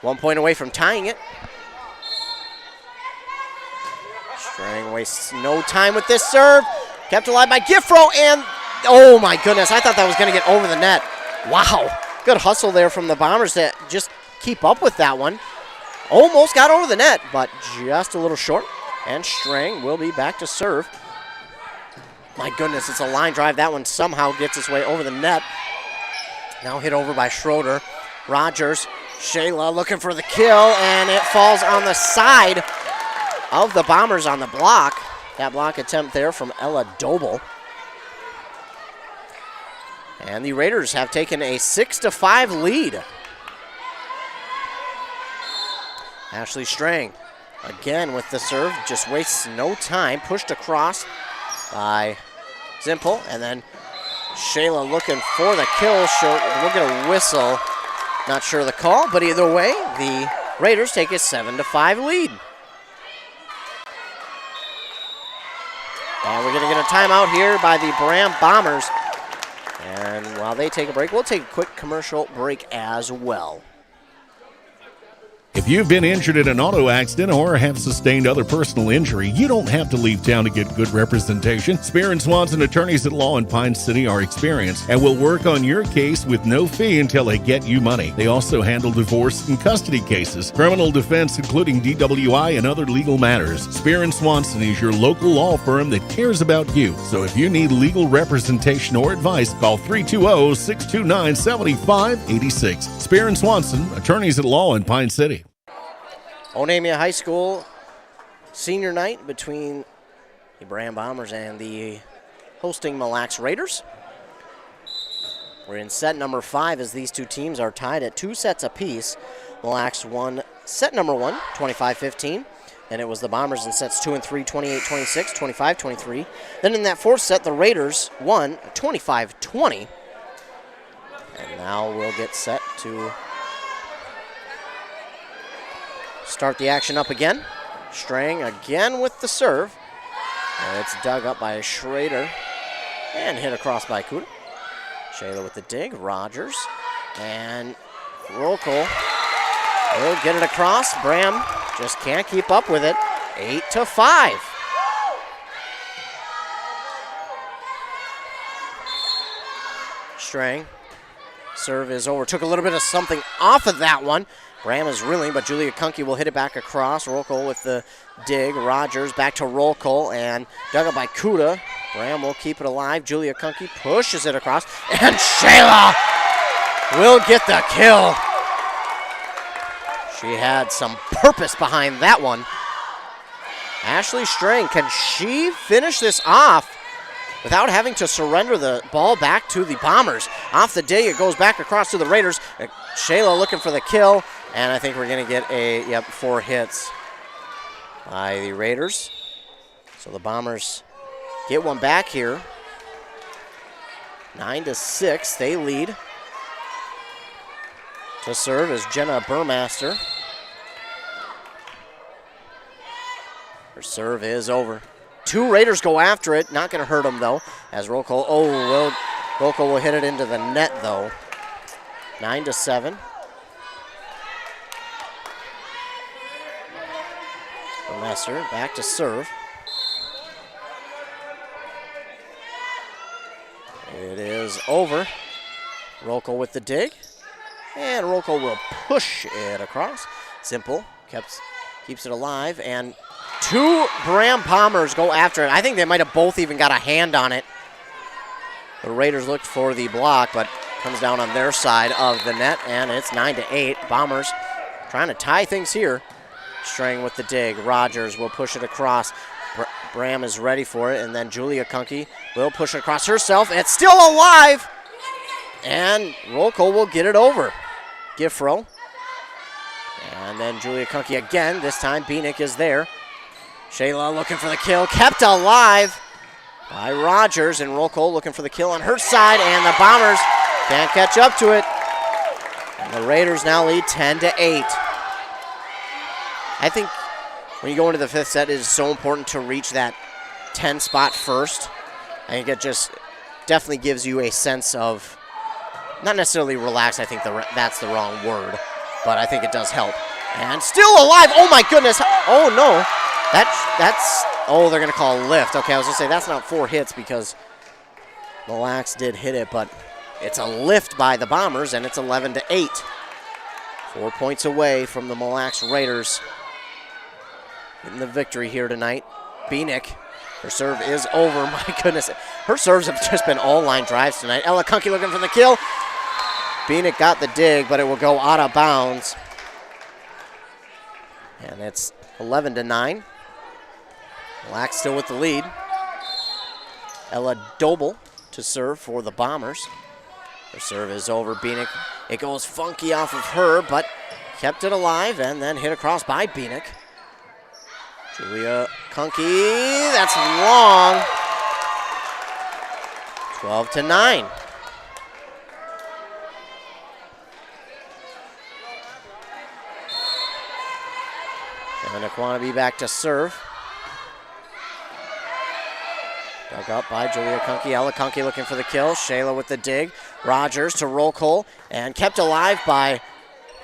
1 point away from tying it. Strang wastes no time with this serve. Kept alive by Giffro, and oh my goodness, I thought that was going to get over the net. Wow, good hustle there from the Bombers to just keep up with that one. Almost got over the net, but just a little short. And Strang will be back to serve. My goodness, it's a line drive. That one somehow gets its way over the net. Now hit over by Schroeder. Rogers, Shayla looking for the kill, and it falls on the side of the Bombers on the block. That block attempt there from Ella Doble. And the Raiders have taken a 6-5 lead. Ashley Strang again with the serve, just wastes no time. Pushed across by Zimpel, and then Shayla looking for the kill. We'll get a whistle. Not sure of the call, but either way, the Raiders take a 7-5 lead. And we're going to get a timeout here by the Braham Bombers. And while they take a break, we'll take a quick commercial break as well. you've been injured in an auto accident or have sustained other personal injury, you don't have to leave town to get good representation. Spear & Swanson attorneys at law in Pine City are experienced and will work on your case with no fee until they get you money. They also handle divorce and custody cases, criminal defense, including DWI and other legal matters. Spear & Swanson is your local law firm that cares about you. So if you need legal representation or advice, call 320-629-7586. Spear & Swanson, attorneys at law in Pine City. Onamia High School senior night between the Braham Bombers and the hosting Mille Lacs Raiders. We're in set number 5 as these two teams are tied at 2 sets apiece. Mille Lacs won set number 1, 25-15. Then it was the Bombers in sets 2 and 3, 28-26, 25-23. Then in that 4th set, the Raiders won 25-20. And now we'll get set to start the action up again. Strang again with the serve. And it's dug up by Schrader and hit across by Kuda. Shayla with the dig, Rogers, and Rokel will get it across. Braham just can't keep up with it. 8-5. Strang, serve is over. Took a little bit of something off of that one. Braham is reeling, but Julia Kunke will hit it back across. Rokel with the dig. Rogers back to Rokel and dug up by Kuda. Braham will keep it alive. Julia Kunke pushes it across, and Shayla will get the kill. She had some purpose behind that one. Ashley Strang, can she finish this off without having to surrender the ball back to the Bombers? Off the dig, it goes back across to the Raiders. Shayla looking for the kill, and I think we're going to get 4 hits by the Raiders. So the Bombers get one back here. 9-6, they lead. To serve is Jenna Burmaster. Her serve is over. 2 Raiders go after it. Not going to hurt them, though, as Rokel will hit it into the net, though. 9-7. Burmaster back to serve. It is over. Rokel with the dig. And Rokel will push it across. Simple keeps it alive. And 2 Braham Bombers go after it. I think they might have both even got a hand on it. The Raiders looked for the block, but comes down on their side of the net. And it's 9-8. Bombers trying to tie things here. Strang with the dig. Rogers will push it across. Braham is ready for it. And then Julia Kunke will push it across herself. It's still alive. And Rokel will get it over. Giffro. And then Julia Kunke again. This time Beanick is there. Shayla looking for the kill. Kept alive by Rogers. And Rokel looking for the kill on her side. And the Bombers can't catch up to it. And the Raiders now lead 10-8. I think when you go into the 5th set, it is so important to reach that 10 spot first. I think it just definitely gives you a sense of, not necessarily relaxed, I think that's the wrong word, but I think it does help. And still alive, oh my goodness, oh no. They're gonna call a lift. Okay, I was gonna say that's not 4 hits because Mille Lacs did hit it, but it's a lift by the Bombers and it's 11-8. 4 points away from the Mille Lacs Raiders in the victory here tonight. Beanick, her serve is over. My goodness, her serves have just been all line drives tonight. Ella Kunke looking for the kill. Beanick got the dig, but it will go out of bounds. And it's 11-9. Lack still with the lead. Ella Doble to serve for the Bombers. Her serve is over. Beanick, it goes funky off of her, but kept it alive and then hit across by Beanick. Julia Kunke, that's long. 12-9. And Aquanabe back to serve. Dug up by Julia Kunke. Ella Kunke looking for the kill. Shayla with the dig. Rogers to roll Cole and kept alive by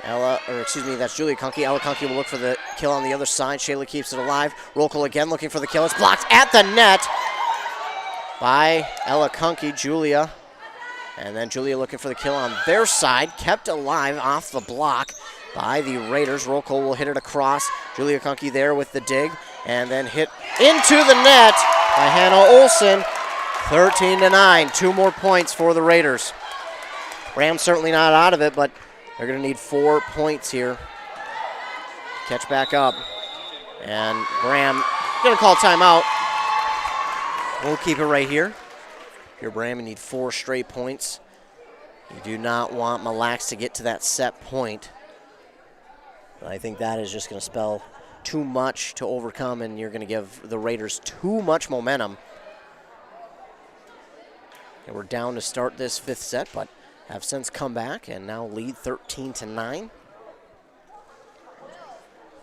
That's Julia Kunke. Ella Kunke will look for the kill on the other side. Shayla keeps it alive. Roll call again, looking for the kill. It's blocked at the net by Ella Kunke. Julia. And then Julia looking for the kill on their side. Kept alive off the block by the Raiders. Roll call will hit it across. Julia Kunke there with the dig. And then hit into the net by Hannah Olsen. 13-9. 2 more points for the Raiders. Braham's certainly not out of it, but they're going to need 4 points here. Catch back up. And Braham going to call timeout. We'll keep it right here. Here, Braham, you need 4 straight points. You do not want Mille Lacs to get to that set point. But I think that is just going to spell too much to overcome, and you're going to give the Raiders too much momentum. And we're down to start this 5th set, but have since come back and now lead 13-9.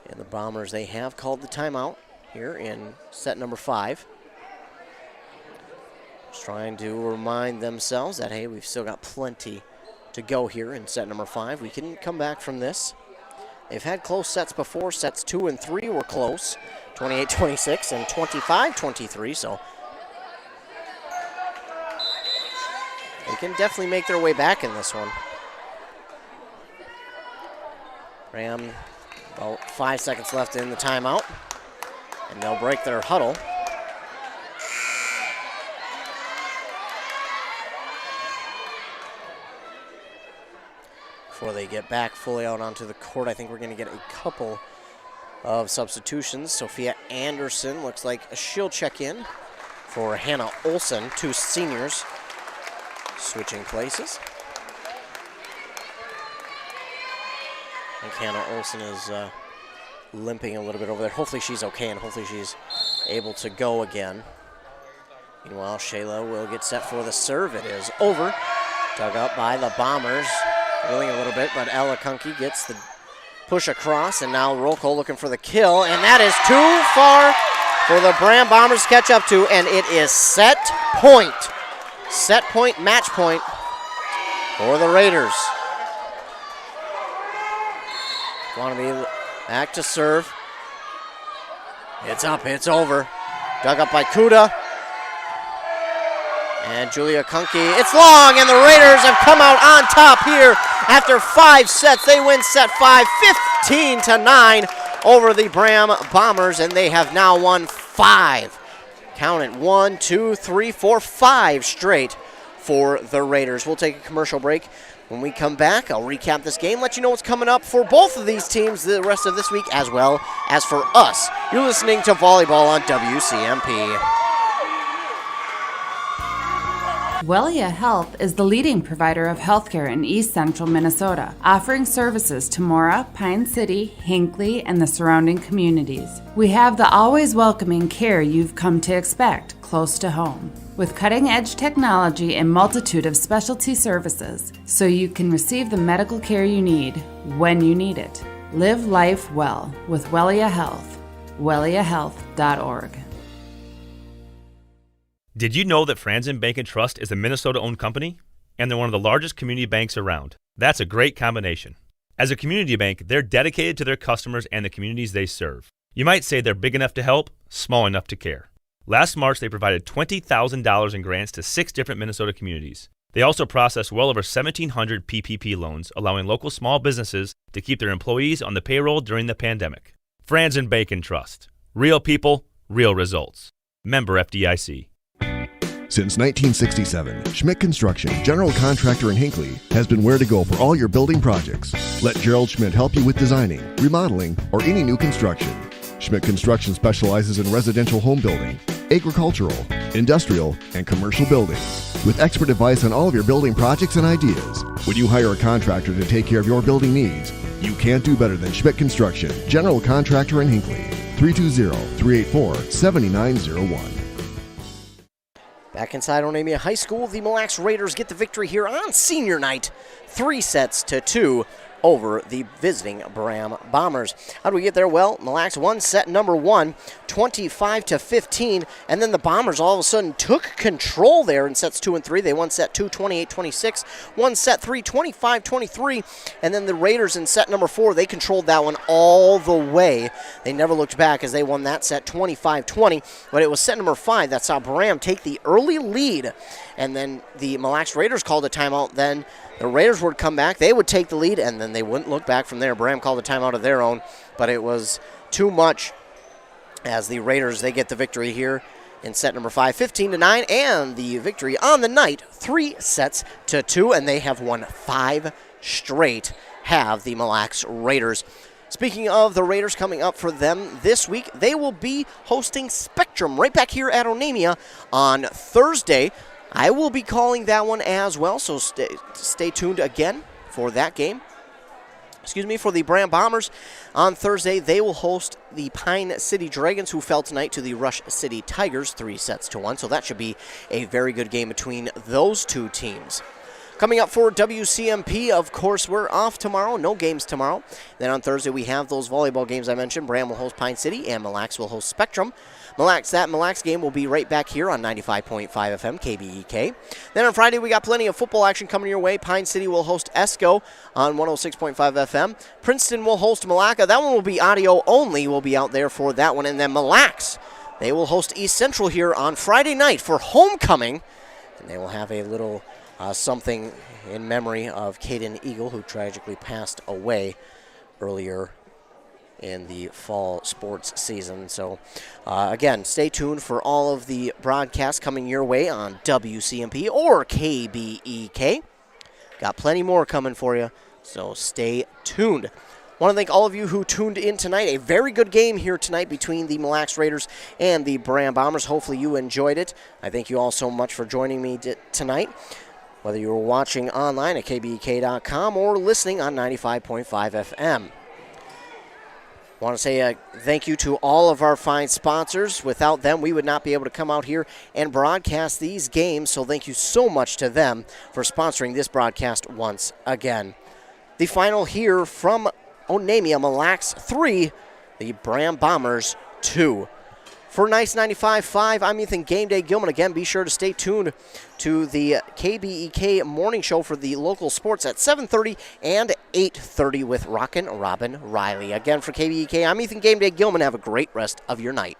And the Bombers, they have called the timeout here in set number 5. Just trying to remind themselves that, hey, we've still got plenty to go here in set number 5. We can come back from this. They've had close sets before. Sets 2 and 3 were close, 28-26 and 25-23, so they can definitely make their way back in this one. Braham, about 5 seconds left in the timeout, and they'll break their huddle. Before they get back fully out onto the court, I think we're going to get a couple of substitutions. Sophia Anderson looks like she'll check in for Hannah Olsen, 2 seniors switching places. I think Hannah Olsen is limping a little bit over there. Hopefully she's okay, and hopefully she's able to go again. Meanwhile, Shayla will get set for the serve. It is over. Dug up by the Bombers. Willing a little bit, but Ella Kunke gets the push across, and now Rocco looking for the kill, and that is too far for the Braham Bombers to catch up to, and it is set point. Set point, match point for the Raiders. Want to be back to serve. It's up, it's over. Dug up by Kuda. And Julia Kunke, it's long, and the Raiders have come out on top here after 5 sets. They win set 5, 15-9 over the Braham Bombers, and they have now won 5. Count it, 1, 2, 3, 4, 5 straight for the Raiders. We'll take a commercial break. When we come back, I'll recap this game, let you know what's coming up for both of these teams the rest of this week, as well as for us. You're listening to Volleyball on WCMP. Wellia Health is the leading provider of healthcare in East Central Minnesota, offering services to Mora, Pine City, Hinckley, and the surrounding communities. We have the always welcoming care you've come to expect close to home, with cutting-edge technology and multitude of specialty services, so you can receive the medical care you need when you need it. Live life well with Wellia Health. WelliaHealth.org. Did you know that Franzen Bank and Trust is a Minnesota-owned company? And they're one of the largest community banks around. That's a great combination. As a community bank, they're dedicated to their customers and the communities they serve. You might say they're big enough to help, small enough to care. Last March, they provided $20,000 in grants to 6 different Minnesota communities. They also processed well over 1,700 PPP loans, allowing local small businesses to keep their employees on the payroll during the pandemic. Franzen Bank and Trust. Real people, real results. Member FDIC. Since 1967, Schmidt Construction, general contractor in Hinckley, has been where to go for all your building projects. Let Gerald Schmidt help you with designing, remodeling, or any new construction. Schmidt Construction specializes in residential home building, agricultural, industrial, and commercial buildings, with expert advice on all of your building projects and ideas. When you hire a contractor to take care of your building needs, you can't do better than Schmidt Construction, general contractor in Hinckley. 320-384-7901. Back inside Onamia High School, the Mille Lacs Raiders get the victory here on senior night, 3-2 over the visiting Braham Bombers. How do we get there? Well, Mille Lacs won set number 1, 25-15, and then the Bombers all of a sudden took control there in sets 2 and 3. They won set 2, 28-26, won set 3, 25-23, and then the Raiders in set number 4, they controlled that one all the way. They never looked back as they won that set 25-20, but it was set number 5 that saw Braham take the early lead, and then the Mille Lacs Raiders called a timeout. Then the Raiders would come back, they would take the lead, and then they wouldn't look back from there. Braham called a timeout of their own, but it was too much as the Raiders, they get the victory here in set number 5, 15-9, and the victory on the night, 3-2, and they have won 5 straight, have the Mille Lacs Raiders. Speaking of the Raiders, coming up for them this week, they will be hosting Spectrum right back here at Onamia on Thursday. I will be calling that one as well, so stay tuned again for that game. For the Braham Bombers on Thursday, they will host the Pine City Dragons, who fell tonight to the Rush City Tigers 3-1, so that should be a very good game between those two teams. Coming up for WCMP, of course, we're off tomorrow. No games tomorrow. Then on Thursday, we have those volleyball games I mentioned. Braham will host Pine City, and Mille Lacs will host Spectrum. That Mille Lacs game will be right back here on 95.5 FM, KBEK. Then on Friday, we got plenty of football action coming your way. Pine City will host ESCO on 106.5 FM. Princeton will host Malacca. That one will be audio only. We'll be out there for that one. And then Mille Lacs, they will host East Central here on Friday night for homecoming. And they will have a little something in memory of Caden Eagle, who tragically passed away earlier in the fall sports season. So, again, stay tuned for all of the broadcasts coming your way on WCMP or KBEK. Got plenty more coming for you, so stay tuned. Want to thank all of you who tuned in tonight. A very good game here tonight between the Mille Lacs Raiders and the Braham Bombers. Hopefully you enjoyed it. I thank you all so much for joining me tonight, whether you were watching online at kbek.com or listening on 95.5 FM. I want to say thank you to all of our fine sponsors. Without them, we would not be able to come out here and broadcast these games, so thank you so much to them for sponsoring this broadcast once again. The final here from Onamia, Mille Lacs 3, the Braham Bombers 2. For Nice 95.5, I'm Ethan Game Day Gilman. Again, be sure to stay tuned to the KBEK morning show for the local sports at 7:30 and 8:30 with Rockin' Robin Riley. Again, for KBEK, I'm Ethan Game Day Gilman. Have a great rest of your night.